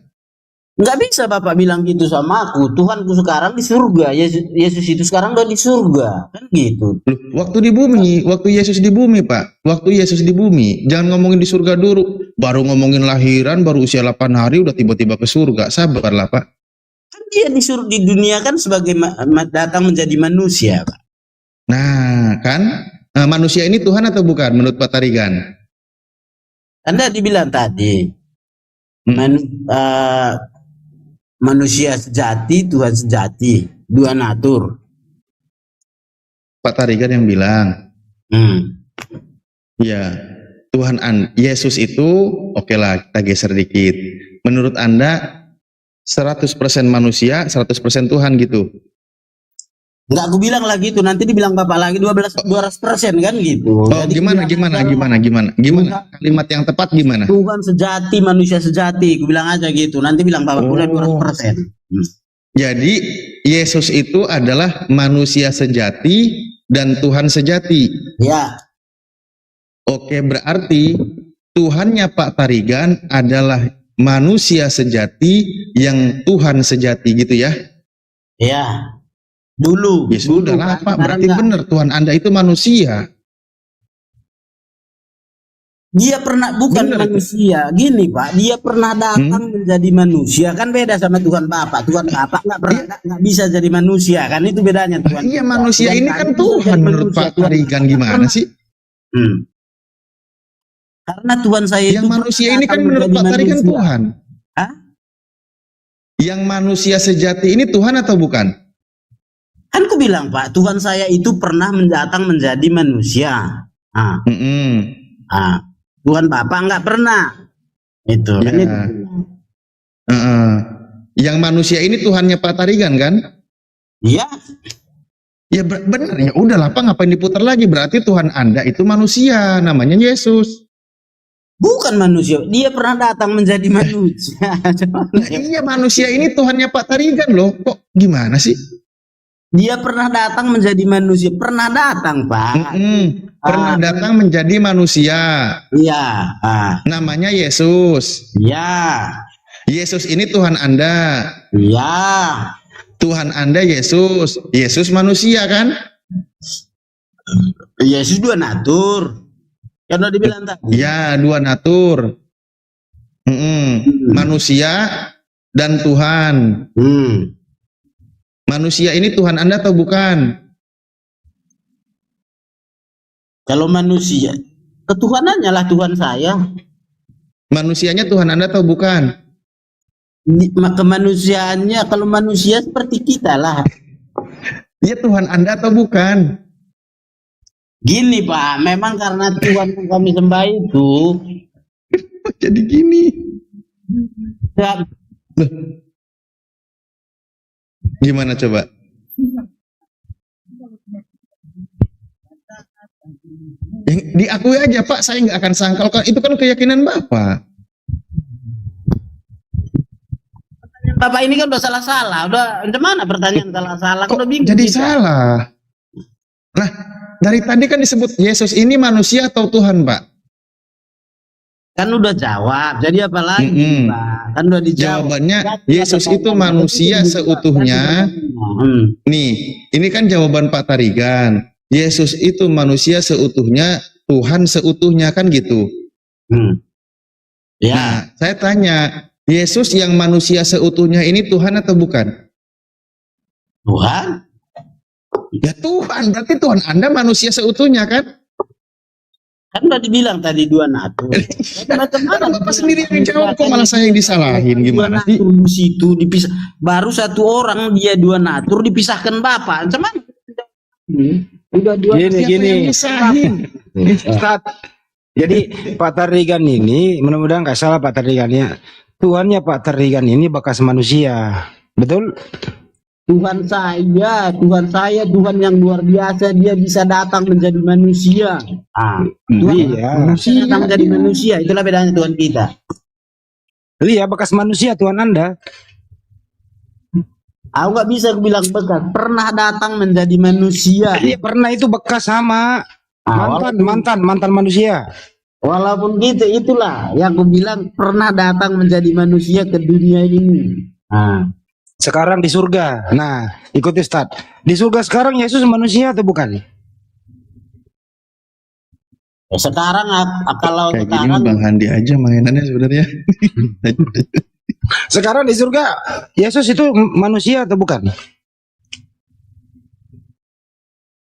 Nggak bisa Bapak bilang gitu sama aku. Tuhanku sekarang di surga. Yesus itu sekarang udah di surga. Kan gitu. Loh, waktu di bumi, waktu Yesus di bumi Pak. Waktu Yesus di bumi. Jangan ngomongin di surga dulu. Baru ngomongin lahiran, baru usia 8 hari udah tiba-tiba ke surga. Sabarlah Pak. Kan dia di dunia kan sebagai datang menjadi manusia Pak. Nah kan, manusia ini Tuhan atau bukan menurut Pak Tarigan? Anda dibilang tadi. Manusia sejati, Tuhan sejati, dua natur. Pak Tarigan yang bilang, ya Tuhan Yesus itu, oke lah kita geser dikit. Menurut Anda 100% manusia, 100% Tuhan gitu? Enggak, aku bilang lagi itu nanti dibilang Bapak lagi 200% kan gitu. Oh, gimana? Kalimat yang tepat gimana? Tuhan sejati, manusia sejati. Aku bilang aja gitu. Nanti bilang Bapak udah 200%. Jadi Yesus itu adalah manusia sejati dan Tuhan sejati. Ya. Oke, berarti Tuhannya Pak Tarigan adalah manusia sejati yang Tuhan sejati gitu ya? Ya. Dulu. Ya sudah lah Pak, berarti benar Tuhan Anda itu manusia. Dia pernah bukan manusia. Gini Pak, dia pernah datang menjadi manusia. Kan beda sama Tuhan Bapak. Tuhan Bapak nggak bisa jadi manusia. Kan itu bedanya Tuhan. Iya, manusia ini kan Tuhan menurut Pak Tarigan gimana sih? Karena Tuhan saya yang itu manusia ini kan menurut Pak Tarigan Tuhan. Yang manusia sejati ini Tuhan atau bukan? Kan ku bilang Pak, Tuhan saya itu pernah datang menjadi manusia. Tuhan Bapak nggak pernah. Itu. Ya. Kan itu. Yang manusia ini Tuhannya Pak Tarigan kan? Iya. Ya benar. Ya udahlah Pak, ngapain diputar lagi? Berarti Tuhan Anda itu manusia, namanya Yesus. Bukan manusia, dia pernah datang menjadi manusia. Iya, manusia ini Tuhannya Pak Tarigan loh. Kok gimana sih? Dia pernah datang menjadi manusia, pernah datang Pak. Pernah datang menjadi manusia. Iya. Namanya Yesus. Iya. Yesus ini Tuhan Anda. Iya. Tuhan Anda Yesus. Yesus manusia kan? Yesus dua natur. Karena dibilang tadi. Ya, dua natur. manusia dan Tuhan. Manusia ini Tuhan Anda atau bukan? Kalau manusia, ketuhanannya lah Tuhan saya. Manusianya Tuhan Anda atau bukan? Kemanusiaannya, kalau manusia seperti kita lah. Dia Tuhan Anda atau bukan? Gini Pak, memang karena Tuhan yang kami sembah itu jadi gini. Ya, gimana coba? Yang diakui aja Pak, saya nggak akan sangkal. Itu kan keyakinan Bapak. Bapak ini kan udah salah-salah. Udah, mana pertanyaan salah-salah? Kok udah bingung jadi kita. salah? Nah, dari tadi kan disebut Yesus ini manusia atau Tuhan, Pak? Kan udah jawab. Jadi apa lagi, Pak? Kan udah dijawab. Jawabannya Yesus itu manusia seutuhnya. Nih, ini kan jawaban Pak Tarigan. Yesus itu manusia seutuhnya, Tuhan seutuhnya, kan gitu. Ya. Nah, saya tanya, Yesus yang manusia seutuhnya ini Tuhan atau bukan? Tuhan? Ya Tuhan, berarti Tuhan Anda manusia seutuhnya kan? Kan udah dibilang tadi dua natur. Macam mana? Bapak sendiri yang jawab, kok malah saya yang disalahin, gimana sih? Di situ dipisah. Baru satu orang dia dua natur dipisahkan Bapak. Macam mana? Udah dua. Gini. Ustaz. Jadi Pak Tarigan ini, mudah-mudahan nggak salah Pak Tarigannya. Tuhannya Pak Tarigan ini bekas manusia, betul? Tuhan saya, Tuhan yang luar biasa, dia bisa datang menjadi manusia. Tuhan manusia datang menjadi manusia, itulah bedanya Tuhan kita. Iya, bekas manusia Tuhan Anda. Aku nggak bisa bilang bekas, pernah datang menjadi manusia. Iya, pernah itu bekas sama mantan manusia. Walaupun gitu, itulah yang aku bilang pernah datang menjadi manusia ke dunia ini. Sekarang di surga. Nah, ikuti Ustaz. Di surga sekarang Yesus manusia atau bukan? Sekarang kalau kayak sekarang gini Bang Handi aja mainannya sebenarnya. Sekarang di surga Yesus itu manusia atau bukan?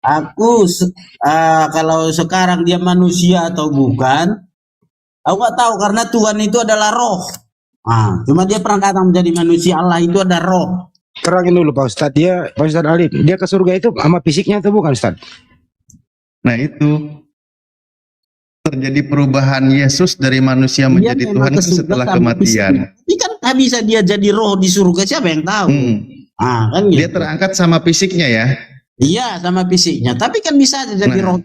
Aku kalau sekarang dia manusia atau bukan, aku nggak tahu karena Tuhan itu adalah roh. Cuma dia pernah datang menjadi manusia. Allah itu ada roh. Terangin dulu Pak Ustadz, Pak Ustadz Alif, dia ke surga itu sama fisiknya atau bukan Ustadz? Nah itu terjadi perubahan Yesus dari manusia menjadi Tuhan kan setelah kematian. Ini kan nggak bisa dia jadi roh di surga, siapa yang tahu? Kan gitu. Dia terangkat sama fisiknya ya? Iya, sama fisiknya. Tapi kan bisa aja jadi roh.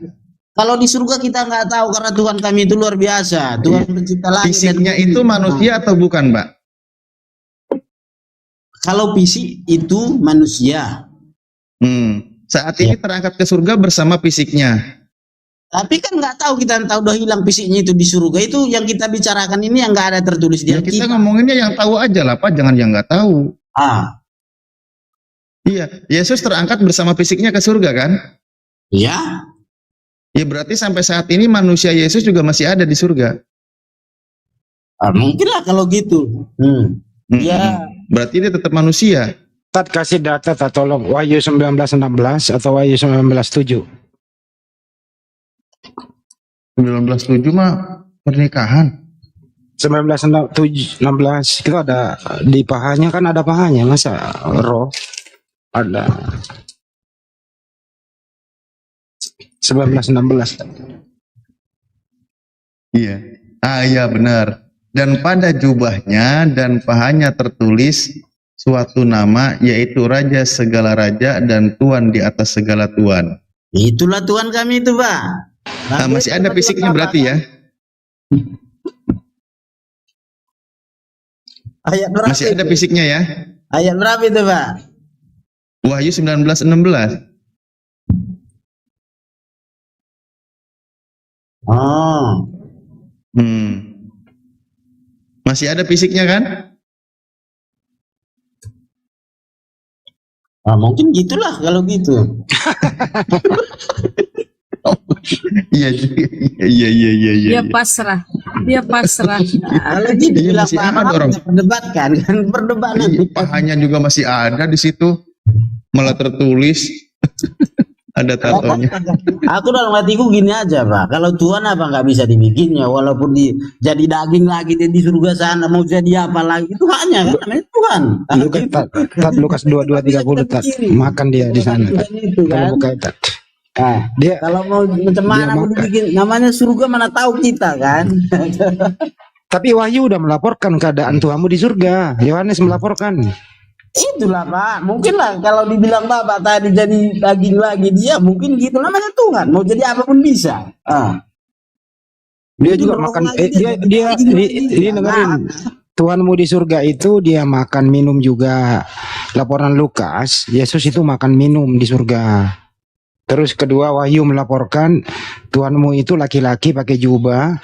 Kalau di surga kita nggak tahu karena Tuhan kami itu luar biasa. Tuhan pencipta langit. Fisiknya itu manusia atau bukan, Mbak? Kalau fisik itu manusia. Saat ini terangkat ke surga bersama fisiknya. Tapi kan nggak tahu, kita tahu udah hilang fisiknya itu di surga. Itu yang kita bicarakan ini yang nggak ada tertulis di Alkitab. Kita ngomonginnya yang tahu aja lah, Pak. Jangan yang nggak tahu. Iya, Yesus terangkat bersama fisiknya ke surga kan? Iya. Ya berarti sampai saat ini manusia Yesus juga masih ada di surga. Mungkin lah kalau gitu. Ya. Berarti dia tetap manusia. Tat kasih data, tolong Wahyu 19:16 atau Wahyu 19:7. 19:7 mah pernikahan. 19:16 itu ada di pahanya, kan ada pahanya, masa roh ada. 19:16. Iya. Iya benar. Dan pada jubahnya dan pahanya tertulis suatu nama, yaitu Raja segala raja dan Tuhan di atas segala tuan. Itulah Tuhan kami itu, Pak. Nah, masih ada fisiknya berarti ya? Ayat berapa? Masih ada fisiknya ya? Ayat berapa itu, Pak? Wahyu 19:16. Masih ada fisiknya kan? Mungkin gitulah kalau gitu. Iya. Dia pasrah. Dia pasrah. Kalau gitu Iya, bilang masih paham ada orang. kita perdebatkan kan perdebat nanti. Pahanya juga masih ada di situ, malah tertulis. Ada tatonya. Aku dalam hatiku gini aja Pak, kalau Tuhan apa nggak bisa dibikinnya, walaupun jadi daging lagi dia di surga sana, mau jadi apa lagi itu haknya kan, namanya Tuhan. Lukas 22:30 tat. Makan dia di sana. Itu Kalau kan. buka tat. Dia kalau mau macam mana mau dibikin, namanya surga mana tahu kita kan. Tapi Wahyu udah melaporkan keadaan Tuhanmu di surga. Yohanes melaporkan. Itulah Pak, mungkin lah kalau dibilang Bapak tadi jadi daging lagi dia mungkin gitu, namanya Tuhan mau jadi apapun bisa. Dia juga makan dia dengerin. Tuhanmu di surga itu dia makan minum juga. Laporan Lukas, Yesus itu makan minum di surga. Terus kedua Wahyu melaporkan Tuhanmu itu laki-laki pakai jubah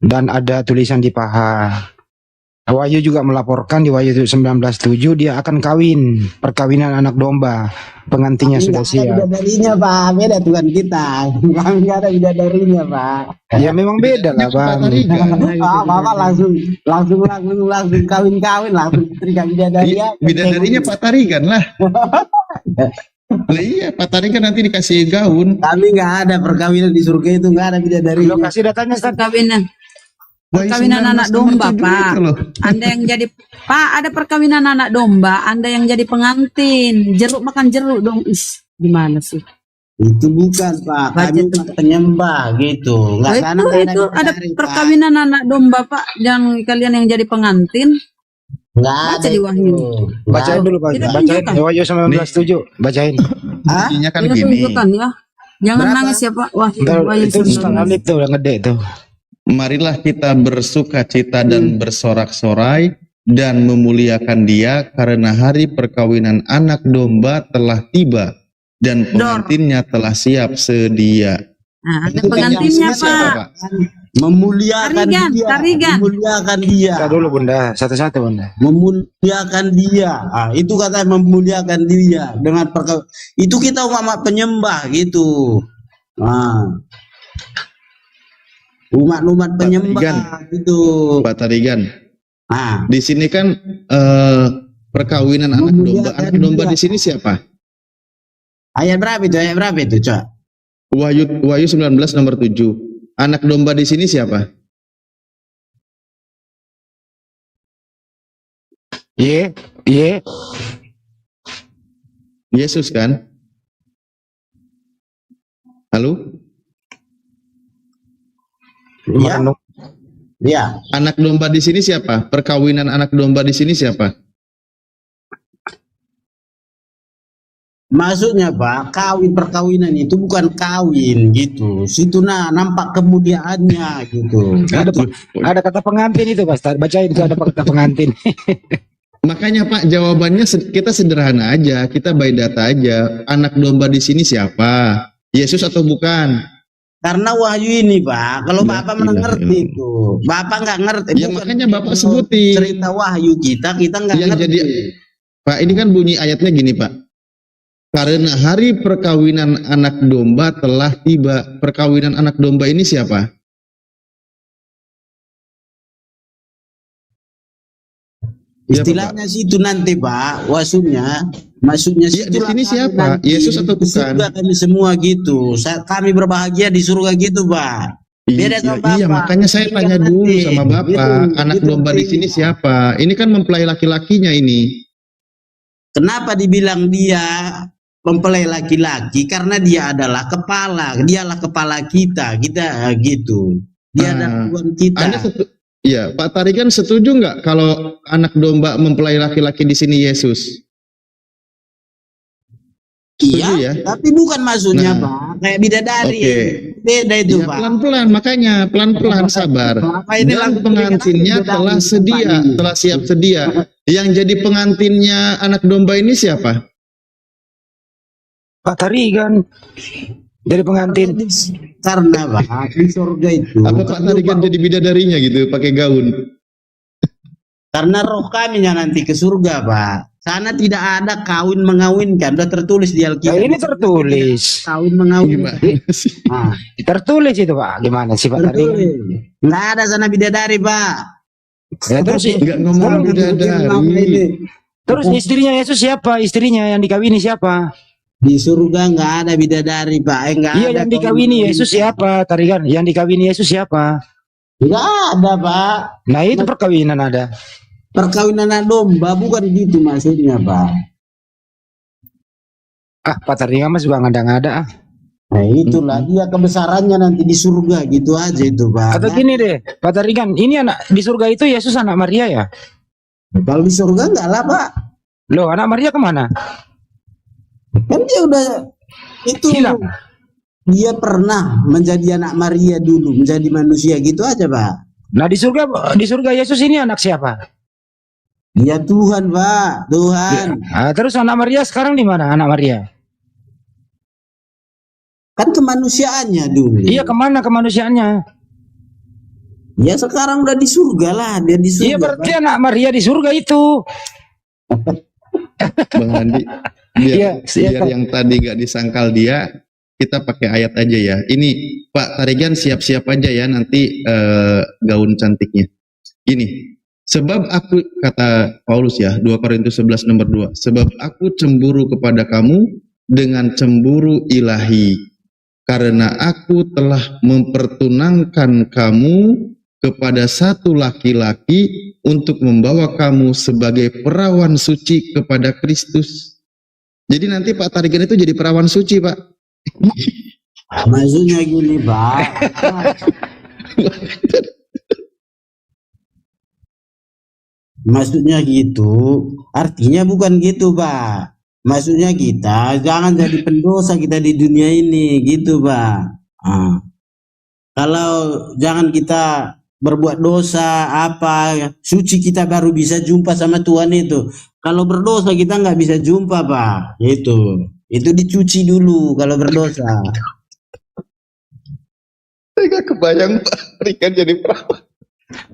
dan ada tulisan di paha. Wahyu juga melaporkan di Wahyu 19:7 dia akan kawin, perkawinan anak domba, pengantinnya sudah siap. Ada bidadarinya Pak, beda Tuhan kita. Kami nggak ada bidadarinya Pak. Ya memang beda lah Bang. Bapak langsung kawin langsung terikat bidadari. Bidadarinya Pak Tarigan lah. Lah iya, Pak Tarigan nanti dikasih gaun. Kami nggak ada perkawinan di surga itu, nggak ada bidadari. Lokasi datanya Perkawinan anak domba, Pak. Anda yang jadi Pak, ada perkawinan anak domba, Anda yang jadi pengantin. Jeruk makan jeruk dong. Gimana sih? Itu bukan Pak, kami penyembah gitu. Nggak sana itu ada perkawinan anak domba, Pak. Yang kalian yang jadi pengantin. Nggak baca di Wahyu. Bacain dulu Pak. Bacain Wahyu 19:7. Bacain. Intinya kan Kita gini. tunjukkan ya. Jangan nangis ya Pak. Wahyu Itu setengah lip tuh, udah gede tuh. Marilah kita bersuka cita dan bersorak-sorai dan memuliakan Dia karena hari perkawinan anak domba telah tiba dan pengantinnya telah siap sedia. Nah, ada pengantinnya Pak. Memuliakan Tarigan. Memuliakan dia. Kita dulu Bunda, satu-satu Bunda. Memuliakan dia. Itu kata memuliakan dia dengan itu kita umat penyembah gitu. Umat penyembah gitu. Pak Tarigan. Di sini kan perkawinan anak domba. Anak domba di sini siapa? Ayat berapa itu, Cok? Wahyu 19 nomor 7. Anak domba di sini siapa? Yesus kan? Halo? Iya. Anak domba di sini siapa? Perkawinan anak domba di sini siapa? Maksudnya Pak, perkawinan itu bukan kawin gitu. Situ nampak kemuliaannya gitu. Ada kata pengantin itu Pak. Bacain itu ada kata pengantin. Makanya Pak, jawabannya kita sederhana aja, kita by data aja. Anak domba di sini siapa? Yesus atau bukan? Karena Wahyu ini Pak, kalau Bapak mengerti itu, Bapak nggak ngerti. Ya makanya Bapak sebutin cerita Wahyu kita nggak ngerti. Jadi, Pak, ini kan bunyi ayatnya gini Pak. Karena hari perkawinan anak domba telah tiba. Perkawinan anak domba ini siapa? Istilahnya situ nanti Pak, maksudnya di sini siapa? Yesus atau bukan? Surga kami semua gitu. Kami berbahagia di surga gitu Pak. Beda sama Bapak. Iya, makanya saya tanya dulu sama Bapak, anak domba di sini siapa? Ini kan mempelai laki-lakinya ini. Kenapa dibilang dia mempelai laki-laki? Karena dia adalah kepala, dialah kepala kita gitu. Dia adalah Tuhan kita. Iya, Pak Tarigan setuju nggak kalau anak domba mempelai laki-laki di sini Yesus? Iya, ya? Tapi bukan maksudnya Pak, kayak bidadari. Beda itu ya, Pak. Pelan-pelan, makanya pelan-pelan sabar. Dan pengantinnya telah sedia, telah siap sedia. Yang jadi pengantinnya anak domba ini siapa? Pak Tarigan. Dari pengantin. Karena Pak, di surga itu. Apa Pak Tarigan jadi bidadarinya gitu, pakai gaun? Karena roh kami nanti ke surga Pak. Sana tidak ada kawin mengawinkan, udah tertulis di Alkitab. Ini tertulis. Kawin mengawinkan. Nah, Tertulis itu Pak. Gimana sih Pak tadi? nggak ada sana bidadari, Pak. Ya, terus Nggak ngomong bidadari. terus istrinya Yesus siapa? Istrinya yang dikawini siapa? Di surga nggak ada bidadari, Pak. Nggak Iya, ada yang dikawini Yesus siapa? Tarikan, yang dikawini Yesus siapa? Nggak ada, Pak. Nah, itu perkawinan ada. Perkawinan anak domba bukan gitu maksudnya, Pak. Pak Tarikan mas juga ngada-ngada ah. Nah, itulah dia kebesarannya nanti di surga gitu aja itu, Pak. Atau gini deh, Pak Tarikan, ini anak di surga itu Yesus anak Maria ya? Kalau di surga enggak lah, Pak. Loh, anak Maria kemana? Kan dia udah itu hilang. Dia pernah menjadi anak Maria dulu, menjadi manusia gitu aja, Pak. Nah, di surga Yesus ini anak siapa? Dia Tuhan, Pak. Tuhan. Nah, terus anak Maria sekarang di mana? Anak Maria? Kan kemanusiaannya dulu. Iya, kemana kemanusiaannya? Ya sekarang udah di surga lah, dia di surga. Iya, berarti anak Maria di surga itu. Bang Andi, biar yang tadi gak disangkal dia, kita pakai ayat aja ya. Ini Pak Tarigan siap-siap aja ya nanti gaun cantiknya. Ini, sebab aku, kata Paulus ya, 2 Korintus 11 nomor 2, sebab aku cemburu kepada kamu dengan cemburu ilahi, karena aku telah mempertunangkan kamu kepada satu laki-laki untuk membawa kamu sebagai perawan suci kepada Kristus. Jadi nanti Pak Tarigan itu jadi perawan suci, Pak. Maksudnya gini, Pak. Maksudnya gitu, artinya bukan gitu, Pak. Maksudnya kita jangan jadi pendosa kita di dunia ini, gitu, Pak. Nah, kalau jangan kita berbuat dosa apa, suci kita baru bisa jumpa sama Tuhan itu. Kalau berdosa kita nggak bisa jumpa, Pak. Itu dicuci dulu kalau berdosa. Saya gak kebayang Pak Tarigan jadi perawan.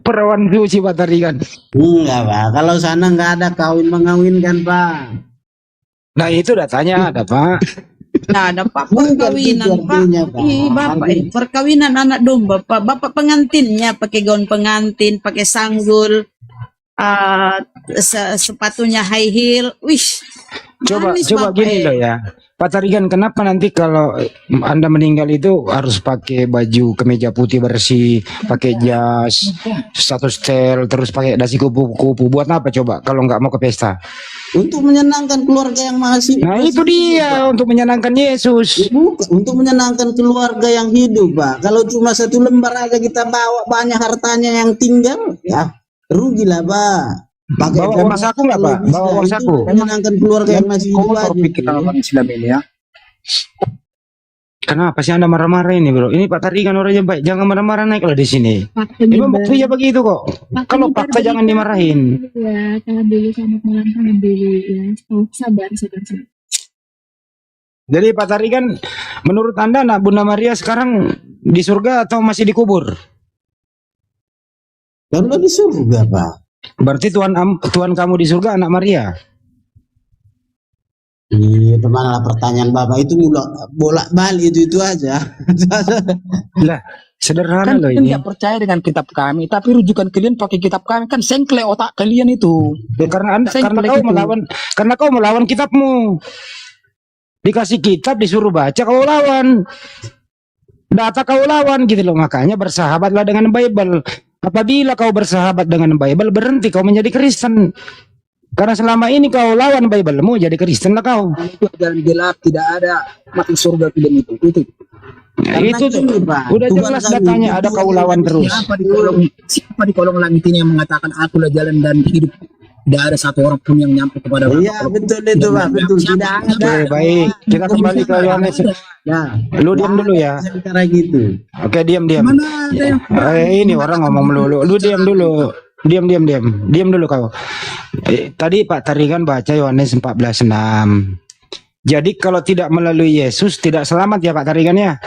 Perawan suci Pak Tarigan. Enggak, Pak. Kalau sana nggak ada kawin mengawinkan, Pak. Nah, itu datanya ada, Pak. Nah, ada Pak perkawinan, Pak. Ih, Bapak, perkawinan anak domba, Pak. Bapak pengantinnya pakai gaun pengantin, pakai sanggul, sepatunya high heel. Wih, Coba Bapak, gini loh ya, Pak Tarigan, kenapa nanti kalau Anda meninggal itu harus pakai baju kemeja putih bersih, pakai jas, satu setel, terus pakai dasi kupu-kupu? Buat apa coba kalau nggak mau ke pesta? Untuk menyenangkan keluarga yang masih. Nah, itu dia, untuk menyenangkan Yesus. Bukan, untuk menyenangkan keluarga yang hidup, Pak. Kalau cuma satu lembar aja kita bawa banyak hartanya yang tinggal, ya rugilah, Pak. Bawa uang saku nggak, Pak? Bawa uang saku. Menyenangkan keluarga yang masih hidup aja. Islam ini ya. Kenapa sih Anda marah-marah ini, Bro? Ini Pak Tarigan orangnya baik, jangan marah-marah naik kalau di sini. Memang buktinya begitu kok. Kalau fakta jangan dimarahin. Ya, tahan dulu, selamat malam, tahan dulu ya. Oh, sabar. Jadi Pak Tarigan, menurut Anda anak Bunda Maria sekarang di surga atau masih dikubur? Kan udah di surga, Pak. Berarti Tuhan kamu di surga anak Maria? Iya, kemana pertanyaan Bapak itu bolak-balik itu aja. Lah, sederhana Kan loh kalian ini. nggak percaya dengan kitab kami, tapi rujukan kalian pakai kitab kami, kan sengkle otak kalian itu. Ya, karena Sengkle kau melawan kitabmu. Dikasih kitab disuruh baca kau lawan. Data kau lawan gitu loh, makanya bersahabatlah dengan Bible. Apabila kau bersahabat dengan Bible, berhenti kau menjadi Kristen. Karena selama ini kau lawan Bible-mu, jadi Kristen lah kau. Itu jalan gelap, tidak ada mati surga kalian itu. Nah, itu tuh udah jelas datanya, ada kau lawan terus. Siapa di kolong langit ini yang mengatakan akulah jalan dan hidup? Tidak ada satu orang pun yang nyampe kepada Iya, betul itu, Pak. Betul, tidak ada. Oke, baik. Kita kembali ke Yohanes. Nah, lu diam dulu ya. Cara gitu. Oke, diam. Ini orang ngomong melulu. Lu diam dulu. Diam dulu kau. Tadi Pak Tarigan baca Yohanes 14:6. Jadi kalau tidak melalui Yesus tidak selamat ya Pak Tarigan ya.